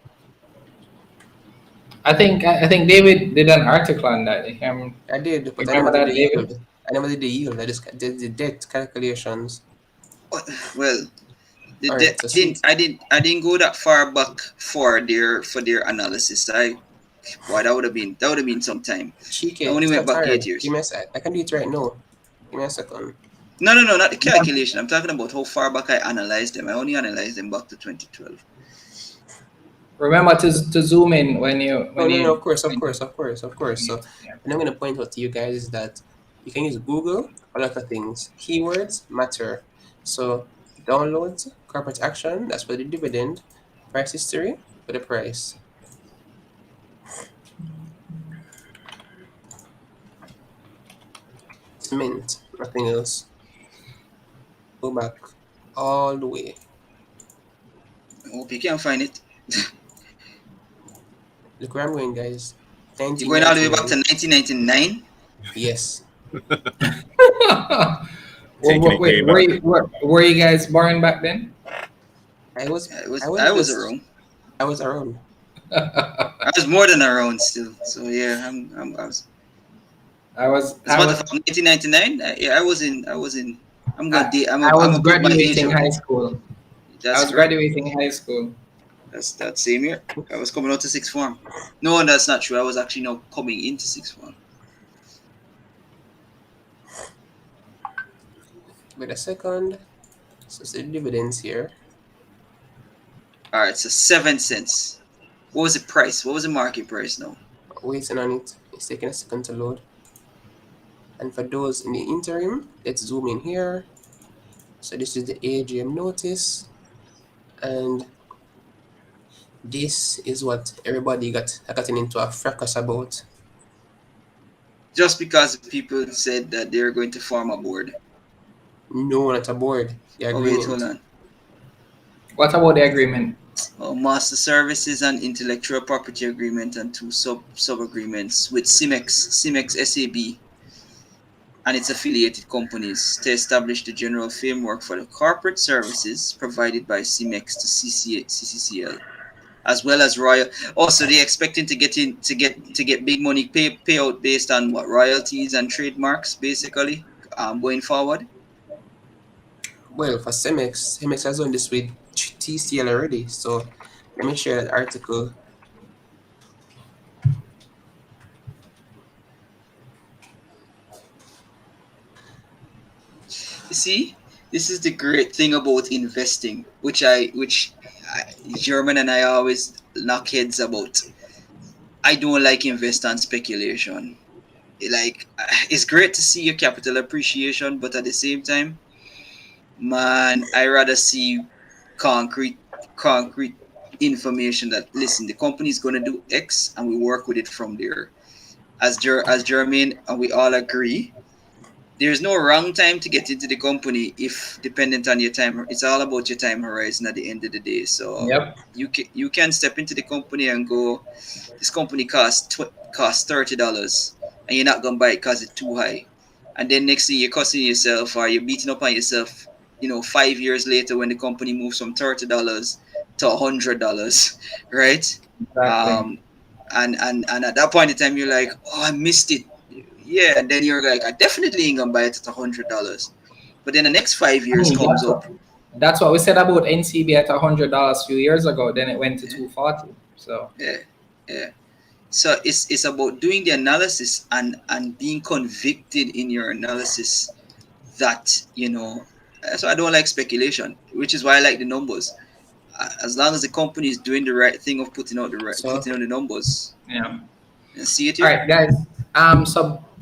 I think David did an article on that. I did, but I never Remember did that, the David? yield. I never did the yield. I just did the debt calculations. Well, All right, so sweet. I didn't go that far back for their analysis. Boy, that would have been some time. I Chike, only it's went not back tired. 8 years. Give me a sec. I can do it right now. Give me a second. No, not the calculation. I'm talking about how far back I analyzed them. I only analyzed them back to 2012. Remember to zoom in when you No, of course. So, Yeah. and I'm going to point out to you guys is that you can use Google for a lot of things. Keywords matter. So, downloads, corporate action, that's for the dividend, price history for the price. It's mint, nothing else. Go back all the way. I hope you can find it. Look where I'm going, guys. You're going all the way back to 1999. 1999. Yes. Wait, were you guys born back then? I was I was around. I was around. I was more than around still. So yeah, I was. I was 1999. Yeah, I was in. I'm gonna. I was I'm put my age graduating up. high school. That's I was correct. graduating high school. That's that same year. I was coming out to sixth form. No, that's not true. I was actually now coming into sixth form. Wait a second. So it's the dividends here. All right, so 7 cents. What was the price? What was the market price now? Waiting on it. It's taking a second to load. And for those in the interim, let's zoom in here. So this is the AGM notice. And this is what everybody got gotten into a fracas about. Just because people said that they're going to form a board. No, not a board. The agreement. Wait, hold on. What about the agreement? Master Services and Intellectual Property Agreement and 2 sub agreements with CIMEX SAB and its affiliated companies to establish the general framework for the corporate services provided by CIMEX to CCCL, as well as royal. Also, they're expecting to get big money payout based on what royalties and trademarks, basically, going forward. Well, for CIMEX has done this with TCL already. So let me share that article. You see, this is the great thing about investing, which German and I always knock heads about. I don't like invest on speculation. Like, it's great to see your capital appreciation, but at the same time, man, I rather see concrete information that, listen, the company is going to do X and we work with it from there. As Jermaine and we all agree, there's no wrong time to get into the company if dependent on your time. It's all about your time horizon at the end of the day. So Yep. you can step into the company and go, this company costs $30, and you're not gonna buy it because it's too high. And then next thing you're cussing yourself or you're beating up on yourself. 5 years later when the company moves from $30 to $100, right? Exactly. And at that point in time you're like, oh, I missed it. Yeah, and then you're like, I definitely ain't gonna buy it at $100. But then the next 5 years comes up. That's what we said about NCB at $100 a few years ago. Then it went to $240. So yeah. So it's about doing the analysis and being convicted in your analysis. That so I don't like speculation, which is why I like the numbers. As long as the company is doing the right thing of putting out the numbers. Yeah. And see it here. All right, guys.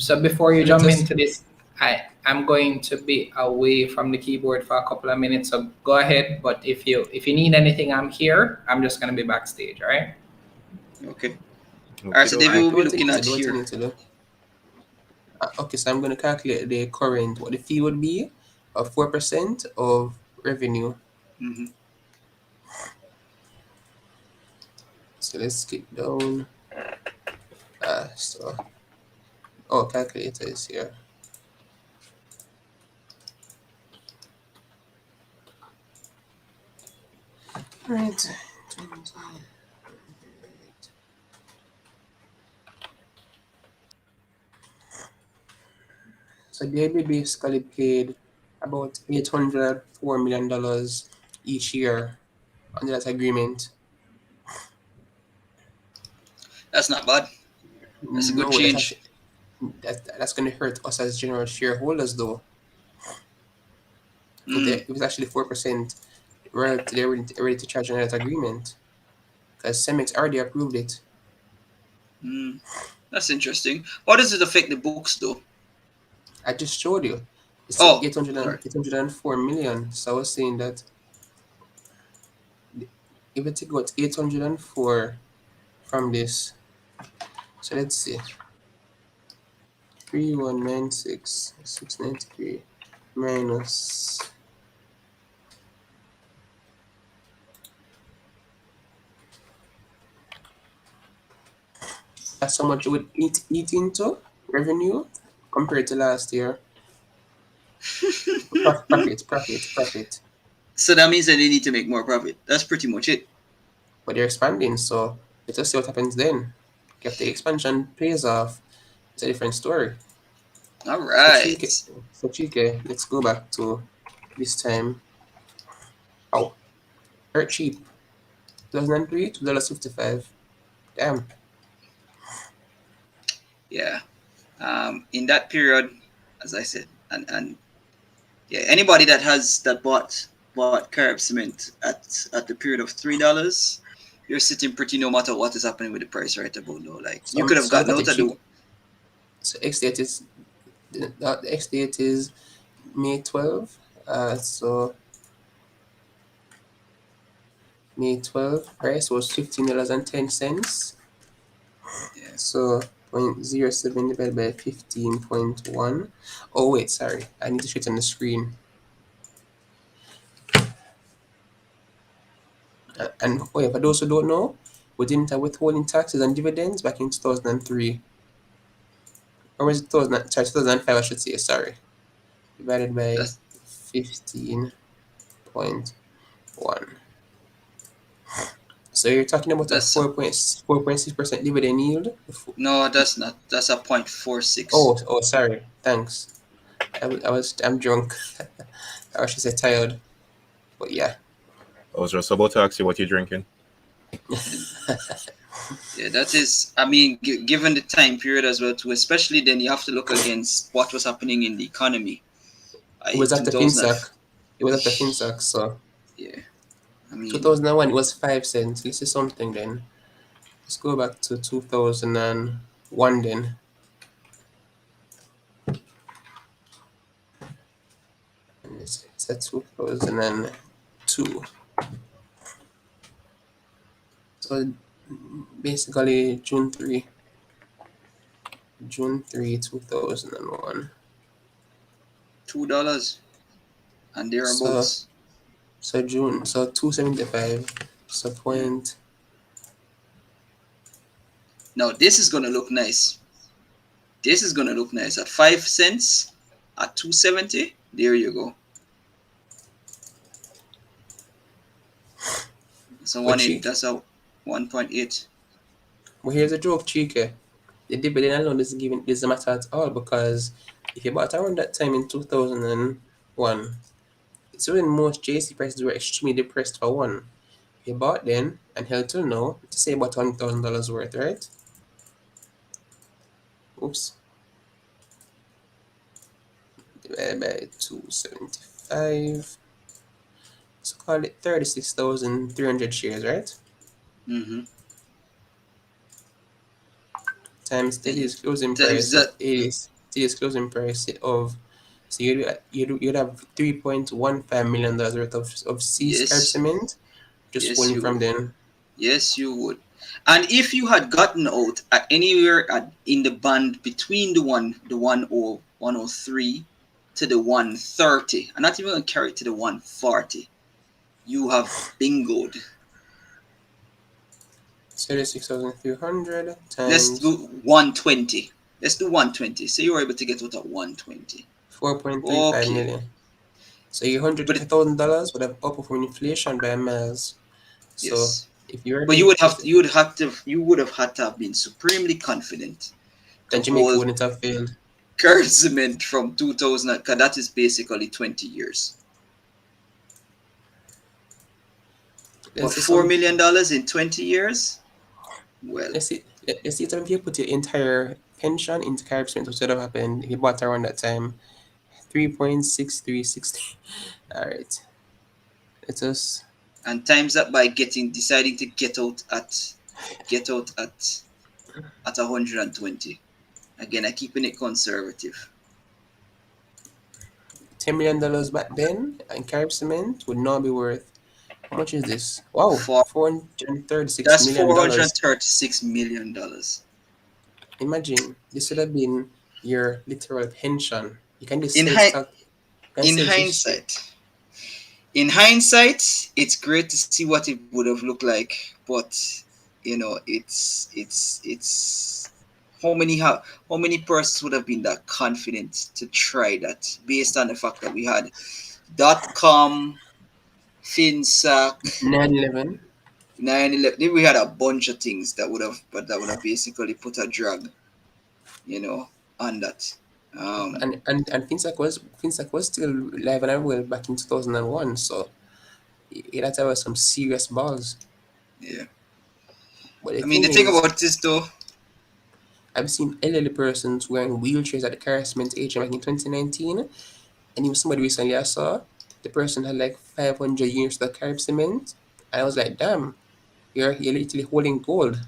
So before you jump into this, I'm going to be away from the keyboard for a couple of minutes. So go ahead. But if you need anything, I'm here. I'm just gonna be backstage. All right. Okay. All right. So David will be looking at here. Okay, so I'm going to calculate the current, what the fee would be of 4% of revenue. Mm-hmm. So let's skip down. Calculator is here. Right. So the ABB basically paid about $804 million each year under that agreement. That's not bad. That's a good No, change. that's going to hurt us as general shareholders, though. It was actually 4%. They're ready to charge under that agreement because Cemex already approved it. That's interesting. How does it affect the books, though? I just showed you. It's Oh, 804 million. So I was saying that if it got 804 from this, so let's see. 3196,693 minus. That's how much it would eat into revenue compared to last year. Profit. So that means that they need to make more profit. That's pretty much it. But they're expanding, so let's just see what happens then. If the expansion pays off, it's a different story. All right. So Chike, let's go back to this time. Oh, very cheap. 2003, $2.55. Damn. Yeah. In that period, as I said, and yeah, anybody that bought Carib Cement at the period of $3, you're sitting pretty no matter what is happening with the price right about now. Like you could have gotten out of the. So X-date is the X-date is May 12. So May 12 price was $15.10. Yeah. So 0.07 divided by 15.1. Oh wait, sorry. I need to show it on the screen. And for those who don't know, we didn't have withholding taxes and dividends back in 2003. Or was it 2005, I should say, sorry. Divided by 15.1. So you're talking about a 4.6% dividend yield? No, that's not. That's a 0.46. Oh, sorry. Thanks. I'm drunk. I should say tired. But yeah. I was just about to ask you what you're drinking. Yeah, that is. I mean, given the time period as well, too. Especially then, you have to look against what was happening in the economy. It was after FinSac. So. Yeah. I mean, 2001 it was 5 cents. This is something then. Let's go back to 2001 then. It's at 2002. So basically June 3, 2001. $2 and thereabouts. So June, so 275. So point. Now this is gonna look nice. This is gonna look nice at 5 cents at 270. There you go. So that's a 1.8. Well, here's a joke, Chike. The dividend alone doesn't matter at all because if you bought around that time in 2001, it's when most JC prices were extremely depressed for one. If you bought then and held till now, to say about $100,000 worth, right? Oops. Divided by 275. So call it 36,300 shares, right? Mm-hmm. Times today's closing price of today's closing price of, so you'd have $3.15 million worth of Carib Cement just falling from then. Yes, you would. And if you had gotten out at anywhere in the band between the 103 to the 130, and not even gonna carry it to the 140, you have bingoed. 36,300 times. Let's do 120. Let's do 120. So you were able to get out at 120. 4.35 million. So $150,000 would have outperformed inflation by miles. So Yes. if you're But you would have had to have been supremely confident to then Jamaica hold wouldn't have failed. current cement from 2000, because that is basically 20 years. But Let's say $4 some. million in 20 years? Well, Let's see if you put your entire pension into Carib Cement, which would have happened if you bought around that time. 3.6360. All right. Let us. and times that by deciding to get out at 120. Again, I'm keeping it conservative. $10 million back then, and Carib Cement would now be worth, how much is this? Wow, $436 That's million. $436 million. Imagine, this would have been your literal pension. You can just In sell hi- stock. You can in sell history. hindsight, it's great to see what it would have looked like, but it's how many persons would have been that confident to try that based on the fact that we had .com, FinSac, 9/11. 9/11. We had a bunch of things that would have basically put a drag, on that. And FinSac was still live and well back in 2001, so it had to have some serious balls. Yeah. But the I mean, thing the thing is, about this though, I've seen elderly persons wearing wheelchairs at the Carib Cement AGM back in 2019, and even somebody recently I saw, the person had like 500 units of the Carib Cement, and I was like, damn, you're literally holding gold.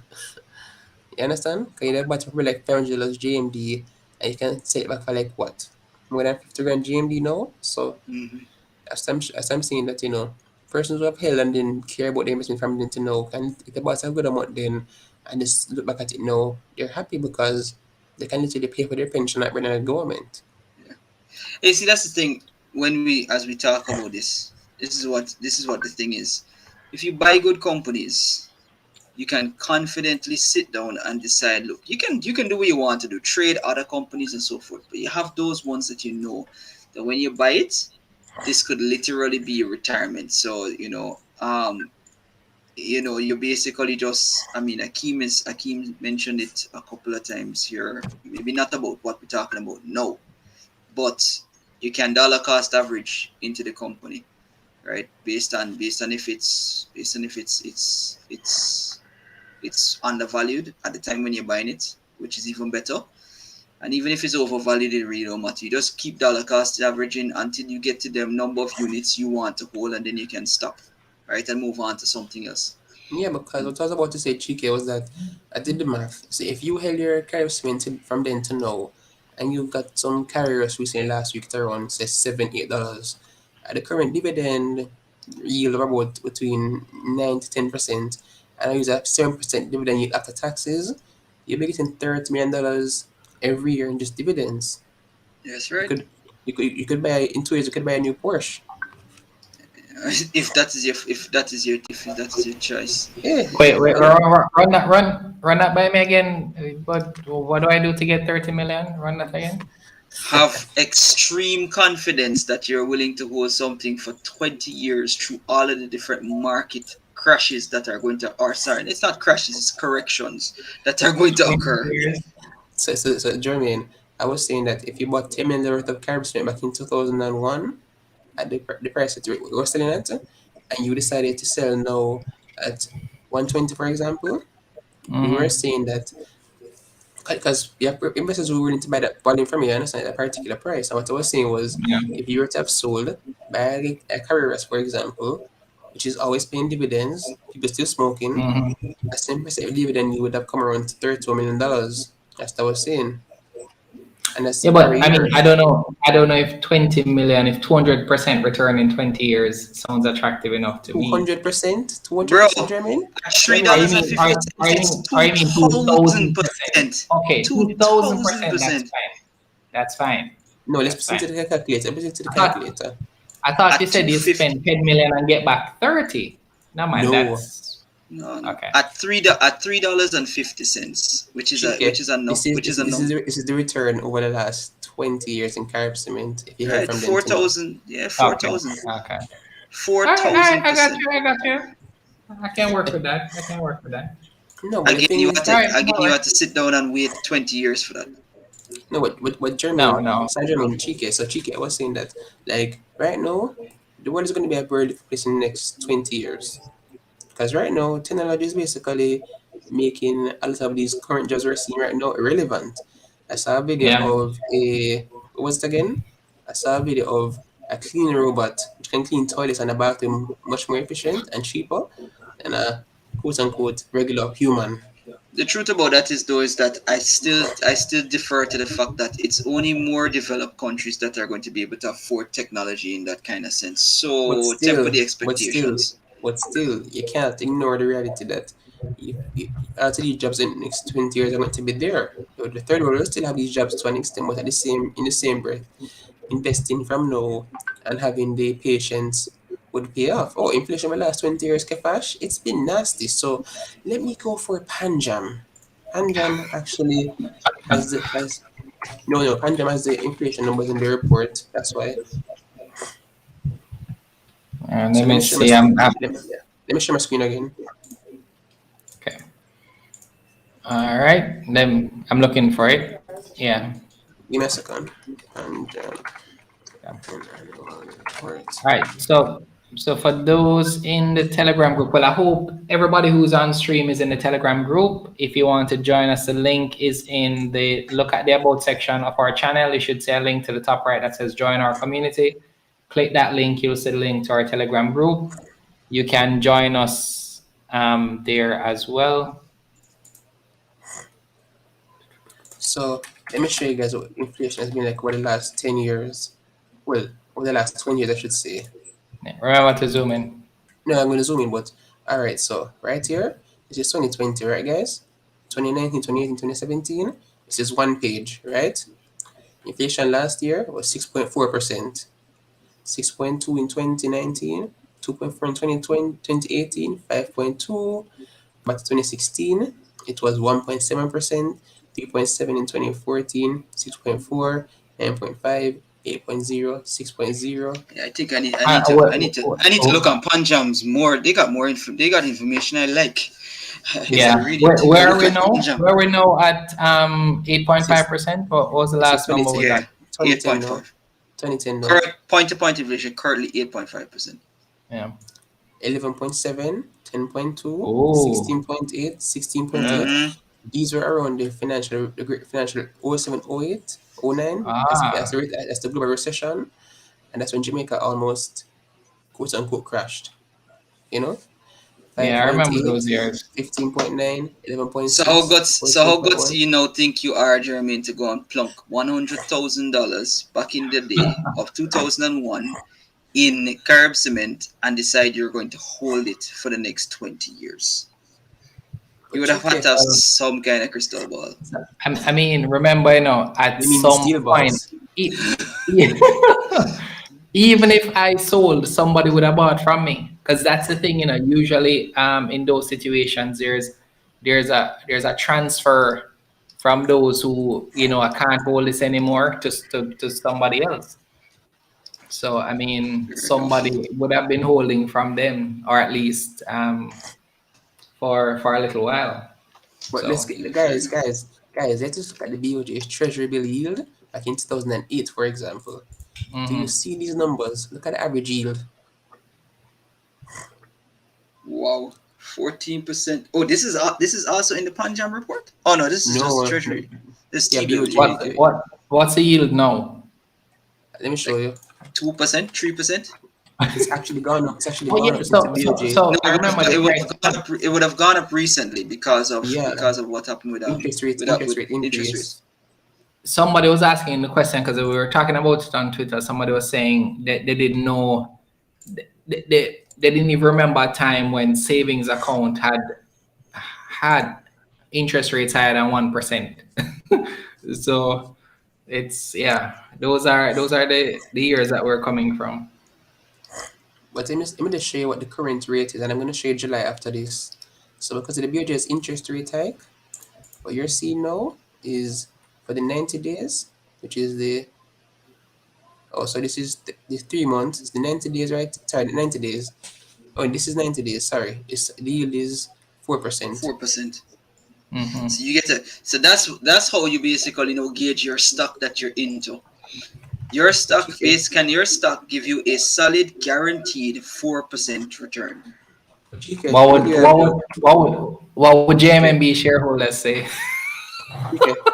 You understand? Because you have bought for like $500 JMD, and you can sell it back for like what? More than 50 grand GMD now? So mhm, as I'm saying that, persons who have held and didn't care about the investment from then to now, and if they bought a good amount then and just look back at it now, they're happy because they can literally pay for their pension at the government. yeah. You see, that's the thing. As we talk about this, this is what the thing is. If you buy good companies, you can confidently sit down and decide. Look, you can do what you want to do, trade other companies and so forth. But you have those ones that that when you buy it, this could literally be your retirement. So you basically just, I mean, Akeem mentioned it a couple of times here. Maybe not about what we're talking about now, but you can dollar cost average into the company, right? Based on if it's undervalued at the time when you're buying it, which is even better. And even if it's overvalued, it really don't matter. You just keep dollar cost averaging until you get to the number of units you want to hold, and then you can stop, right, and move on to something else. Yeah, because what I was about to say, Chike, was that I did the math. So if you held your Carib Cement from then to now, and you got some carriers recently last week at around, say, $7, $8, at the current dividend yield of about between 9 to 10%, and I use a 7% dividend yield after taxes, you'll be getting $30 million every year in just dividends. Yes, You right. could you could buy in 2 years you could buy a new Porsche. If that is your choice. Yeah, Wait, run that by me again. But what do I do to get 30 million? Run that again. Have extreme confidence that you're willing to hold something for 20 years through all of the different market crashes that are going to, or sorry, it's not crashes, it's corrections that are going to 20 occur. years. So Jermaine, I was saying that if you bought $10 million worth of Carib Cement back in 2001 at the price that we were selling at, and you decided to sell now at 120, for example, we were saying that because investors who were willing to buy that volume from you, understand at a particular price. And what I was saying was, Yeah. if you were to have sold by a Carreras, for example, which is always paying dividends, people still smoking, Mhm. a 10% dividend, you would have come around to $32 million. That's what I was saying. And that's Yeah, per but I mean, year. I don't know. I don't know if 20 million, if 200% return in 20 years sounds attractive enough to me. 200%? Bro, 200%, Jermaine? at three Jermaine, Or you dollars and mean, fifty cents, it's or you mean 2000%? 2,000%. Okay, 2000%. That's 2,000%. fine. That's fine. no, let's That's put it fine. into the calculator. Put it into the I thought calculator. I thought you At said you 250. spend 10 million and get back 30. No man, No. that's No, okay. at $3.50, which is a Chike, number. this is the return over the last 20 years in Carib Cement. If you heard Right, from then to now. 4,000. Yeah, Okay. 4,000. Okay. All right, I got 4,000%. you. I got you. I can work with that. I can work with that. No, but the Again, thing is, you have to sit down and wait 20 years for that. no, what Jermaine, No. San Jermaine, Chike. So Chike was saying that, like, right now, the world is going to be a very different place in the next 20 years. Because right now, technology is basically making a lot of these current jobs we're seeing right now irrelevant. I saw a video Yeah. of what was it again? I saw a video of a cleaning robot which can clean toilets and a bathroom much more efficient and cheaper than a quote unquote regular human. The truth about that is though is that I still defer to the fact that it's only more developed countries that are going to be able to afford technology in that kind of sense. But So temper still, the but still, expectations. but still, you can't ignore the reality that a lot of these jobs in the next 20 years are going to be there. The third world will still have these jobs to an extent, but in the same breath, investing from now and having the patience would pay off. Oh, inflation in the last 20 years, Kefash, it's been nasty. So let me go for Panjam. Panjam actually has no, Panjam has the inflation numbers in the report. That's why. So Let me see. let me share my screen again. Okay. All right. Then I'm looking for it. Yeah. Give me a second. And Yeah. report. All right. So for those in the Telegram group, well, I hope everybody who's on stream is in the Telegram group. If you want to join us, the link is in the look at the about section of our channel. You should see a link to the top right that says join our community. Click that link. You'll see the link to our Telegram group. You can join us there as well. So let me show you guys what inflation has been like over the last 10 years. Well, over the last 20 years, I should say. Yeah, remember to zoom in. No, I'm going to zoom in, but all right. So right here, this is 2020, right, guys? 2019, 2018, 2017. This is one page, right? Inflation last year was 6.4%, 6.2 in 2019, 2.4 in 2020, 2018, 5.2. Back to 2016, it was 1.7%, 3.7 in 2014, 6.4, 9.5, 8.0, 6.0. Yeah, I think I need to look on Panjams more. They got they got information I like. Yeah. Where are we now? Where we now at 8.5%? What was the last number we got? 2010 now. 2010 now. Correct. Point inflation currently 8.5%. Yeah. 11.7, 10.2, Oh. 16.8, 16.8. Mm-hmm. These were around the great financial 07, 08, 09. That's the global recession. And that's when Jamaica almost, quote unquote, crashed. You know? Yeah, I remember 5.8, those years. 15.9, 11.6. So how guts you now think you are, Jeremy, to go and plunk $100,000 back in the day of 2001 in Carib cement and decide you're going to hold it for the next 20 years? You would have had to have some kind of crystal ball. I mean, remember, at some point, even if I sold, somebody would have bought from me. Because that's the thing, usually in those situations, there's a transfer from those who, I can't hold this anymore to somebody else. So, I mean, somebody would have been holding from them, or at least for a little while. But let's get guys, let's just look at the BOJ's Treasury bill yield back in 2008, for example. Mm-hmm. Do you see these numbers? Look at the average yield. Wow, 14%. Oh, this is also in the Panjam report. Oh no, this is just Treasury. This T-bill. What's the yield now? Let me show you. 2%, 3%. It's actually gone up. It's actually gone up. So I remember it would have gone up recently because of what happened with interest rates. Somebody was asking the question because we were talking about it on Twitter. Somebody was saying that they didn't know, they didn't even remember a time when savings account had interest rates higher than 1%. So it's those are the years that we're coming from. But let me just show you what the current rate is, and I'm going to show you July after this. So because of the BOJ's interest rate hike, what you're seeing now is for the 90 days, which is so this is the 3 months. It's the 90 days, right? Sorry, the 90 days. Oh, this is 90 days. Sorry, the yield is 4%. 4%. Mm-hmm. So you get so that's how you basically gauge your stock that you're into. Your stock can your stock give you a solid guaranteed 4% return? GK, What would JMMB shareholders say?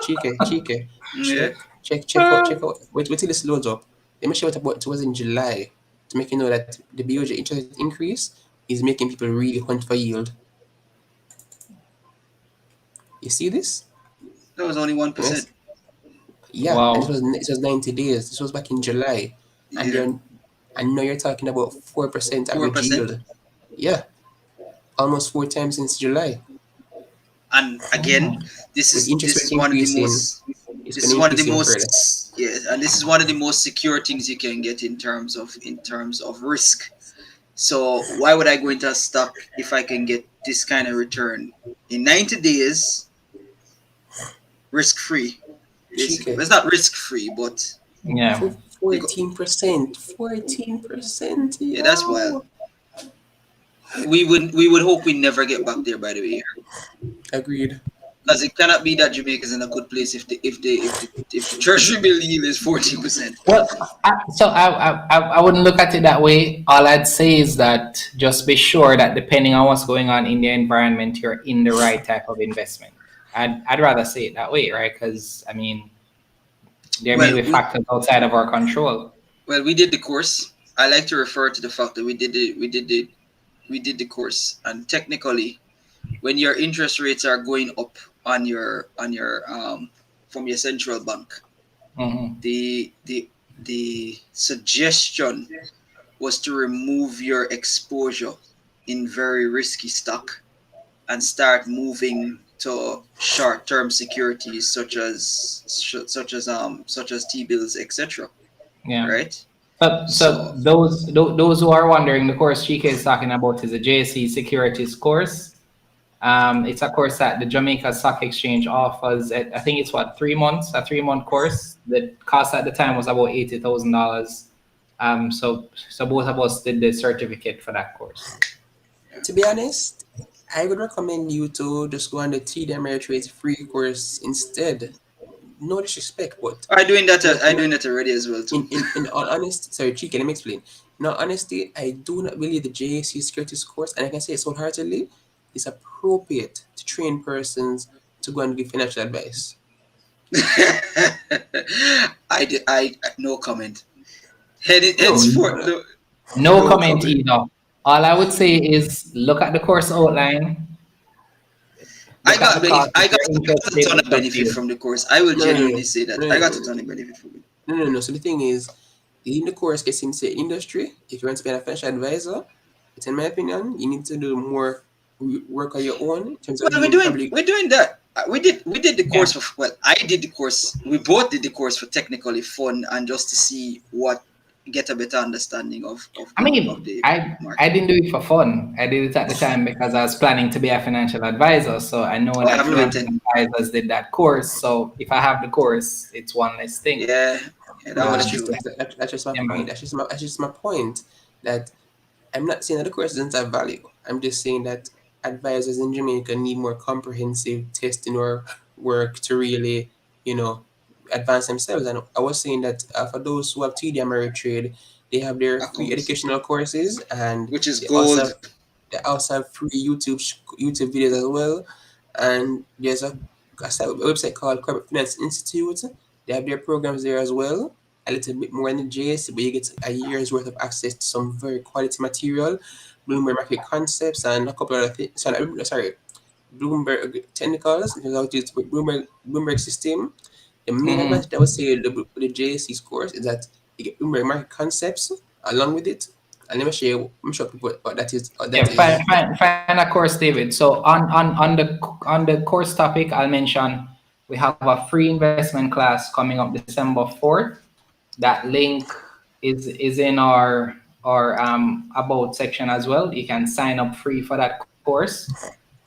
GK, Yeah. check out. Wait till this loads up. Let me show you what it was in July to make you know that the BOJ interest rate increase is making people really hunt for yield. You see this? That was only 1%. Yes. Yeah, Wow. and it was 90 days. This was back in July, and Yeah. now you're talking about 4% average 4%. yield. Yeah, almost 4 times since July. And again, this With is interest this rate is one of the increasing, most it's this going is to one of the increase even further. most and this is one of the most secure things you can get in terms of risk. So why would I go into a stock if I can get this kind of return in 90 days, risk free? Basically, GK. it's not risk free, but Yeah. 14%. 14%. yeah, that's wild. We would hope we never get back there. By the way, Agreed. because it cannot be that Jamaica's in a good place if the treasury bill yield is 14%. Well, I wouldn't look at it that way. All I'd say is that just be sure that depending on what's going on in the environment, you're in the right type of investment. I'd rather say it that way, right? Because I mean, there may be factors outside of our control. Well, we did the course. I like to refer to the fact that we did the course, and technically, when your interest rates are going up on your from your central bank, Mm-hmm. the suggestion was to remove your exposure in very risky stock and start moving to short-term securities such as T-bills, etc. Yeah. Right? So those who are wondering, the course GK is talking about is a JSE Securities course. It's a course that the Jamaica Stock Exchange offers. I think it's a 3-month course. The cost at the time was about $80,000. So both of us did the certificate for that course. To be honest, I would recommend you to just go on the TD Ameritrade free course instead. No disrespect, but I'm doing that already as well too. In all honesty, sorry, Chike, let me explain. In all honesty, I do not believe the JSC Securities course, and I can say it so heartedly, is appropriate to train persons to go and give financial advice. I no comment. No comment either. All I would say is look at the course outline. I got a ton of benefit from the course. I will genuinely say that. I got a ton of benefit from it. No. So the thing is, in the course gets into industry. If you want to be a financial advisor, it's in my opinion, you need to do more work on your own. In terms of we're doing that. We did the course I did the course. We both did the course for technically fun and just to see get a better understanding of I didn't do it for fun. I did it at the time because I was planning to be a financial advisor. So I know that financial advisors did that course. So if I have the course, it's one less thing. Yeah, that was true. That's just my point. That's just my point. That I'm not saying that the course doesn't have value. I'm just saying that advisors in Jamaica need more comprehensive testing or work to really, advance themselves. And I was saying that for those who have TD Ameritrade, they have their free educational courses, and which is gold. They also have free YouTube videos as well. And there's a website called Corporate Finance Institute. They have their programs there as well. A little bit more in the JS, but you get a year's worth of access to some very quality material, Bloomberg market concepts, and a couple of other things. Sorry, Bloomberg technicals, Bloomberg system. The main advantage I would say the JSC's course is that you get Bloomberg market concepts along with it. And let me show people what that is. Find a course, David. So on the course topic, I'll mention we have a free investment class coming up December 4th. That link is in our about section as well. You can sign up free for that course,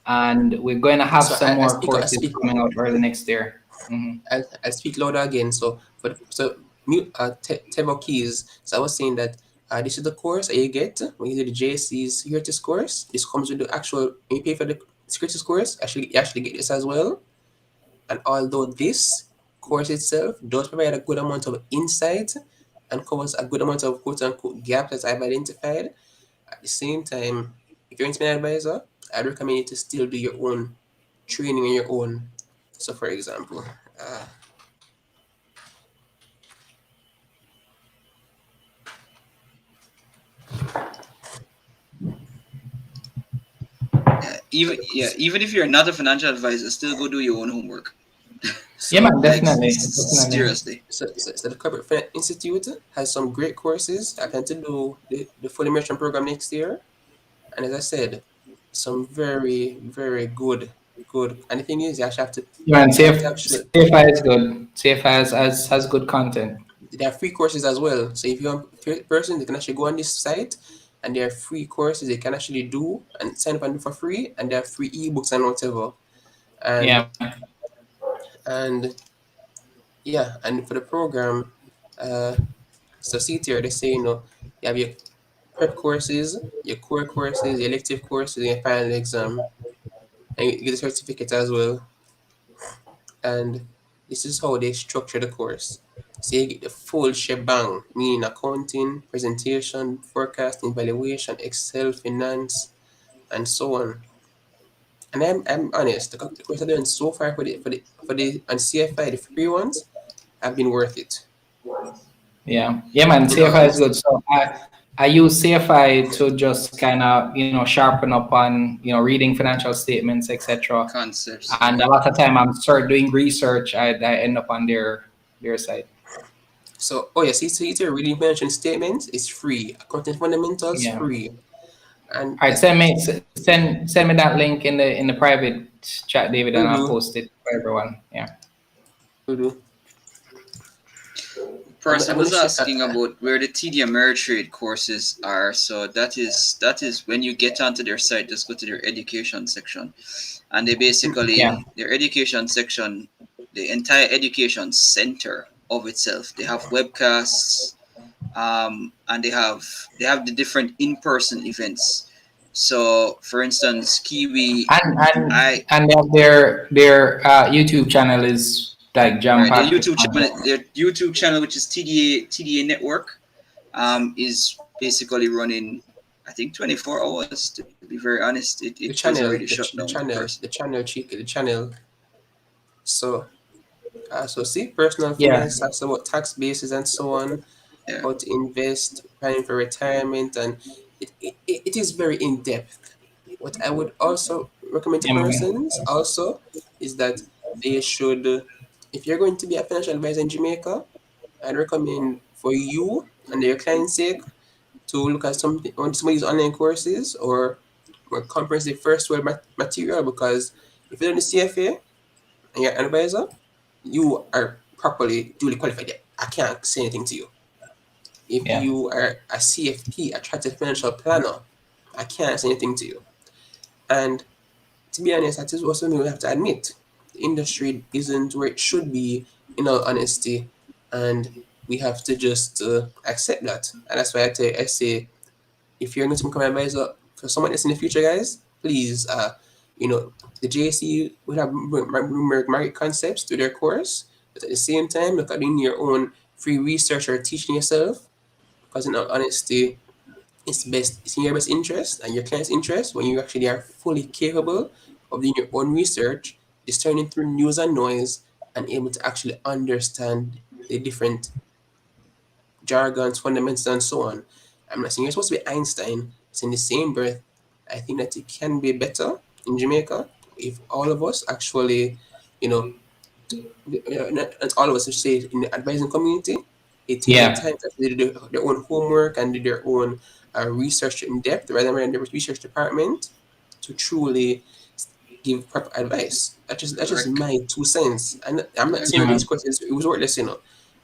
and we're going to have some more courses coming out early next year. Mm-hmm. I speak louder again. So Tevo keys. So I was saying that This is the course that you get when you do the JC's securities course. This comes with the actual, when you pay for the securities course, you actually get this as well. And although this course itself does provide a good amount of insight and covers a good amount of quote unquote gaps that I've identified, at the same time, if you're an advisor, I'd recommend you to still do your own training on your own. So, for example, even if you're not a financial advisor, still go do your own homework. So, yeah, man, definitely. Seriously. So the Corporate Finance Institute has some great courses. I plan to do the full immersion program next year. And as I said, some very, very good. And the thing is, you actually have to. Yeah, and CFI is good. CFI has good content. There are free courses as well. So if you're a person, they can actually go on this site, and there are free courses they can actually do and sign up and do for free. And there are free ebooks and whatever. And and for the program, so see here they say, you have your prep courses, your core courses, your elective courses, and your final exam, and you get a certificate as well. And this is how they structure the course. So you get the full shebang, meaning accounting, presentation, forecasting, valuation, Excel, finance, and so on. And I'm honest, the course I've done so far for the and CFI, the free ones, have been worth it. Yeah, man, CFI is good. So I use CFI to just kind of sharpen up on reading financial statements, etc. Concepts. And a lot of time I'm doing research. I end up on their site. So see to really mention statements is free. Accounting fundamentals free. And all right, send me that link in the private chat, David, and I'll post it for everyone. Yeah. Person was asking about where the TD Ameritrade courses are. So that is when you get onto their site, just go to their education section, and they basically their education section, the entire education center of itself. They have webcasts, and they have the different in-person events. So, for instance, Kiwi and their YouTube channel is like jam packed. Their YouTube channel, which is TDA Network, is basically running, I think, 24 hours. To be very honest, it was already shut down. The channel. So see, personal finance, talks about tax bases and so on, how to invest, planning for retirement, and it is very in depth. What I would also recommend to persons also is that they should, if you're going to be a financial advisor in Jamaica, I'd recommend for you and your client's sake to look at some of these online courses or comprehensive first world material, because if you're in the CFA and you're an advisor, you are properly duly qualified. I can't say anything to you. If you are a CFP, a chartered financial planner, I can't say anything to you. And to be honest, that is also something we have to admit. The industry isn't where it should be, in all honesty, and we have to just accept that. And that's why I say, if you're going to become an advisor for someone else in the future, guys, please, the JC will have market concepts to their course, but at the same time, look at doing your own free research or teaching yourself, because in all honesty, it's in your best interest and your client's interest when you actually are fully capable of doing your own research, discerning through news and noise, and able to actually understand the different jargons, fundamentals, and so on. I'm not saying you're supposed to be Einstein. It's in the same breath. I think that it can be better in Jamaica if all of us actually, not all of us, say, in the advising community, they take the time to do their own homework and do their own research in depth rather than the research department to truly give proper advice. That's just my 2 cents. And I'm not saying these courses it was worthless,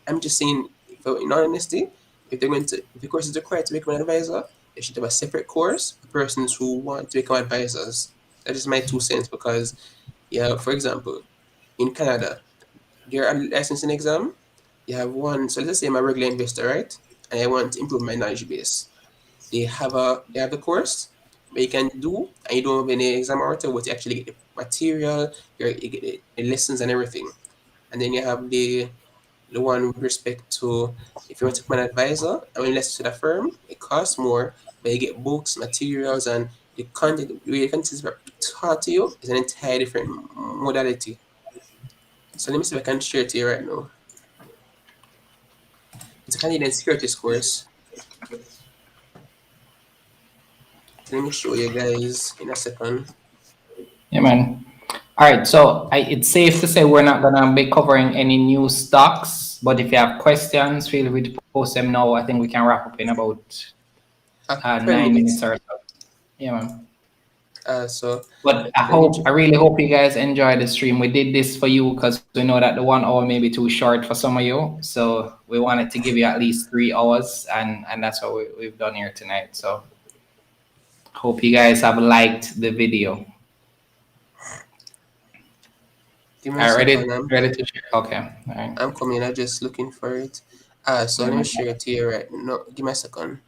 I'm just saying, in all honesty, if the course is required to become an advisor, they should have a separate course for persons who want to become advisors. That is my 2 cents, because, for example, in Canada, your licensing exam, you have one. So let's say I'm a regular investor, right? and I want to improve my knowledge base. They have the course where you can do, and you don't have any exam or whatever, but you actually get the material, you get the lessons and everything. And then you have the one with respect to if you want to become an advisor and when you listen to the firm, it costs more, but you get books, materials, and the content is taught to you is an entirely different modality. So let me see if I can share it to you right now. It's a Canadian securities course. So let me show you guys in a second. Yeah, man. All right, so it's safe to say we're not gonna be covering any new stocks, but if you have questions, feel free to post them now. I think we can wrap up in about 12 9 minutes minutes. or so. Yeah, man. So But let me I really hope you guys enjoy the stream. We did this for you because we know that the 1 hour may be too short for some of you. So we wanted to give you at least 3 hours, and that's what we've done here tonight. So hope you guys have liked the video. give me a second. Ready to share? Okay. All right. I'm coming. I'm just looking for it. So Yeah, let me man. share it to you right now. Give me a second.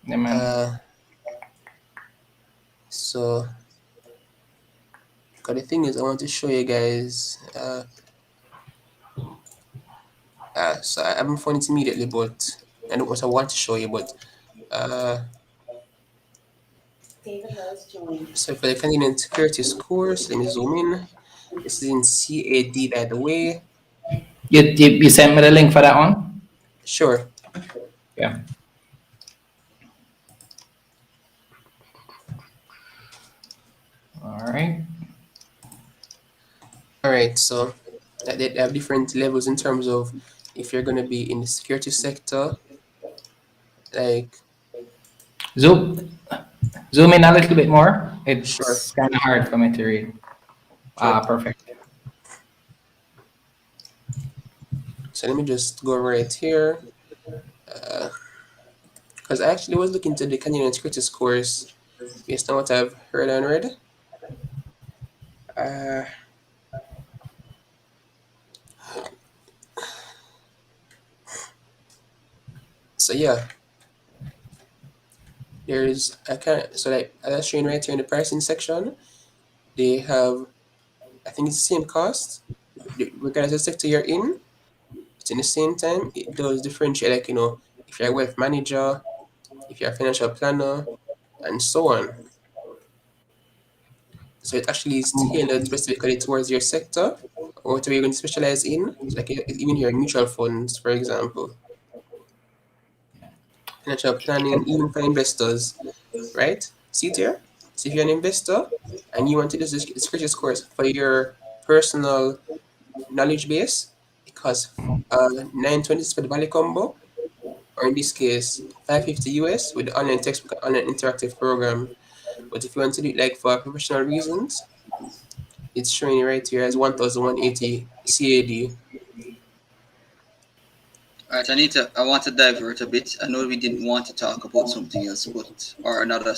Yeah, man. So, because the thing is, I want to show you guys. So I haven't found it immediately, but I know what I want to show you. But so for the Canadian Securities course, let me zoom in. This is in CAD, by the way. You sent me the link for that one? Sure. Yeah. All right. All right. So they have different levels in terms of if you're going to be in the security sector, like. Zoom in a little bit more. Sure. It's kind of hard for me to read. Sure. Perfect. So let me just go right here. Because I actually was looking to the Canadian Securities course based on what I've heard and read. So yeah, there's I can so like as I showing right here in the pricing section, they have I think it's the same cost regardless of the sector you're in. But in the same time, it does differentiate, like if you're a wealth manager, if you're a financial planner, and so on. So it actually is tailored specifically towards your sector or whatever you're going to specialize in. So like even your mutual funds, for example, financial planning, even for investors, right? See it here. So if you're an investor and you want to do this securities course for your personal knowledge base, because 920 is for the value combo, or in this case, 550 US with the online textbook and online interactive program. But if you want to do it like for professional reasons, it's showing you right here as 1180 CAD. All right, I want to divert a bit. I know we didn't want to talk about something else, but or another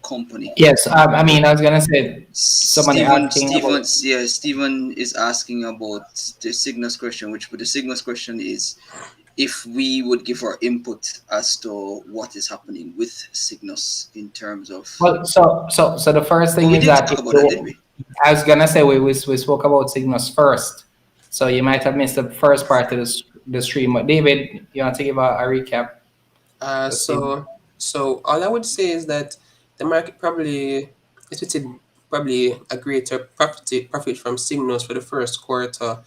company. Yes, I mean, I was gonna say somebody asking about. Steven is asking about the Cygnus question, which the Cygnus question is if we would give our input as to what is happening with Cygnus in terms of. Well, so the first thing we is did that talk about that, didn't we? I was gonna say we spoke about Cygnus first, so you might have missed the first part of the stream. But David, you want to give a recap? So all I would say is that the market probably expected probably a greater profit from Cygnus for the first quarter,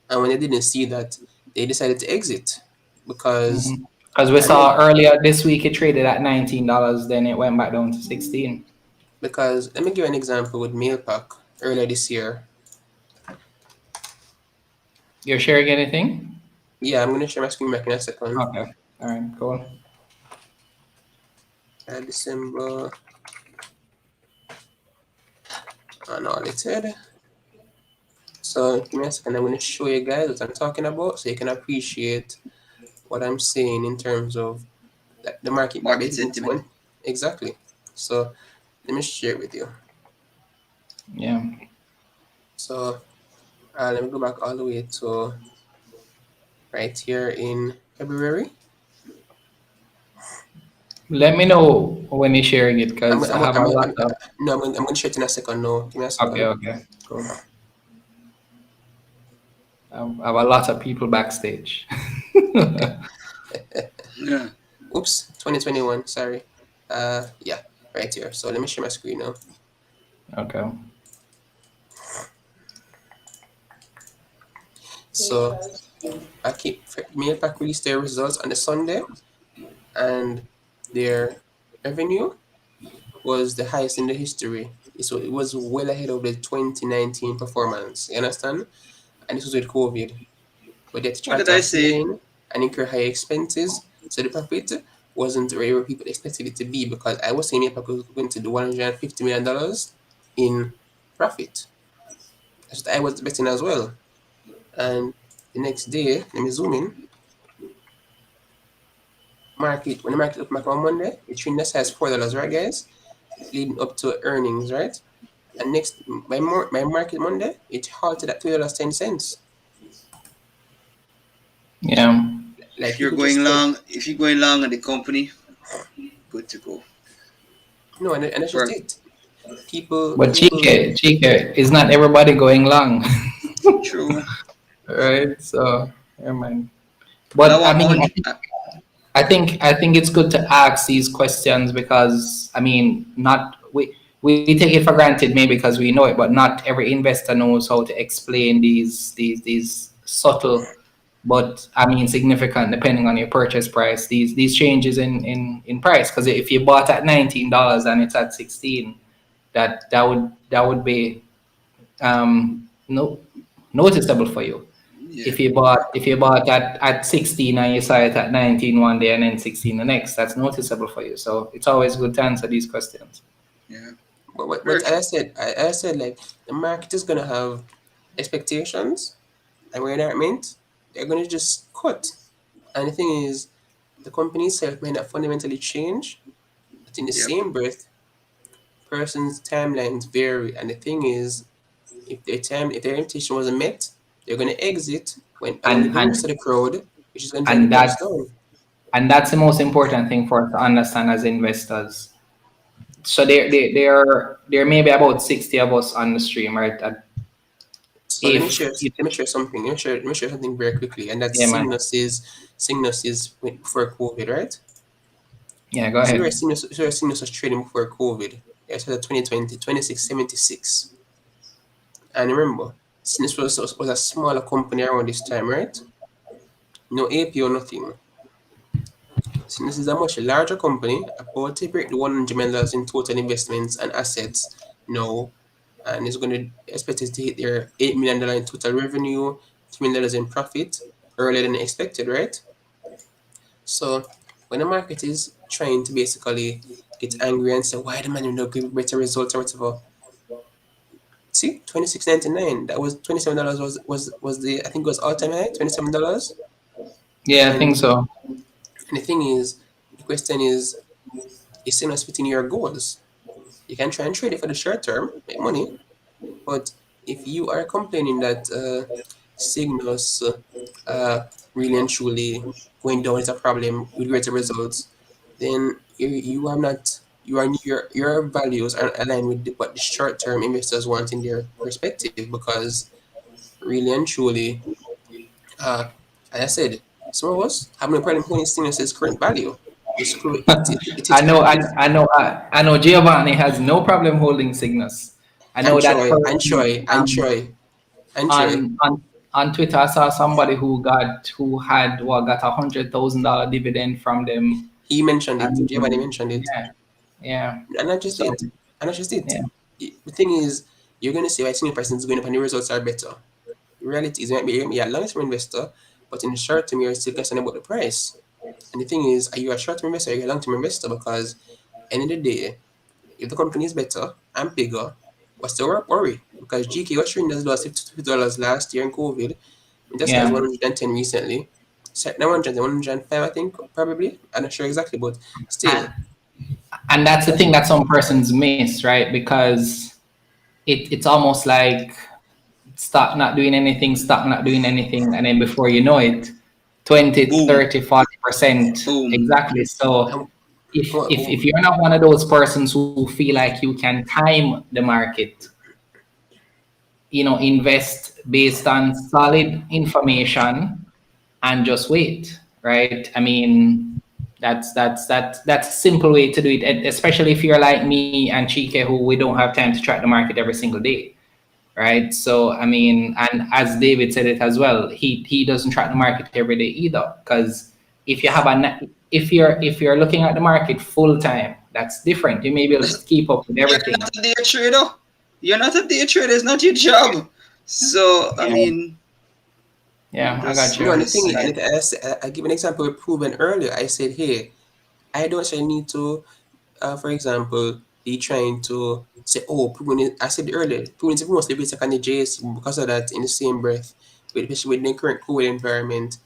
and when they didn't see that, they decided to exit because Because we saw earlier this week it traded at $19, then it went back down to 16. Because let me give you an example with Mailpack earlier this year. You're sharing anything? Yeah, I'm going to share my screen back in a second. Okay. All right. Cool. December unaudited. So give me a second. I'm going to show you guys what I'm talking about, so you can appreciate what I'm saying in terms of the market sentiment. Exactly. So let me share it with you. Yeah. So let me go back all the way to right here in February. Let me know when you're sharing it because I have a lot of. No, I'm going to share it in a second. No, give me a second. Okay. Cool. I have a lot of people backstage. Yeah. Oops, 2021. Sorry. Yeah, right here. So let me share my screen now. Okay. So I keep Mailpack released their results on the Sunday, and their revenue was the highest in the history. So it was well ahead of the 2019 performance. You understand? And this was with COVID. But they had to What charge did I off say? lane and incur higher expenses. So the profit wasn't where people expected it to be, because I was saying Mailpack was going to do $150 million in profit. That's what I was betting as well. And the next day, let me zoom in. When the market opened back on Monday, it traded as high as $4, right, guys? Leading up to earnings, right? And next by market Monday, it halted at $2.10. Yeah. Like people just If you're going long on the company, good to go. no, and that's just For it. People, But Chike, is not everybody going long, true. right? So, yeah, man. And I But I want mean, one. I think it's good to ask these questions because I mean, not we take it for granted maybe because we know it, but not every investor knows how to explain these subtle, but I mean significant depending on your purchase price. These changes in price, because if you bought at $19 and it's at 16, that would be no noticeable for you. Yeah. If you bought at 16 and you saw it at 19 one day and then 16 the next, that's noticeable for you. So it's always good to answer these questions. Yeah. but I said like the market is gonna have expectations, and when that meant they're gonna just cut. And the thing is, the company itself may not fundamentally change, but in the Yep. same breath, person's timelines vary. And the thing is, if their invitation wasn't met, they're gonna exit when along with And the rest of the crowd, which is gonna drive the and price that's down. the most important thing for us to understand as investors. So there may be about 60 of us on the stream, right? So If let me share something. Let me share something very quickly, and that's yeah, man. Cygnus is before COVID, right? Yeah, go So ahead. Cygnus was trading before COVID. It was 2020, 2676. And remember, Cygnus was a smaller company around this time, right? No APO, nothing. Cygnus is a much larger company, about to break the $100 million in total investments and assets now, and is going to expected to hit their $8 million in total revenue, $3 million in profit earlier than expected, right? So when the market is trying to basically get angry and say why the man not give better results or whatever, see, 26.99. That was $27 was the, I think it was all time high, $27. Yeah, I think And so. the thing is, the question is still not fitting your goals. You can try and trade it for the short term, make money, but if you are complaining that Cygnus really and truly going down is a problem with greater results, then you are not your values are aligned with what the short term investors want in their perspective, because really and truly, uh, as I said, some of us have no problem holding Cygnus's current value. It is I know Giovanni has no problem holding Cygnus. I know that personally. And Troy. On Twitter, I saw somebody who had got $100,000 dividend from them. He mentioned it. Giovanni And mentioned it. yeah, yeah. And not just So it. And not just it. yeah, The thing is, you're going to say why senior person is going up and the results are better. The reality is, you might be a long-term investor, but in the short term, you're still concerned about the price. And the thing is, are you a short-term investor or are you a long-term investor? Because end of the day, if the company is better and bigger, what's the worry? Because GK was trading as low as $52 last year in COVID. It just has yeah. 110 recently. Set now 105, I think, probably. I'm not sure exactly, but still. And that's the thing that some persons miss, right? Because it's almost like stock not doing anything, and then before you know it, 20, Boom. 30, 40%. Boom. Exactly. So And if you're not one of those persons who feel like you can time the market, invest based on solid information and just wait, right? I mean, that's a simple way to do it, especially if you're like me and Chike, who we don't have time to track the market every single day, right? So I mean, and as David said it as well, he doesn't track the market every day either, because if you have if you're looking at the market full time, that's different. You may be able to keep up with You're everything. not a day trader. You're not a day trader. It's not your job. So I Yeah. mean, Yeah, I got just No, you. and the just thing is, saying. I give an example we proven earlier. I said, hey, I don't actually need to, for example, be trying to say, oh, I said earlier, Pruning is mostly based on the JS because of that. In the same breath, especially with the current COVID environment,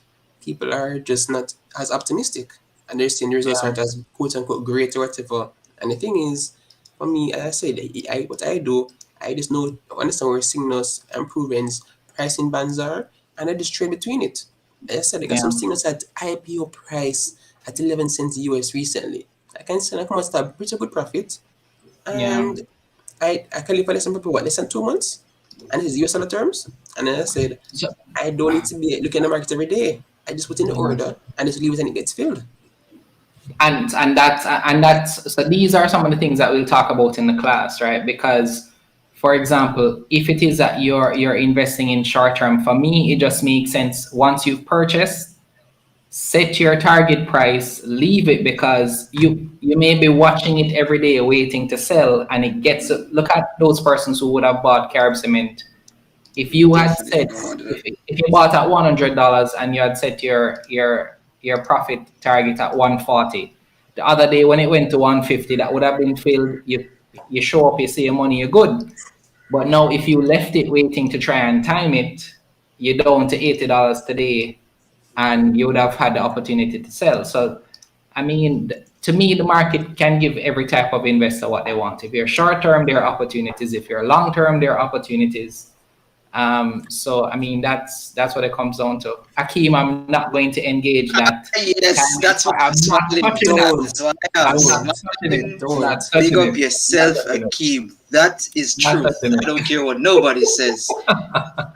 people are just not as optimistic, and they're seeing the results Yeah, aren't as quote unquote great or whatever. And the thing is, for me, as I said, what I do, I just know understand where Cygnus and Proven's pricing bands are, and I just trade between it. As I said, I got yeah, some Cygnus at IPO price at 11 cents US recently. I can sell and come out at a pretty good profit. yeah. And I can live for less than people, what, less than 2 months? And it's US dollar terms. And then I said, So, I don't need to be looking at the market every day. I just put in the yeah. order and just leave it and it gets filled. And that's so these are some of the things that we'll talk about in the class, right? Because, for example, if it is that you're investing in short term, for me it just makes sense. Once you've purchased, set your target price, leave it, because you may be watching it every day waiting to sell, and it gets, look at those persons who would have bought carb cement. If you had Definitely set, don't want that. if you bought at $100 and you had set your profit target at 140, the other day when it went to 150, that would have been filled. You show up, you see your money, you're good. But now if you left it waiting to try and time it, you're down to $80 today, and you would have had the opportunity to sell. So I mean, to me, the market can give every type of investor what they want. If you're short term, there are opportunities. If you're long term, there are opportunities. So I mean, that's what it comes down to. Akeem, I'm not going to engage that. Yes, that's why I'm I'm not smiling. touching that. Don't, That's why I'm I'm not don't, touching it. smiling. Not don't. Big touching up it. Not yourself, touching it. Akeem. That is Not truth. touching I it. don't care what nobody says. I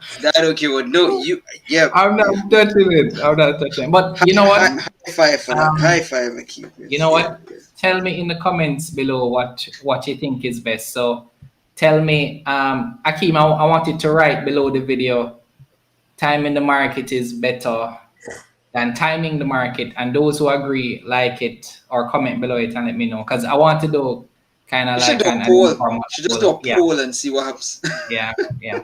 don't care what no you. Yeah. I'm not touching it. I'm not touching it. But you know what? High five for that. High Um, five, Akeem. you Yes, know yeah. what? Tell me in the comments below what you think is best. So tell me, Akeem, I want you to write below the video, timing the market is better than timing the market. And those who agree, like it or comment below it and let me know. Because I want to do kind of You should like do a an poll. informal Should just do poll. a Yeah, poll and see what happens. yeah, yeah.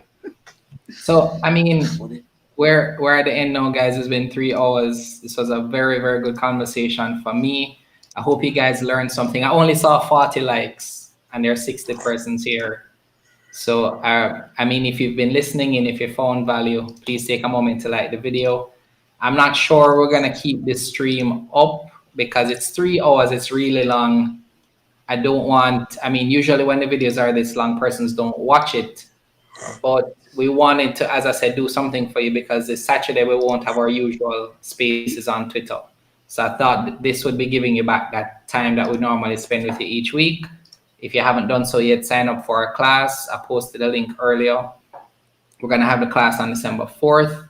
So I mean, Funny. we're at the end now, guys. It's been 3 hours. This was a very, very good conversation for me. I hope you guys learned something. I only saw 40 likes and there are 60 persons here. So I mean, if you've been listening and if you found value, please take a moment to like the video. I'm not sure we're gonna keep this stream up because it's 3 hours. It's really long. I don't want. I mean, usually when the videos are this long, persons don't watch it. But we wanted to, as I said, do something for you because this Saturday we won't have our usual spaces on Twitter. So I thought this would be giving you back that time that we normally spend with you each week. If you haven't done so yet, sign up for our class. I posted a link earlier. We're gonna have the class on December 4th.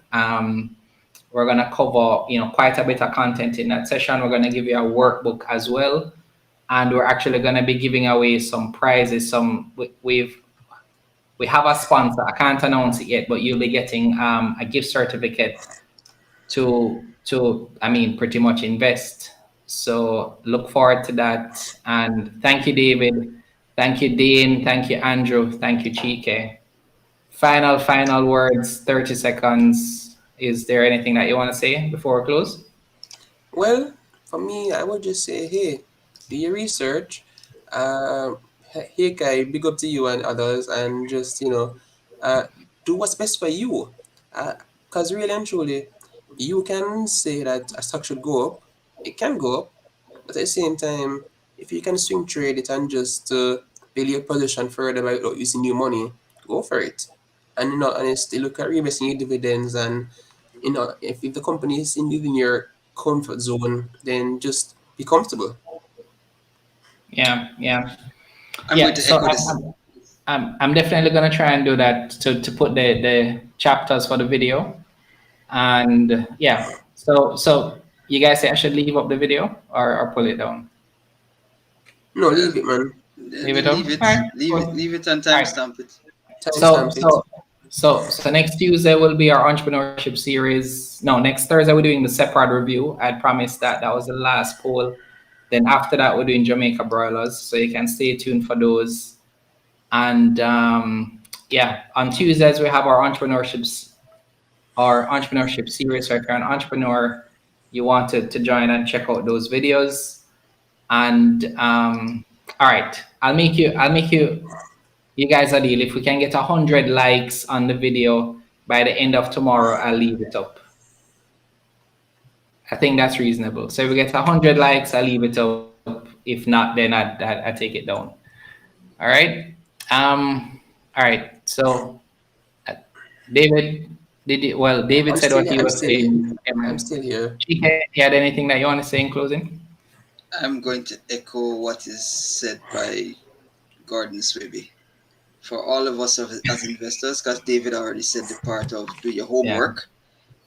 We're gonna cover, quite a bit of content in that session. We're gonna give you a workbook as well, and we're actually gonna be giving away some prizes. We have a sponsor. I can't announce it yet, but you'll be getting a gift certificate to I mean, pretty much invest. So look forward to that. And thank you, David. Thank you, Dean. Thank you, Andrew. Thank you, Chike. Final words, 30 seconds. Is there anything that you want to say before we close? Well, for me, I would just say, hey, do your research. Hey, Kai, big up to you and others, and just, do what's best for you. Because really and truly, you can say that a stock should go up. It can go up, but at the same time, if you can swing trade it and just build your position further by using new money, go for it. And honestly, look at reinvesting your dividends, and if the company is within your comfort zone, then just be comfortable. Yeah. I'm going to echo this. I'm definitely gonna try and do that to put the chapters for the video. And yeah, so you guys say I should leave up the video or pull it down? No, leave it, man. Leave it up. Leave it. All right, cool. Leave it and All right. timestamp it. So Timestamp it. so next Tuesday will be our entrepreneurship series. No, next Thursday we're doing the separate review. I promised that was the last poll. Then after that we're doing Jamaica broilers, so you can stay tuned for those. And yeah, on Tuesdays we have our entrepreneurship series. So if you're an entrepreneur, you want to join and check out those videos. And all right, I'll make you guys a deal. If we can get 100 likes on the video by the end of tomorrow, I'll leave it up. I think that's reasonable. So if we get 100 likes, I'll leave it up. If not, then I take it down. All right. All right. So David, David said what he was saying. I'm still here. You had anything that you want to say in closing? I'm going to echo what is said by Gordon Swibby. For all of us as investors, because David already said the part of do your homework,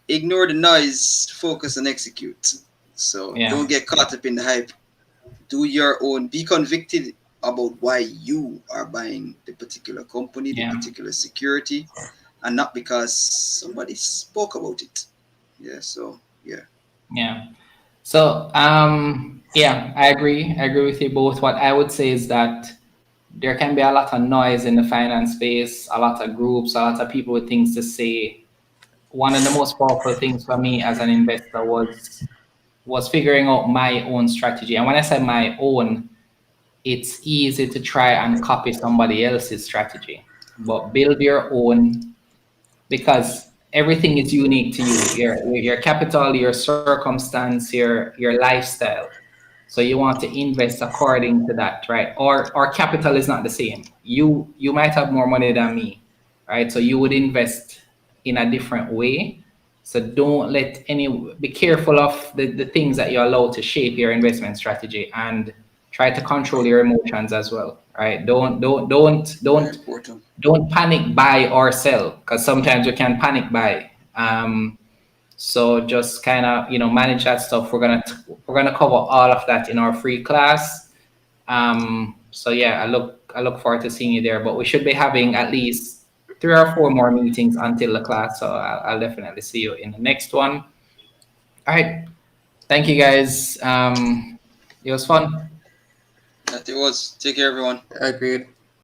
ignore the noise, focus and execute. So don't get caught up in the hype. Do your own, be convicted about why you are buying the particular company, the particular security, and not because somebody spoke about it. Yeah, so yeah. So I agree with you both. What I would say is that there can be a lot of noise in the finance space, a lot of groups, a lot of people with things to say. One of the most powerful things for me as an investor was figuring out my own strategy. And when I say my own, it's easy to try and copy somebody else's strategy, but build your own, because everything is unique to you. Your capital, your circumstance, your lifestyle. So you want to invest according to that, right? Or capital is not the same. You might have more money than me, right? So you would invest in a different way. So don't let be careful of the things that you're allowed to shape your investment strategy, and try to control your emotions as well, right? Don't panic buy or sell, because sometimes you can panic buy. So just kind of manage that stuff. We're gonna cover all of that in our free class. So yeah, I look forward to seeing you there. But we should be having at least 3 or 4 more meetings until the class. So I'll definitely see you in the next one. All right, thank you guys. It was fun. That it was. Take care, everyone. Agreed.